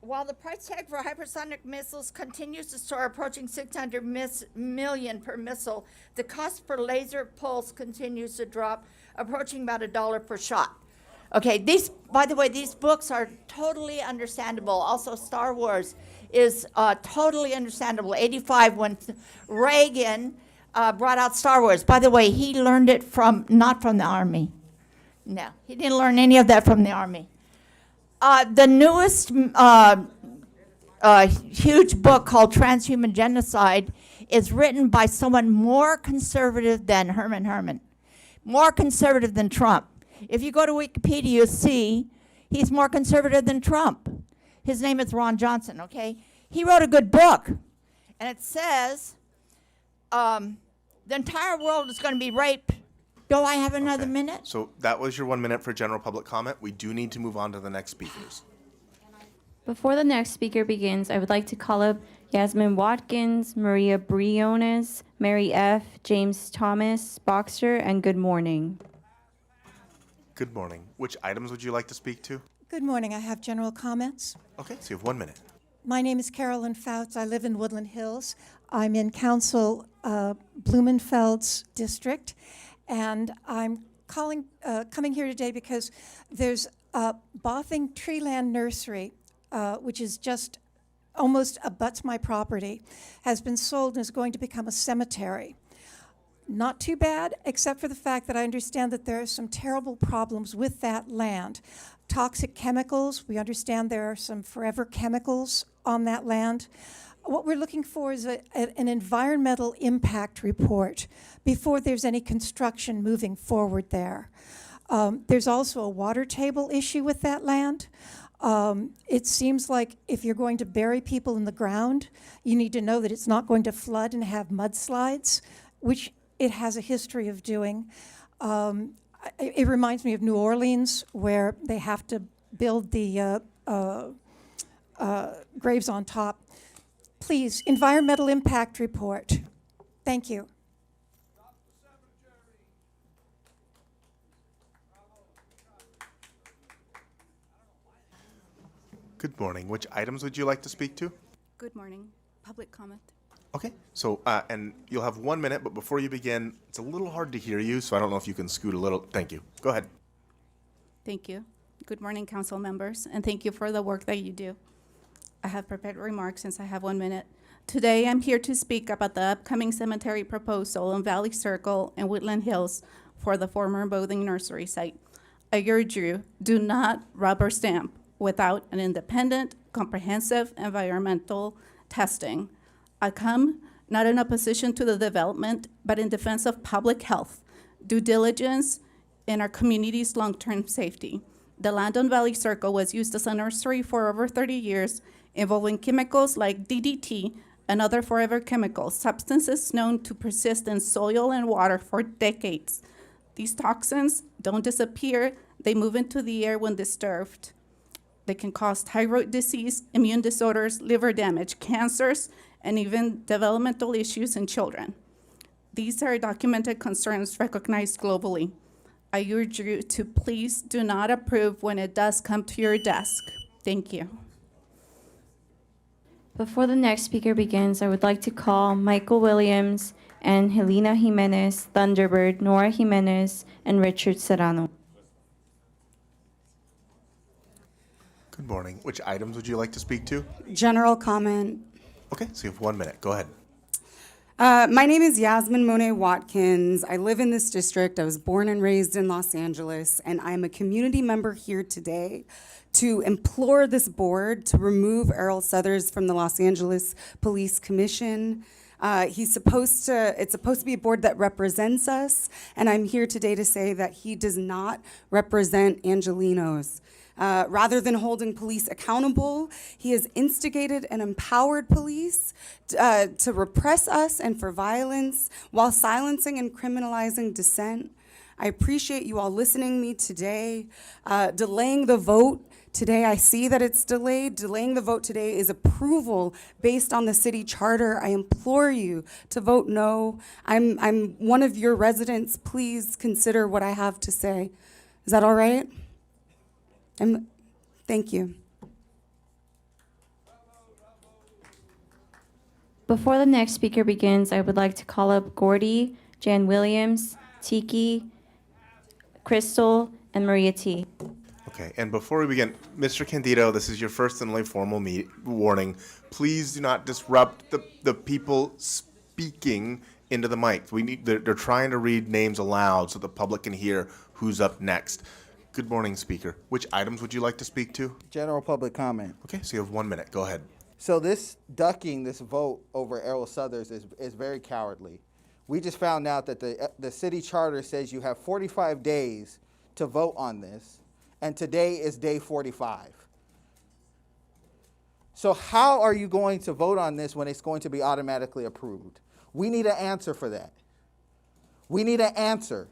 While the price tag for hypersonic missiles continues to soar, approaching $600 million per missile, the cost per laser pulse continues to drop, approaching about $1 per shot. Okay, by the way, these books are totally understandable. Also, Star Wars is totally understandable. 85, when Reagan brought out Star Wars. By the way, he learned it not from the Army. No, he didn't learn any of that from the Army. The newest huge book called Transhuman Genocide is written by someone more conservative than Herman Herman, more conservative than Trump. If you go to Wikipedia, you'll see he's more conservative than Trump. His name is Ron Johnson, okay? He wrote a good book, and it says the entire world is going to be raped. Do I have another minute? So that was your 1 minute for general public comment. We do need to move on to the next speakers. Before the next speaker begins, I would like to call up Yasmin Watkins, Maria Briones, Mary F., James Thomas, Boxer, and good morning. Good morning. Which items would you like to speak to? Good morning. I have general comments. Okay, so you have 1 minute. My name is Carolyn Fouts. I live in Woodland Hills. I'm in Council Blumenfeld's district, and I'm coming here today because there's Bothing Treeland Nursery, which is just almost abuts my property, has been sold and is going to become a cemetery. Not too bad, except for the fact that I understand that there are some terrible problems with that land. Toxic chemicals, we understand there are some forever chemicals on that land. What we're looking for is an environmental impact report before there's any construction moving forward there. There's also a water table issue with that land. It seems like if you're going to bury people in the ground, you need to know that it's not going to flood and have mudslides, which it has a history of doing. It reminds me of New Orleans, where they have to build the graves on top. Please, environmental impact report. Thank you. Good morning. Which items would you like to speak to? Good morning. Public comment. Okay, so, and you'll have 1 minute, but before you begin, it's a little hard to hear you, so I don't know if you can scoot a little. Thank you. Go ahead. Thank you. Good morning, council members, and thank you for the work that you do. I have prepared remarks since I have 1 minute. Today, I'm here to speak about the upcoming cemetery proposal in Valley Circle and Woodland Hills for the former Bothing Nursery site. I urge you, do not rubber stamp without an independent, comprehensive environmental testing. I come not in opposition to the development, but in defense of public health, due diligence, and our community's long-term safety. The land on Valley Circle was used as a nursery for over 30 years, involving chemicals like DDT and other forever chemicals, substances known to persist in soil and water for decades. These toxins don't disappear, they move into the air when disturbed. They can cause thyroid disease, immune disorders, liver damage, cancers, and even developmental issues in children. These are documented concerns recognized globally. I urge you to please do not approve when it does come to your desk. Thank you. Before the next speaker begins, I would like to call Michael Williams and Helena Jimenez, Thunderbird, Nora Jimenez, and Richard Serrano. Good morning. Which items would you like to speak to? General comment. Okay, so you have 1 minute. Go ahead. My name is Yasmin Monet Watkins. I live in this district. I was born and raised in Los Angeles, and I'm a community member here today to implore this board to remove Errol Southers from the Los Angeles Police Commission. It's supposed to be a board that represents us, and I'm here today to say that he does not represent Angelenos. Rather than holding police accountable, he has instigated and empowered police to repress us and for violence while silencing and criminalizing dissent. I appreciate you all listening to me today. Delaying the vote today, I see that it's delayed. Delaying the vote today is approval based on the city charter. I implore you to vote no. I'm one of your residents. Please consider what I have to say. Is that all right? Thank you. Before the next speaker begins, I would like to call up Gordy, Jan Williams, Tiki, Crystal, and Maria T. Okay, and before we begin, Mr. Candido, this is your first and only formal warning. Please do not disrupt the people speaking into the mic. They're trying to read names aloud so the public can hear who's up next. Good morning, Speaker. Which items would you like to speak to? General public comment. Okay, so you have 1 minute. Go ahead. So this ducking this vote over Errol Southers is very cowardly. We just found out that the city charter says you have 45 days to vote on this, and today is day 45. So how are you going to vote on this when it's going to be automatically approved? We need an answer for that. We need an answer.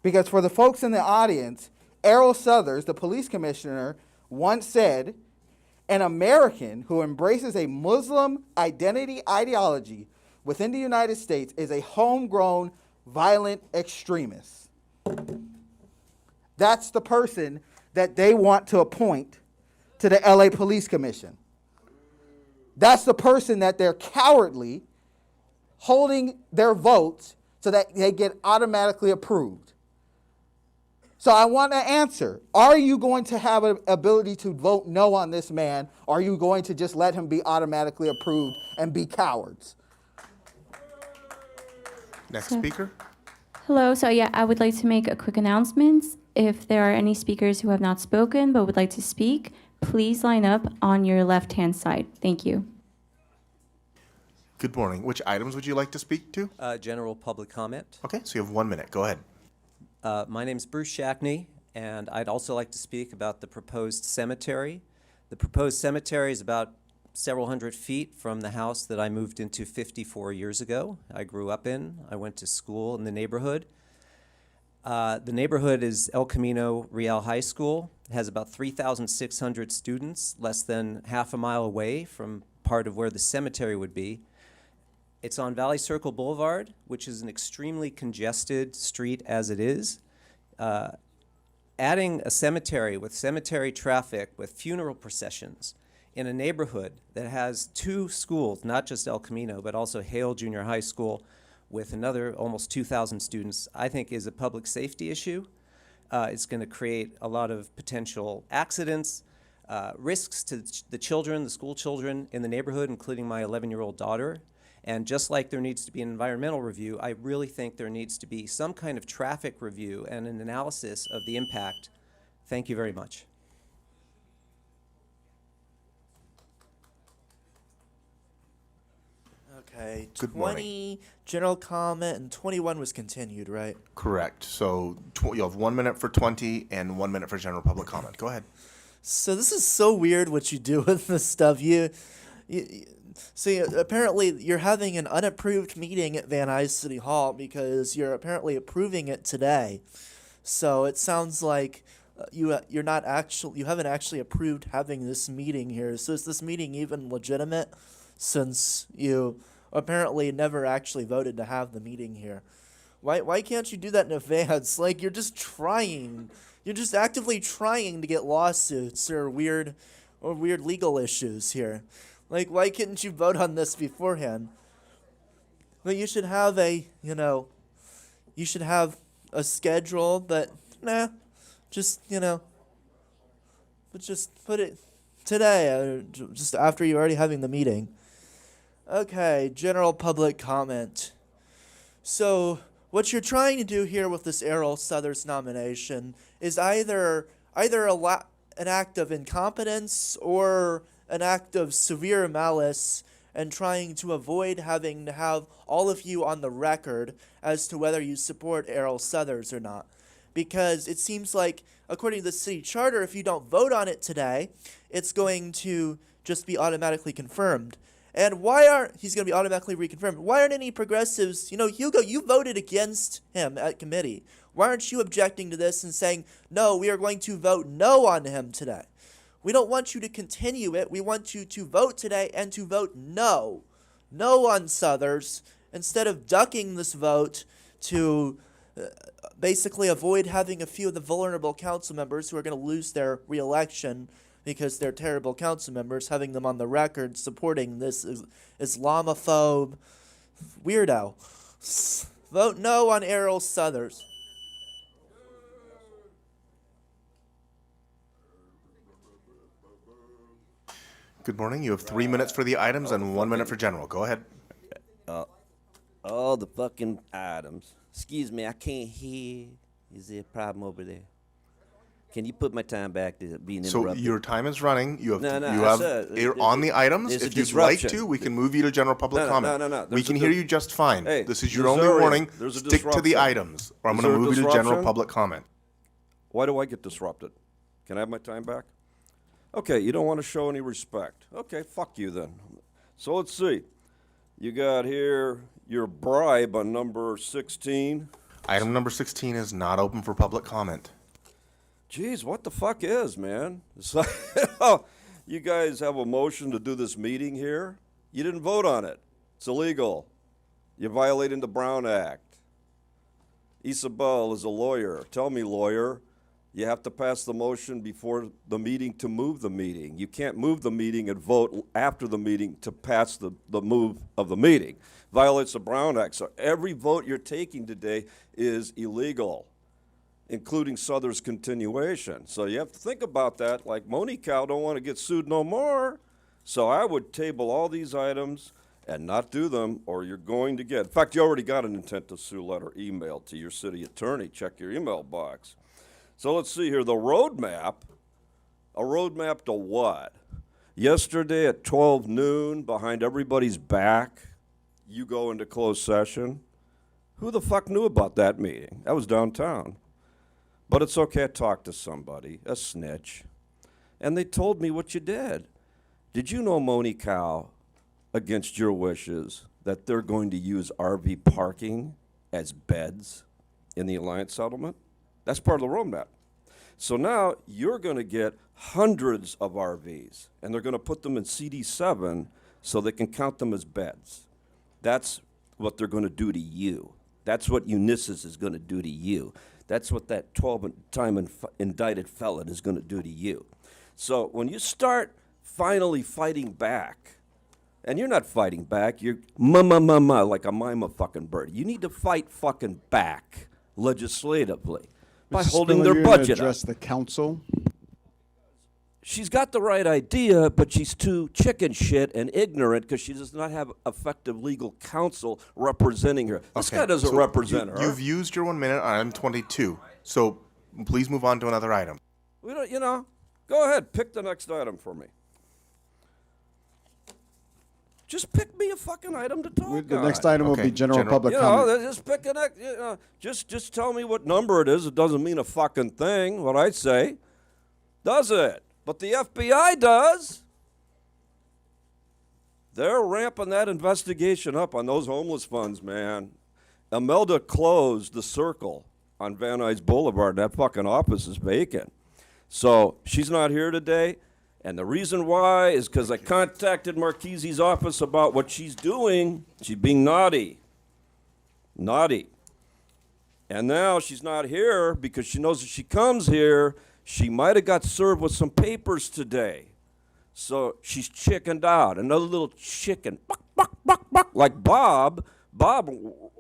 Because for the folks in the audience, Errol Southers, the police commissioner, once said, an American who embraces a Muslim identity ideology within the United States is a homegrown violent extremist. That's the person that they want to appoint to the LA Police Commission. That's the person that they're cowardly holding their votes so that they get automatically approved. So I want to answer. Are you going to have an ability to vote no on this man? Or are you going to just let him be automatically approved and be cowards? Next speaker. Hello, so yeah, I would like to make a quick announcement. If there are any speakers who have not spoken but would like to speak, please line up on your left-hand side. Thank you. Good morning. Which items would you like to speak to? General public comment. Okay, so you have 1 minute. Go ahead. My name's Bruce Shackney, and I'd also like to speak about the proposed cemetery. The proposed cemetery is about several hundred feet from the house that I moved into 54 years ago. I grew up in. I went to school in the neighborhood. The neighborhood is El Camino Real High School. It has about 3,600 students, less than half a mile away from part of where the cemetery would be. It's on Valley Circle Boulevard, which is an extremely congested street as it is. Adding a cemetery with cemetery traffic, with funeral processions, in a neighborhood that has 2 schools, not just El Camino, but also Hale Junior High School, with another almost 2,000 students, I think is a public safety issue. It's going to create a lot of potential accidents, risks to the children, the school children in the neighborhood, including my 11-year-old daughter. And just like there needs to be an environmental review, I really think there needs to be some kind of traffic review and an analysis of the impact. Thank you very much. Okay, Good 20 morning. general comment and 21 was continued, right? Correct. So you have 1 minute for 20 and 1 minute for general public comment. Go ahead. So this is so weird what you do with this stuff. See, apparently you're having an unapproved meeting at Van Nuys City Hall because you're apparently approving it today. So it sounds like you haven't actually approved having this meeting here. So is this meeting even legitimate since you apparently never actually voted to have the meeting here? Why can't you do that in advance? Like, you're just actively trying to get lawsuits or weird legal issues here. Like, why couldn't you vote on this beforehand? Like, you should have a schedule, but nah, just, but just put it today, just after you're already having the meeting. Okay, general public comment. So, what you're trying to do here with this Errol Southers nomination is either an act of incompetence or an act of severe malice, and trying to avoid having to have all of you on the record as to whether you support Errol Southers or not. Because it seems like, according to the city charter, if you don't vote on it today, it's going to just be automatically confirmed. And he's going to be automatically reconfirmed. Why aren't any progressives, Hugo, you voted against him at committee. Why aren't you objecting to this and saying, no, we are going to vote no on him today? We don't want you to continue it. We want you to vote today and to vote no. No on Southers, instead of ducking this vote to basically avoid having a few of the vulnerable council members who are going to lose their re-election because they're terrible council members, having them on the record supporting this Islamophobe weirdo. Vote no on Errol Southers. Good morning. You have 3 minutes for the items and 1 minute for general. Go ahead. All the fucking items. Excuse me, I can't hear. Is there a problem over there? Can you put my time back to being interrupted? So your time is running. You have sir, you're on the items. there's a If you'd like disruption. to, we can move you to general public comment. No. We can hear you just fine. Hey, this is your Missouri, only warning. there's a Stick to the disruption. items, or I'm Is going to there a move you to general disruption? public comment. Why do I get disrupted? Can I have my time back? Okay, you don't want to show any respect. Okay, fuck you then. So let's see. You got here your bribe on number 16. Item number 16 is not open for public comment. Jeez, what the fuck is, man? It's like, you guys have a motion to do this meeting here. You didn't vote on it. It's illegal. You're violating the Brown Act. Isabel is a lawyer. Tell me, lawyer, you have to pass the motion before the meeting to move the meeting. You can't move the meeting and vote after the meeting to pass the move of the meeting. Violates the Brown Act. So every vote you're taking today is illegal, including Southern's continuation. So you have to think about that. Like Monique Cow don't want to get sued no more. So I would table all these items and not do them, or you're going to get. In fact, you already got an intent to sue letter emailed to your city attorney. Check your email box. So let's see here. The roadmap. A roadmap to what? Yesterday at 12 noon, behind everybody's back, you go into closed session. Who the fuck knew about that meeting? That was downtown. But it's okay, I talked to somebody, a snitch, and they told me what you did. Did you know, Moni Cow, against your wishes, that they're going to use RV parking as beds in the Alliance settlement? That's part of the roadmap. So now you're going to get hundreds of RVs, and they're going to put them in CD7 so they can count them as beds. That's what they're going to do to you. That's what Unisys is going to do to you. That's what that 12-time indicted felon is going to do to you. So when you start finally fighting back, and you're not fighting back, you're like a mima fucking bird. You need to fight fucking back legislatively by Mr. holding Spiller, their you're gonna budget address up. the council. She's got the right idea, but she's too chicken shit and ignorant because she does not have effective legal counsel representing her. This Okay, guy doesn't so represent her. You've used your 1 minute on item 22. So please move on to another item. We don't, go ahead, pick the next item for me. Just pick me a fucking item to talk The on. next item will be general public comment. Just pick an, just tell me what number it is. It doesn't mean a fucking thing, what I say. Does it? But the FBI does. They're ramping that investigation up on those homeless funds, man. Imelda closed the Circle on Van Nuys Boulevard. That fucking office is vacant. So she's not here today. And the reason why is because I contacted Marchese's office about what she's doing. She's being naughty. Naughty. And now she's not here because she knows if she comes here, she might have got served with some papers today. So she's chickened out. Another little chicken. Buck, buck, buck, buck. Like Bob. Bob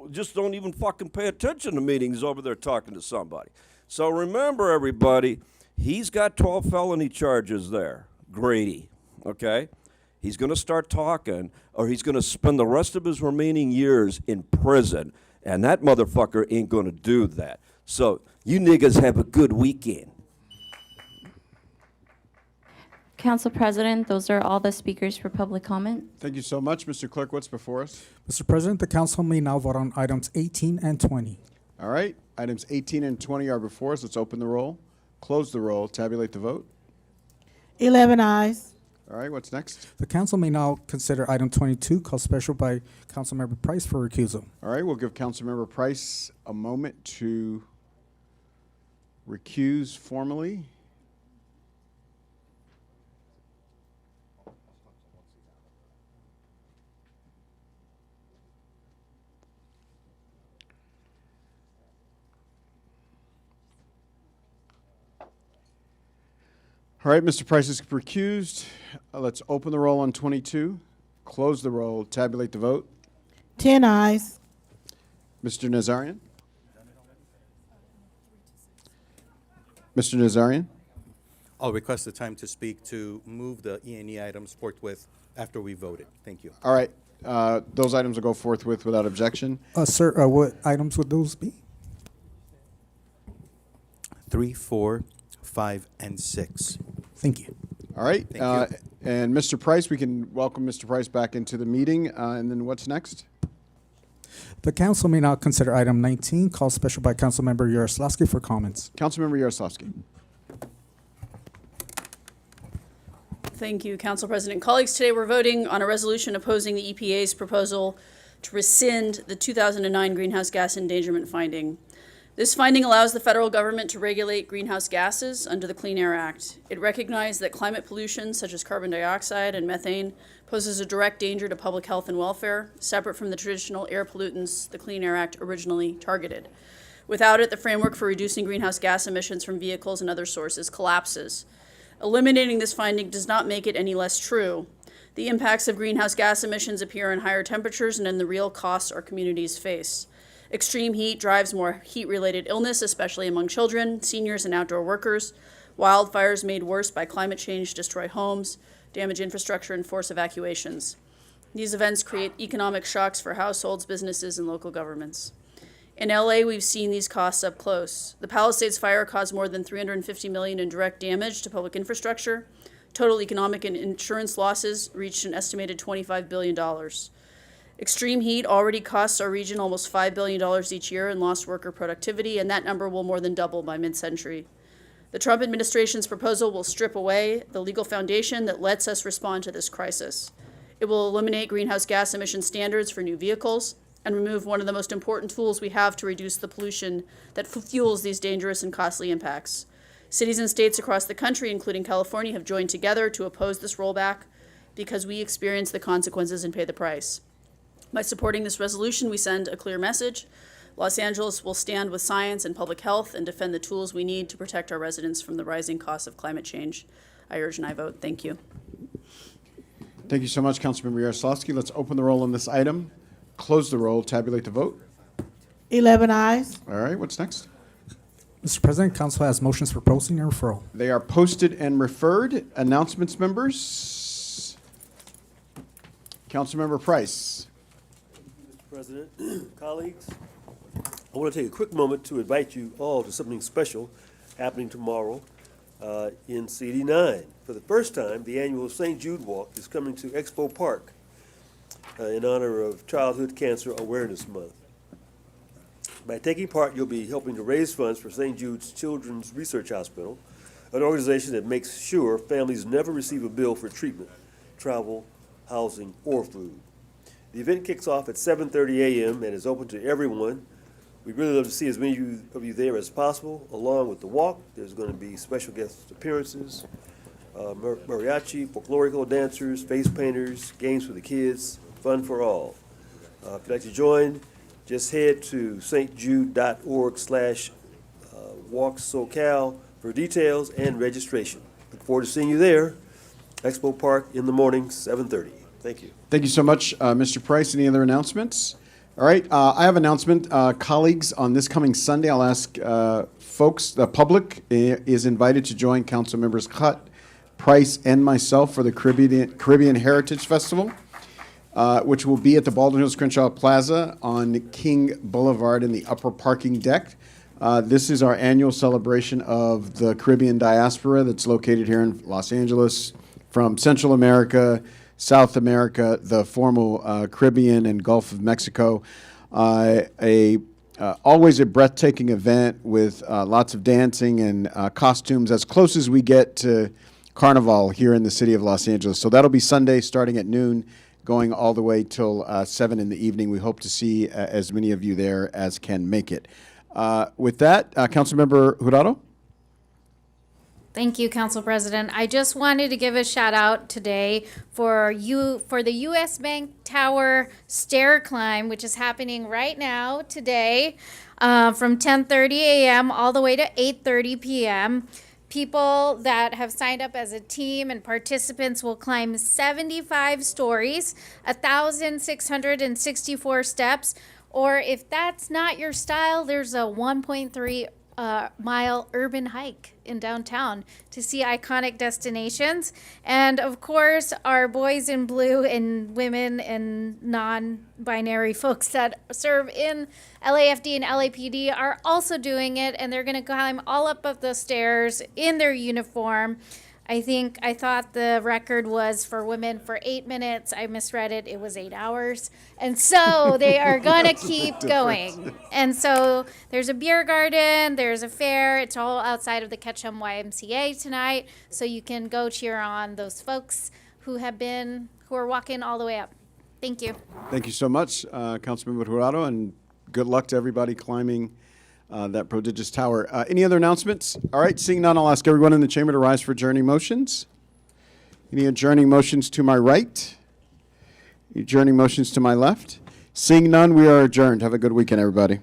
just don't even fucking pay attention to meetings over there talking to somebody. So remember, everybody, He's got 12 felony charges there, Grady, okay? He's going to start talking, or he's going to spend the rest of his remaining years in prison, and that motherfucker ain't going to do that. So you niggas have a good weekend. Council President, those are all the speakers for public comment. Thank you so much. Mr. Clerk, what's before us? Mr. President, the council may now vote on items 18 and 20. All right, items 18 and 20 are before us. Let's open the roll, close the roll, tabulate the vote. 11 ayes. All right, what's next? The council may now consider item 22, called special by Councilmember Price for recusal. All right, we'll give Councilmember Price a moment to recuse formally. All right, Mr. Price is recused. Let's open the roll on 22, close the roll, tabulate the vote. 10 ayes. Mr. Nazarian? Mr. Nazarian? I'll request the time to speak to move the E&E items forthwith after we voted. Thank you. All right, those items will go forthwith without objection. Sir, what items would those be? 3, 4, 5, and 6. Thank you. All right, Thank you. and Mr. Price, we can welcome Mr. Price back into the meeting, and then what's next? The council may now consider item 19, called special by Councilmember Yaroslavsky for comments. Councilmember Yaroslavsky. Thank you, Council President. Colleagues, today we're voting on a resolution opposing the EPA's proposal to rescind the 2009 greenhouse gas endangerment finding. This finding allows the federal government to regulate greenhouse gases under the Clean Air Act. It recognized that climate pollution, such as carbon dioxide and methane, poses a direct danger to public health and welfare, separate from the traditional air pollutants the Clean Air Act originally targeted. Without it, the framework for reducing greenhouse gas emissions from vehicles and other sources collapses. Eliminating this finding does not make it any less true. The impacts of greenhouse gas emissions appear in higher temperatures and in the real costs our communities face. Extreme heat drives more heat-related illness, especially among children, seniors, and outdoor workers. Wildfires made worse by climate change destroy homes, damage infrastructure, and force evacuations. These events create economic shocks for households, businesses, and local governments. In LA, we've seen these costs up close. The Palisades fire caused more than $350 million in direct damage to public infrastructure. Total economic and insurance losses reached an estimated $25 billion. Extreme heat already costs our region almost $5 billion each year in lost worker productivity, and that number will more than double by mid-century. The Trump administration's proposal will strip away the legal foundation that lets us respond to this crisis. It will eliminate greenhouse gas emission standards for new vehicles and remove one of the most important tools we have to reduce the pollution that fuels these dangerous and costly impacts. Cities and states across the country, including California, have joined together to oppose this rollback because we experience the consequences and pay the price. By supporting this resolution, we send a clear message. Los Angeles will stand with science and public health and defend the tools we need to protect our residents from the rising costs of climate change. I urge and I vote. Thank you. Thank you so much, Councilmember Yaroslavsky. Let's open the roll on this item, close the roll, tabulate the vote. 11 ayes. All right, what's next? Mr. President, council has motions for posting and referral. They are posted and referred. Announcements, members. Councilmember Price. President, colleagues, I want to take a quick moment to invite you all to something special happening tomorrow in CD9. For the first time, the annual St. Jude Walk is coming to Expo Park in honor of Childhood Cancer Awareness Month. By taking part, you'll be helping to raise funds for St. Jude's Children's Research Hospital, an organization that makes sure families never receive a bill for treatment, travel, housing, or food. The event kicks off at 7:30 a.m. and is open to everyone. We'd really love to see as many of you there as possible. Along with the walk, there's going to be special guest appearances, mariachi, folklorical dancers, face painters, games for the kids, fun for all. If you'd like to join, just head to stjude.org/walksocal for details and registration. Look forward to seeing you there. Expo Park in the morning, 7:30. Thank you. Thank you so much, Mr. Price. Any other announcements? All right, I have an announcement. Colleagues, on this coming Sunday, I'll ask folks, the public is invited to join council members Hutt, Price, and myself for the Caribbean Heritage Festival, which will be at the Baldwin Hills Crenshaw Plaza on King Boulevard in the upper parking deck. This is our annual celebration of the Caribbean diaspora that's located here in Los Angeles, from Central America, South America, the former Caribbean and Gulf of Mexico. Always a breathtaking event with lots of dancing and costumes, as close as we get to Carnival here in the city of Los Angeles. So that'll be Sunday starting at noon, going all the way till 7 in the evening. We hope to see as many of you there as can make it. With that, Councilmember Jurado? Thank you, Council President. I just wanted to give a shout out today for the U.S. Bank Tower stair climb, which is happening right now today, from 10:30 a.m. all the way to 8:30 p.m. People that have signed up as a team and participants will climb 75 stories, 1,664 steps, or if that's not your style, there's a 1.3 mile urban hike in downtown to see iconic destinations. And of course, our boys in blue and women and non-binary folks that serve in LAFD and LAPD are also doing it, and they're going to climb all up of the stairs in their uniform. I thought the record was for women for 8 minutes. I misread it. It was 8 hours. And so they are going to keep going. And so there's a beer garden. There's a fair. It's all outside of the Ketchum YMCA tonight. So you can go cheer on those folks who are walking all the way up. Thank you. Thank you so much, Councilmember Jurado, and good luck to everybody climbing that prodigious tower. Any other announcements? All right, seeing none, I'll ask everyone in the chamber to rise for adjourning motions. Any adjourning motions to my right? Adjourning motions to my left? Seeing none, we are adjourned. Have a good weekend, everybody.